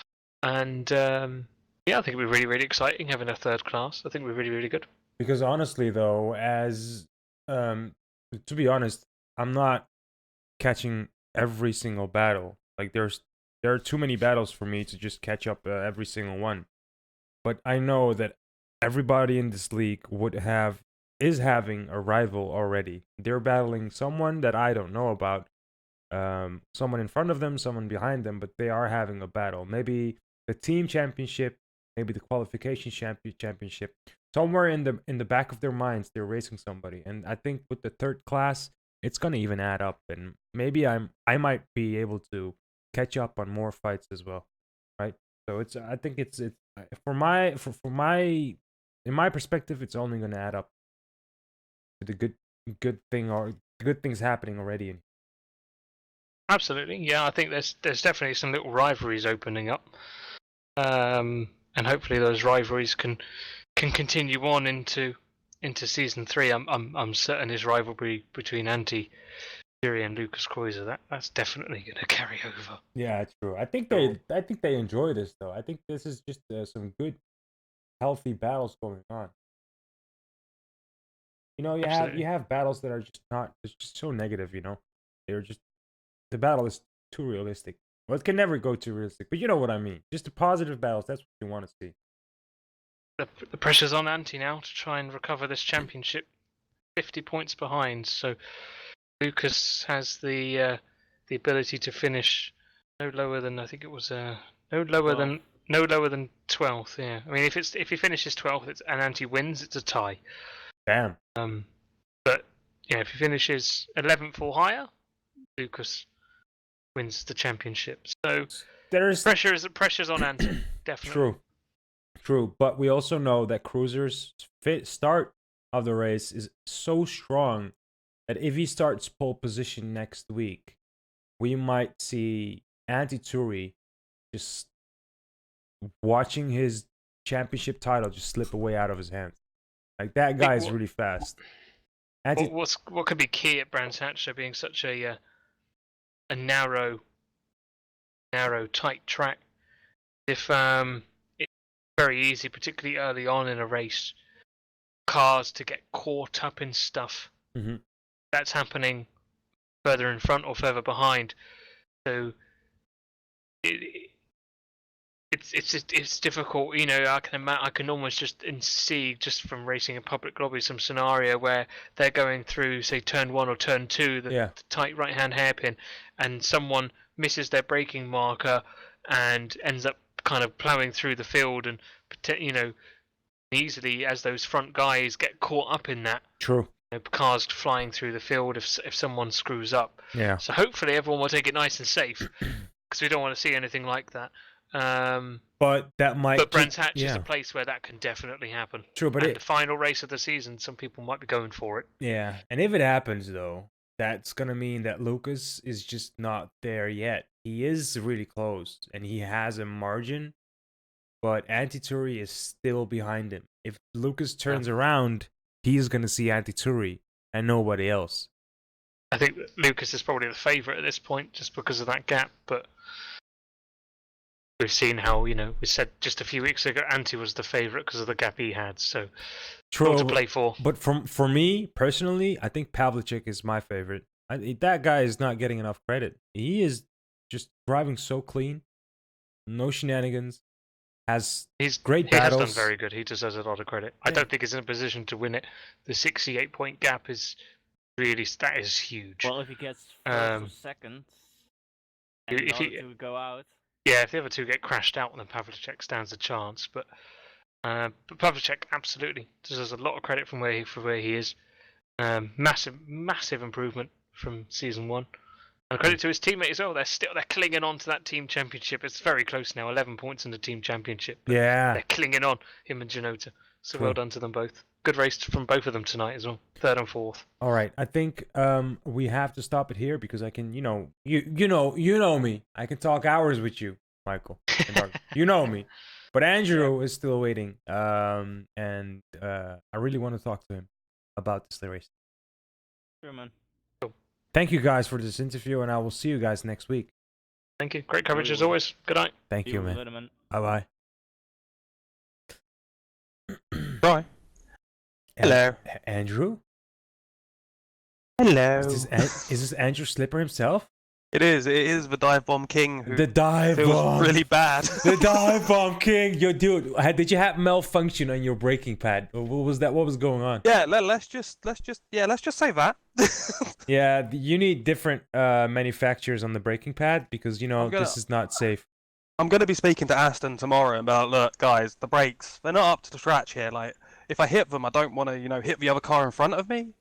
S3: And yeah, I think it'd be really, really exciting having a 3rd class. I think it'd be really, really good.
S1: Because honestly, though, as to be honest, I'm not catching every single battle. Like there are too many battles for me to just catch up every single one. But I know that everybody in this league is having a rival already. They're battling someone that I don't know about. Someone in front of them, someone behind them, but they are having a battle. Maybe the team championship, maybe the qualification championship. Somewhere in the back of their minds, they're racing somebody. And I think with the 3rd class, it's gonna even add up, and maybe I might be able to catch up on more fights as well, right? So I think it's for my in my perspective, it's only gonna add up to the good thing, or good things happening already.
S3: Absolutely, yeah. I think there's definitely some little rivalries opening up, and hopefully those rivalries can continue on into season 3. I'm certain his rivalry between Anti Fury and Lucas Kreuzer, that's definitely going to carry over.
S1: Yeah, it's true. I think they enjoy this though. I think this is just some good, healthy battles going on. You have battles that are just not. It's just so negative. They're just the battle is too realistic. Well, it can never go too realistic, but you know what I mean. Just the positive battles. That's what you want to see.
S3: the pressure's on Anti now to try and recover this championship. 50 points behind, so Lucas has the ability to finish no lower than, I think it was no lower than 12th. Yeah, I mean if he finishes 12th and Anti wins, it's a tie.
S1: Damn.
S3: But yeah, if he finishes 11th or higher, Lucas wins the championship. So
S1: There's
S3: pressure's on Anti, definitely.
S1: True. But we also know that Cruiser's start of the race is so strong that if he starts pole position next week, we might see Anti Turi just watching his championship title just slip away out of his hands. Like, that guy is really fast.
S3: What could be key at Brands Hatch, there being such a narrow, tight track? If it's very easy, particularly early on in a race, cars to get caught up in stuff.
S1: Mm-hmm.
S3: That's happening further in front or further behind. So it's difficult. You know, I can almost just see, just from racing a public lobby, some scenario where they're going through, say, turn 1 or turn 2, the tight right hand hairpin, and someone misses their braking marker and ends up kind of ploughing through the field, and easily, as those front guys get caught up in that.
S1: True.
S3: Cars flying through the field if someone screws up.
S1: Yeah.
S3: So hopefully everyone will take it nice and safe, because we don't want to see anything like that.
S1: But that might.
S3: But Brands Hatch is a place where that can definitely happen.
S1: True, but
S3: the final race of the season, some people might be going for it.
S1: Yeah, and if it happens though, that's gonna mean that Lucas is just not there yet. He is really close, and he has a margin, but Anti Turi is still behind him. If Lucas turns around, he's gonna see Anti Turi and nobody else.
S3: I think Lucas is probably the favourite at this point, just because of that gap. But we've seen how, we said just a few weeks ago, Anti was the favourite because of the gap he had. So
S1: True,
S3: all to play for.
S1: But for me personally, I think Pavlicek is my favorite. That guy is not getting enough credit. He is just driving so clean, no shenanigans. He's great battles.
S3: He has done very good. He deserves a lot of credit. Yeah. I don't think he's in a position to win it. The 68-point gap is really, that is huge.
S4: Well, if he gets first or second, and if he would go out.
S3: Yeah, if the other two get crashed out, then Pavlicek stands a chance. But Pavlicek absolutely deserves a lot of credit from where he is. Massive improvement from season 1. And credit to his teammate as well. They're clinging on to that team championship. It's very close now. 11 points in the team championship.
S1: Yeah,
S3: they're clinging on, him and Janota. So well done to them both. Good race from both of them tonight as well. 3rd and 4th.
S1: All right, I think we have to stop it here, because I can, you know me. I can talk hours with you, Michael. You know me. But Andrew is still waiting, and I really want to talk to him about this race.
S4: Sure, man.
S1: Thank you guys for this interview, and I will see you guys next week.
S3: Thank you. Great coverage as always. Good night.
S1: Thank you, man. Bye-bye.
S7: Bye. Hello.
S1: Andrew?
S7: Hello.
S1: Is this Andrew Slipper himself?
S7: It is the Dive Bomb King who
S1: the dive bomb.
S7: Really bad.
S1: The Dive Bomb King. Yo, dude, did you have malfunction on your braking pad? Or what was that? What was going on?
S7: Yeah, let's just say that.
S1: Yeah, you need different manufacturers on the braking pad, because this is not safe.
S7: I'm gonna be speaking to Aston tomorrow about, look, guys, the brakes, they're not up to the scratch here. Like, if I hit them, I don't want to, hit the other car in front of me.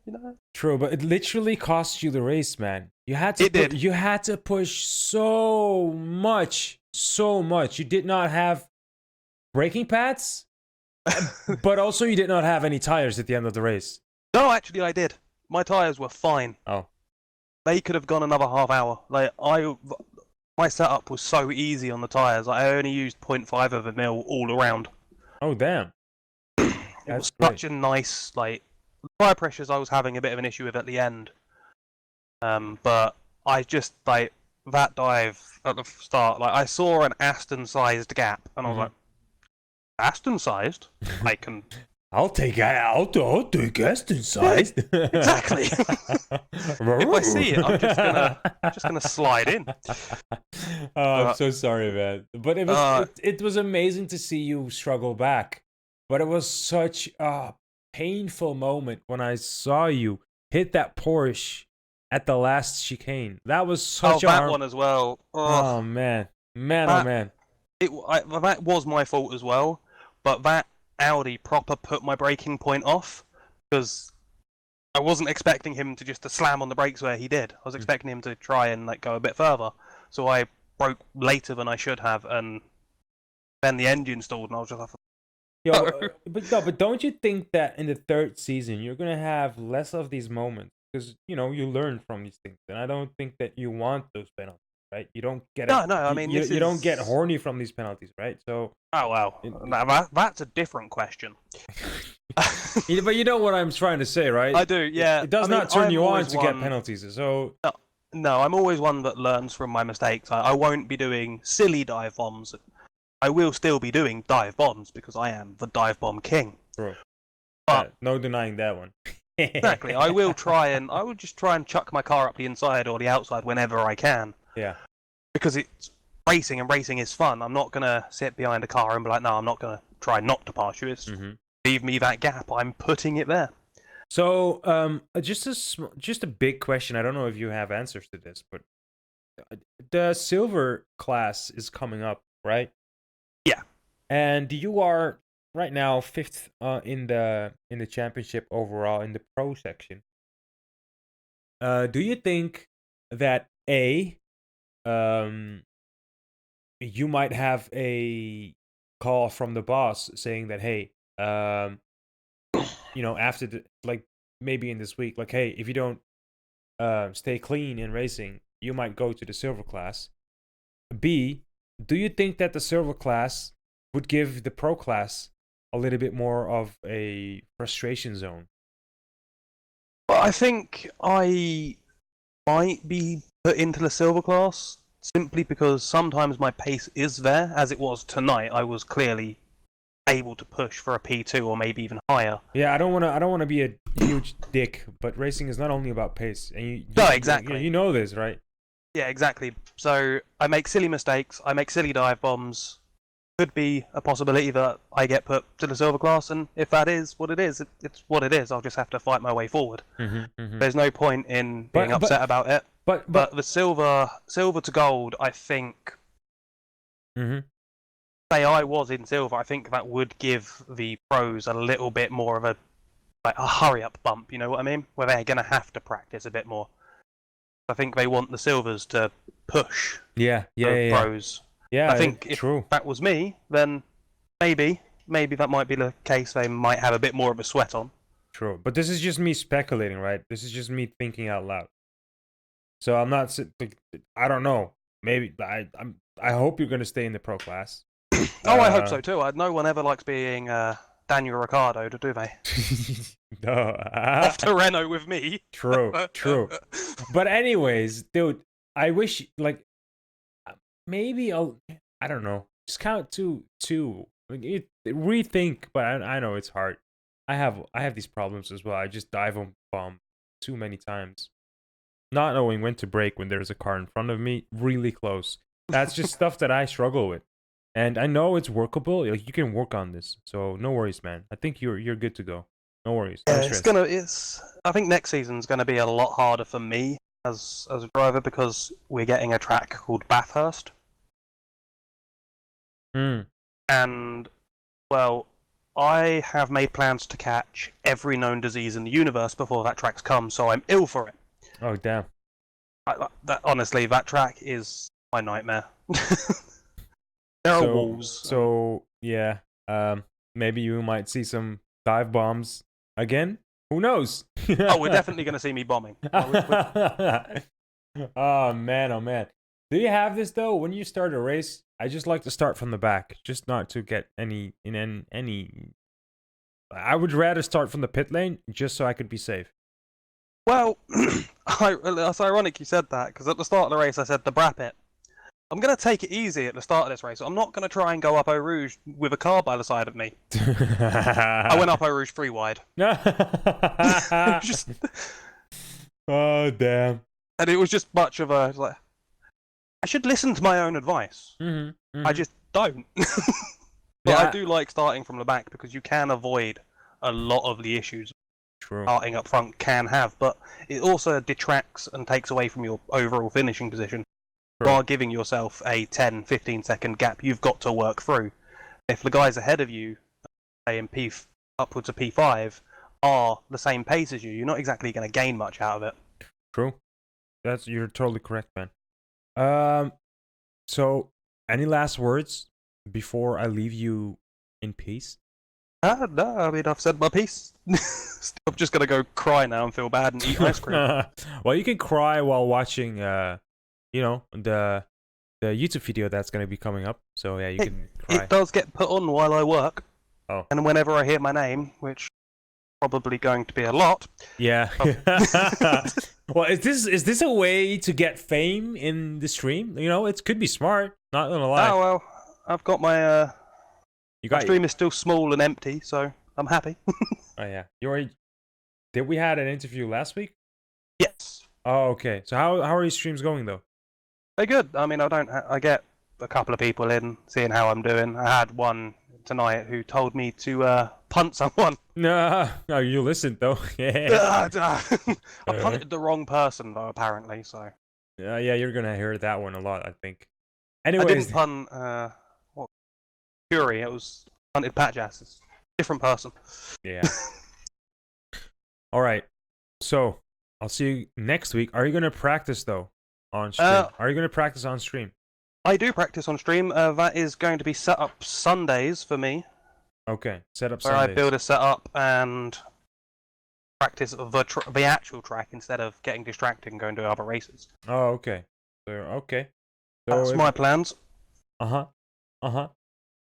S1: True, but it literally cost you the race, man. You had to. You had to push so much. You did not have braking pads, but also you did not have any tires at the end of the race.
S7: No, actually, I did. My tires were fine.
S1: Oh,
S7: they could have gone another half hour. Like, my setup was so easy on the tires. I only used 0.5 of a mil all around.
S1: Oh, damn.
S7: It was such a nice, the tire pressures I was having a bit of an issue with at the end. But I just, that dive at the start, I saw an Aston-sized gap, and I was like, Aston-sized? I can...
S1: I'll take Aston-sized.
S7: Yeah, exactly. If I see it, I'm just gonna slide in.
S1: I'm so sorry, man. But it was amazing to see you struggle back. but it was such a painful moment when I saw you hit that Porsche at the last chicane. That was such a
S7: that one as well.
S1: Oh man, man, oh
S7: That-
S1: man.
S7: That was my fault as well, but that Audi proper put my braking point off because I wasn't expecting him to just to slam on the brakes where he did. I was expecting him to try and like go a bit further, so I broke later than I should have, and then the engine stalled, and I was just like,
S1: But don't you think that in the third season you're gonna have less of these moments because you learn from these things, and I don't think that you want those penalties, right? You don't get
S7: No, I mean,
S1: you don't get horny from these penalties, right? So
S7: oh well, that's a different question.
S1: but you know what I'm trying to say, right?
S7: I do, yeah.
S1: It does not turn you on to get penalties, so
S7: no, I'm always one that learns from my mistakes. I won't be doing silly dive bombs. I will still be doing dive bombs because I am the dive bomb king.
S1: bro.
S7: But
S1: No denying that one.
S7: exactly, I will just try and chuck my car up the inside or the outside whenever I can.
S1: Yeah.
S7: Because it's racing, and racing is fun. I'm not gonna sit behind a car and be like, no, I'm not gonna try not to pass you. It's leave me that gap. I'm putting it there.
S1: So, just a big question. I don't know if you have answers to this, but the silver class is coming up, right?
S7: Yeah.
S1: And you are right now fifth in the championship overall in the pro section. Do you think that you might have a call from the boss saying that, hey, after maybe in this week, like, hey, if you don't stay clean in racing, you might go to the silver class. B, do you think that the silver class would give the pro class a little bit more of a frustration zone?
S7: Well, I think I might be put into the silver class simply because sometimes my pace is there. As it was tonight, I was clearly able to push for a P2 or maybe even higher.
S1: Yeah, I don't want to be a huge dick, but racing is not only about pace, and
S7: No, exactly.
S1: You know this, right?
S7: Yeah, exactly. So I make silly mistakes. I make silly dive bombs. Could be a possibility that I get put to the silver class, and if that is what it is, it's what it is. I'll just have to fight my way forward. There's no point in being upset about it. But the silver to gold, I think. Say I was in silver, I think that would give the pros a little bit more of a hurry up bump. You know what I mean? Where they're gonna have to practice a bit more. I think they want the silvers to push.
S1: Yeah.
S7: Pros.
S1: Yeah,
S7: I think if
S1: true.
S7: that was me, then maybe that might be the case. They might have a bit more of a sweat on.
S1: True, but this is just me speculating, right? This is just me thinking out loud. So I'm not. I don't know. Maybe I hope you're gonna stay in the pro class.
S7: I hope so too. No one ever likes being Daniel Ricciardo, do they?
S1: No.
S7: Off to Renault with me.
S1: True. But anyways, dude, I wish maybe I don't know. Just count two. Rethink, but I know it's hard. I have these problems as well. I just dive on bomb too many times, not knowing when to brake when there's a car in front of me really close. That's just stuff that I struggle with, and I know it's workable. Like, you can work on this, so no worries, man. I think you're good to go. No worries. No
S7: stress. I think next season's gonna be a lot harder for me as a driver because we're getting a track called Bathurst. And, well, I have made plans to catch every known disease in the universe before that track's come, so I'm ill for it.
S1: Oh, damn.
S7: Honestly, that track is my nightmare. There are walls.
S1: So, yeah, maybe you might see some dive bombs again? Who knows?
S7: Oh, we're definitely going to see me bombing.
S1: Oh, man. Do you have this, though? When you start a race, I just like to start from the back, just not to get any. I would rather start from the pit lane, just so I could be safe.
S7: Well, it's ironic you said that, because at the start of the race I said the brap it. I'm going to take it easy at the start of this race. I'm not going to try and go up Eau Rouge with a car by the side of me. I went up Eau Rouge 3 wide.
S1: Oh, damn.
S7: And it was just much of a... I should listen to my own advice. I just don't. But
S1: Yeah,
S7: I do like starting from the back because you can avoid a lot of the issues
S1: true.
S7: starting up front can have, but it also detracts and takes away from your overall finishing position.
S1: True.
S7: You are giving yourself a 10-15 second gap you've got to work through. If the guys ahead of you, say in upwards of P5, are the same pace as you, you're not exactly going to gain much out of it.
S1: True. You're totally correct, man. So any last words before I leave you in peace?
S7: No, I mean, I've said my piece. I'm just going to go cry now and feel bad and eat ice cream.
S1: Well, you can cry while watching, you know, the YouTube video that's gonna be coming up. So yeah, you can cry.
S7: It does get put on while I work.
S1: Oh.
S7: And whenever I hear my name, which probably going to be a lot.
S1: Yeah. Well, is this a way to get fame in the stream? You know, it could be smart. Not gonna lie.
S7: Oh well, I've got my
S1: You
S7: my
S1: got
S7: stream is still small and empty, so I'm happy.
S1: Oh yeah. You already did. We had an interview last week.
S7: Yes.
S1: Oh okay. So how are your streams going though?
S7: They're good. I mean, I get a couple of people in, seeing how I'm doing. I had one tonight who told me to punt someone.
S1: No, you listened though. Yeah.
S7: I punted the wrong person though, apparently. So.
S1: Yeah, you're gonna hear that one a lot, I think.
S7: I
S1: Anyways,
S7: didn't punt what Fury. It was punted Patjas. It's a different person.
S1: yeah. All right. So I'll see you next week. Are you gonna practice though on stream? Are you gonna practice on stream?
S7: I do practice on stream. That is going to be set up Sundays for me.
S1: Okay. Set up
S7: Where
S1: Sundays.
S7: I build a setup and practice the actual track instead of getting distracted and going to other races.
S1: Oh, okay. So okay. So
S7: That's my plans.
S1: Uh huh.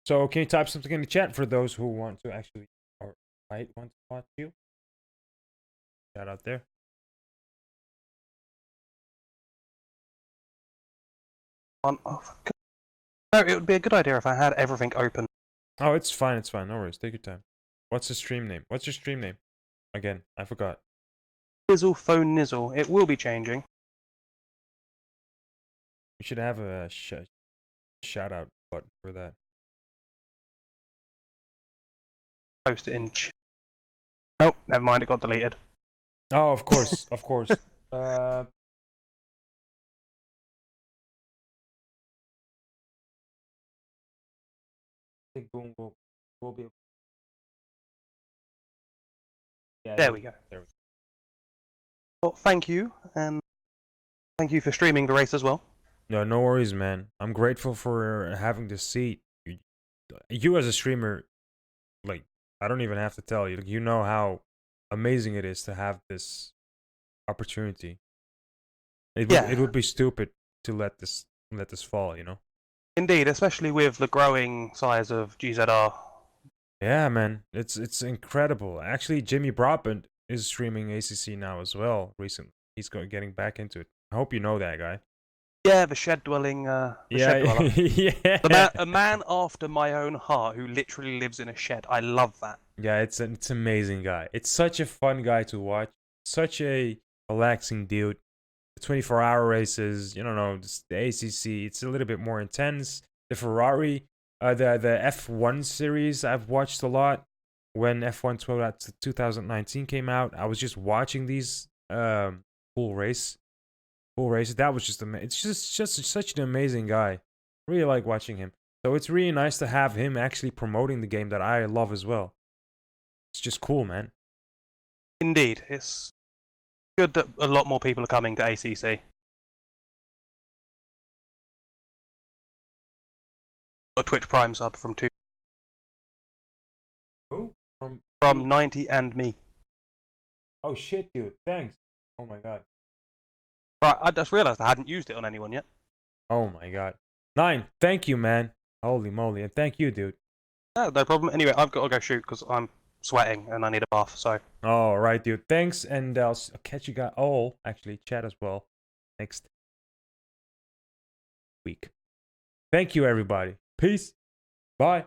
S1: So can you type something in the chat for those who want to actually or might want to watch you? Shout out there.
S7: Oh, no, it would be a good idea if I had everything open.
S1: Oh, it's fine. It's fine. No worries. Take your time. What's the stream name? What's your stream name? Again, I forgot.
S7: Nizzle phone nizzle. It will be changing.
S1: We should have a shout out button for that.
S7: Post it in. Oh, never mind. It got deleted.
S1: Oh, of course, of course. I think Boom will be. Yeah,
S7: There we go.
S1: There we go.
S7: Well, thank you, and thank you for streaming the race as well.
S1: No worries, man. I'm grateful for having this seat. You as a streamer, like, I don't even have to tell you. Like, you know how amazing it is to have this opportunity. It would be stupid to let this fall, you know.
S7: Indeed, especially with the growing size of GZR.
S1: Yeah, man, it's incredible. Actually, Jimmy Broadbent is streaming ACC now as well. Recently, he's getting back into it. I hope you know that guy.
S7: Yeah, the shed dwelling.
S1: Yeah, yeah.
S7: A man after my own heart who literally lives in a shed. I love that.
S1: Yeah, it's amazing guy. It's such a fun guy to watch. Such a relaxing dude. The 24-hour races, you don't know, the ACC. It's a little bit more intense. The Ferrari, the F1 series, I've watched a lot. When F1 2019 came out, I was just watching these full races. That was just it's just such an amazing guy. Really like watching him. So it's really nice to have him actually promoting the game that I love as well. It's just cool, man.
S7: Indeed, it's good that a lot more people are coming to ACC. A Twitch Prime sub from two.
S1: Who?
S7: From 90 and me.
S1: Oh shit, dude! Thanks. Oh my god.
S7: Right, I just realised I hadn't used it on anyone yet.
S1: Oh my god. 9. Thank you, man. Holy moly, and thank you, dude.
S7: No problem. Anyway, I've got to go shoot because I'm sweating and I need a bath. So.
S1: All right, dude. Thanks, and I'll catch you guys all. Actually, chat as well next week. Thank you, everybody. Peace. Bye.